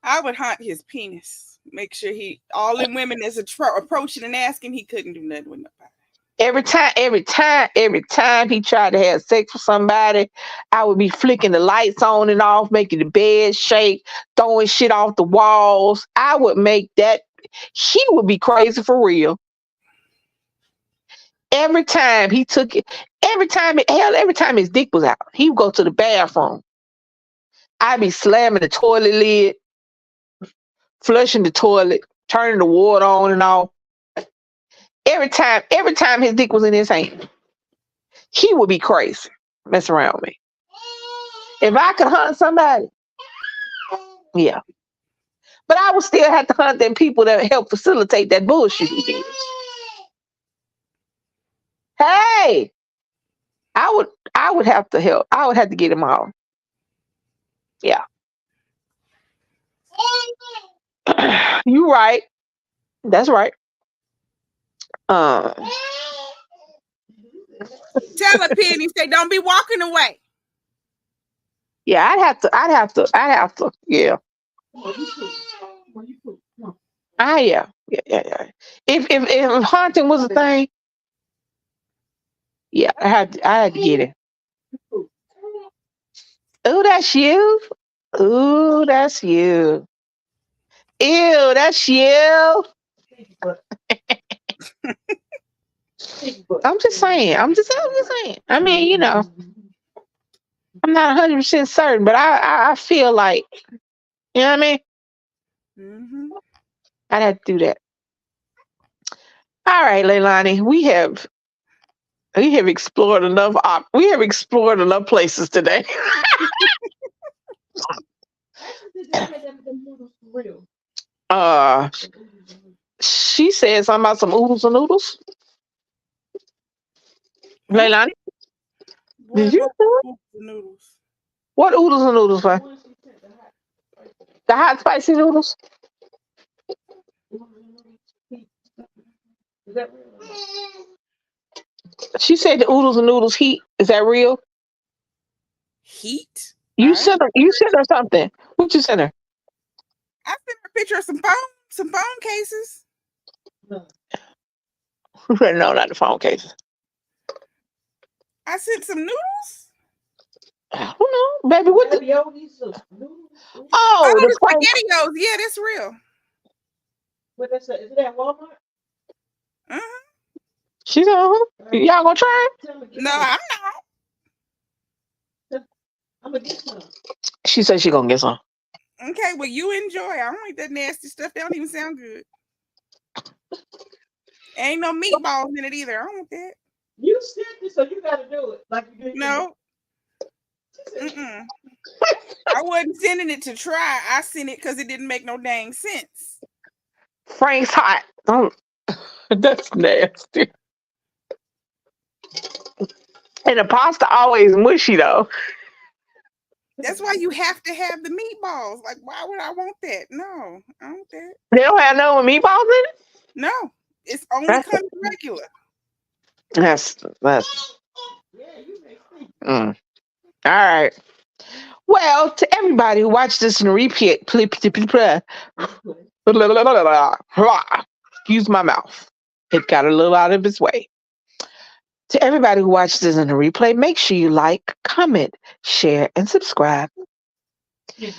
I would hunt his penis. Make sure all the women that's approaching and asking, he couldn't do nothing with nobody. Every time he tried to have sex with somebody, I would be flicking the lights on and off, making the bed shake, throwing shit off the walls. I would make that. He would be crazy for real. Every time he took it, every time his dick was out, he would go to the bathroom. I'd be slamming the toilet lid, flushing the toilet, turning the water on and off. Every time his dick was in his hand, he would be crazy, mess around with me. If I could hunt somebody, yeah. But I would still have to hunt them people that help facilitate that bullshit he did. Hey, I would have to help. I would have to get him all. Yeah. You right. That's right. Uh, Tell her, Penny, say, don't be walking away. yeah, I'd have to, yeah. Yeah. If haunting was a thing, yeah, I had to get it. Oh, that's you. Ooh, that's you. Ew, that's you. I'm just saying. I'm just saying. I mean, I'm not 100% certain, but I feel like, you know what I mean? Mm-hmm. I'd have to do that. All right, Leilani, we have explored enough. We have explored enough places today. uh, she said something about some oodles and noodles. Huh? Leilani, What did you about do it? the noodles? What oodles and noodles, man? The hot spicy noodles. She said the oodles and noodles heat. Is that real? Heat? You I sent her. You sent her something. What you sent her? sent her a picture of some phone cases. No, not the phone cases. I sent some noodles. I don't know, baby. What? Oh, Oh, the the plane. SpaghettiOs. Yeah, that's real. Uh-huh. She said, y'all gonna try it? No, I'm She said she gonna get some. not. Okay, well, you enjoy. I don't eat that nasty stuff. They don't even sound good. Ain't no meatballs in it either. I don't want that. You sent it, so you got to do it. Like you did. No. Mm-mm. I wasn't sending it to try. I sent it because it didn't make no dang sense. Frank's hot. Don't. That's nasty. And the pasta always mushy though. That's why you have to have the meatballs. Like, why would I want that? No, I don't want that. They don't have no meatballs in it. No, it's only That's comes regular. that's. All right. Well, to everybody who watched this in repeat, excuse my mouth. It got a little out of its way. To everybody who watched this in the replay, make sure you like, comment, share, and subscribe.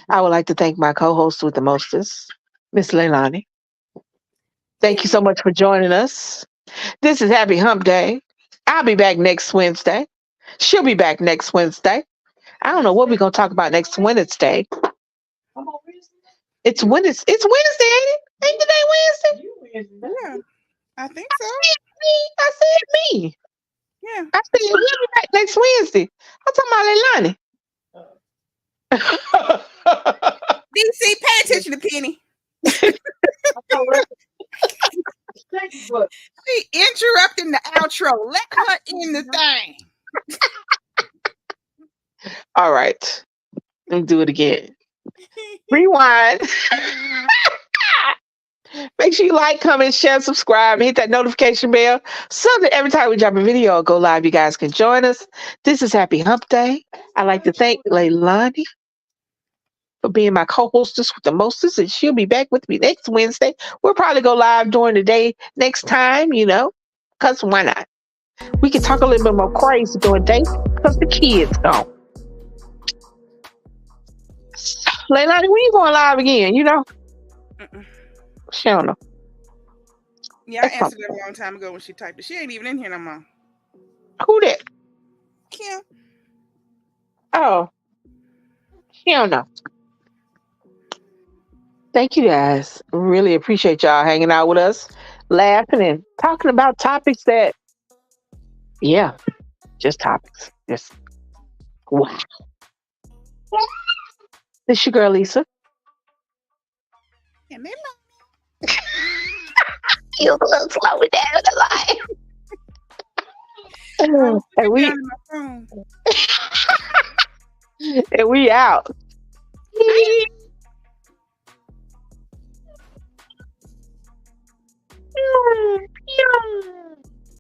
I would like to thank my co-host with the mostest, Miss Leilani. Thank you so much for joining us. This is Happy Hump Day. I'll be back next Wednesday. She'll be back next Wednesday. I don't know what we're gonna talk about next Wednesday. It's Wednesday. It's Wednesday, ain't it? Ain't today Wednesday? Yeah, I think so. I said me. Yeah. I said we'll be back next Wednesday. I'm talking about Leilani. DC, pay attention to Penny. She interrupting the outro. Let her in the thing. All right. Let me do it again. Rewind. Make sure you like, comment, share, subscribe, and hit that notification bell so that every time we drop a video or go live, you guys can join us. This is Happy Hump Day. I'd like to thank Leilani for being my co-hostess with the mostest, and she'll be back with me next Wednesday. We'll probably go live during the day next time, because why not? We can talk a little bit more crazy during the day because the kids gone. Leilani, when you going live again, Mm-mm. She don't know. Yeah, I answered that a long time ago when she typed it. She ain't even in here no more. Who that? Kim. Oh. She don't know. Thank you guys. Really appreciate y'all hanging out with us, laughing and talking about topics that, yeah, just topics. Just wow. This your girl Lisa. And they You a little slow down the line. And we out. Yeah.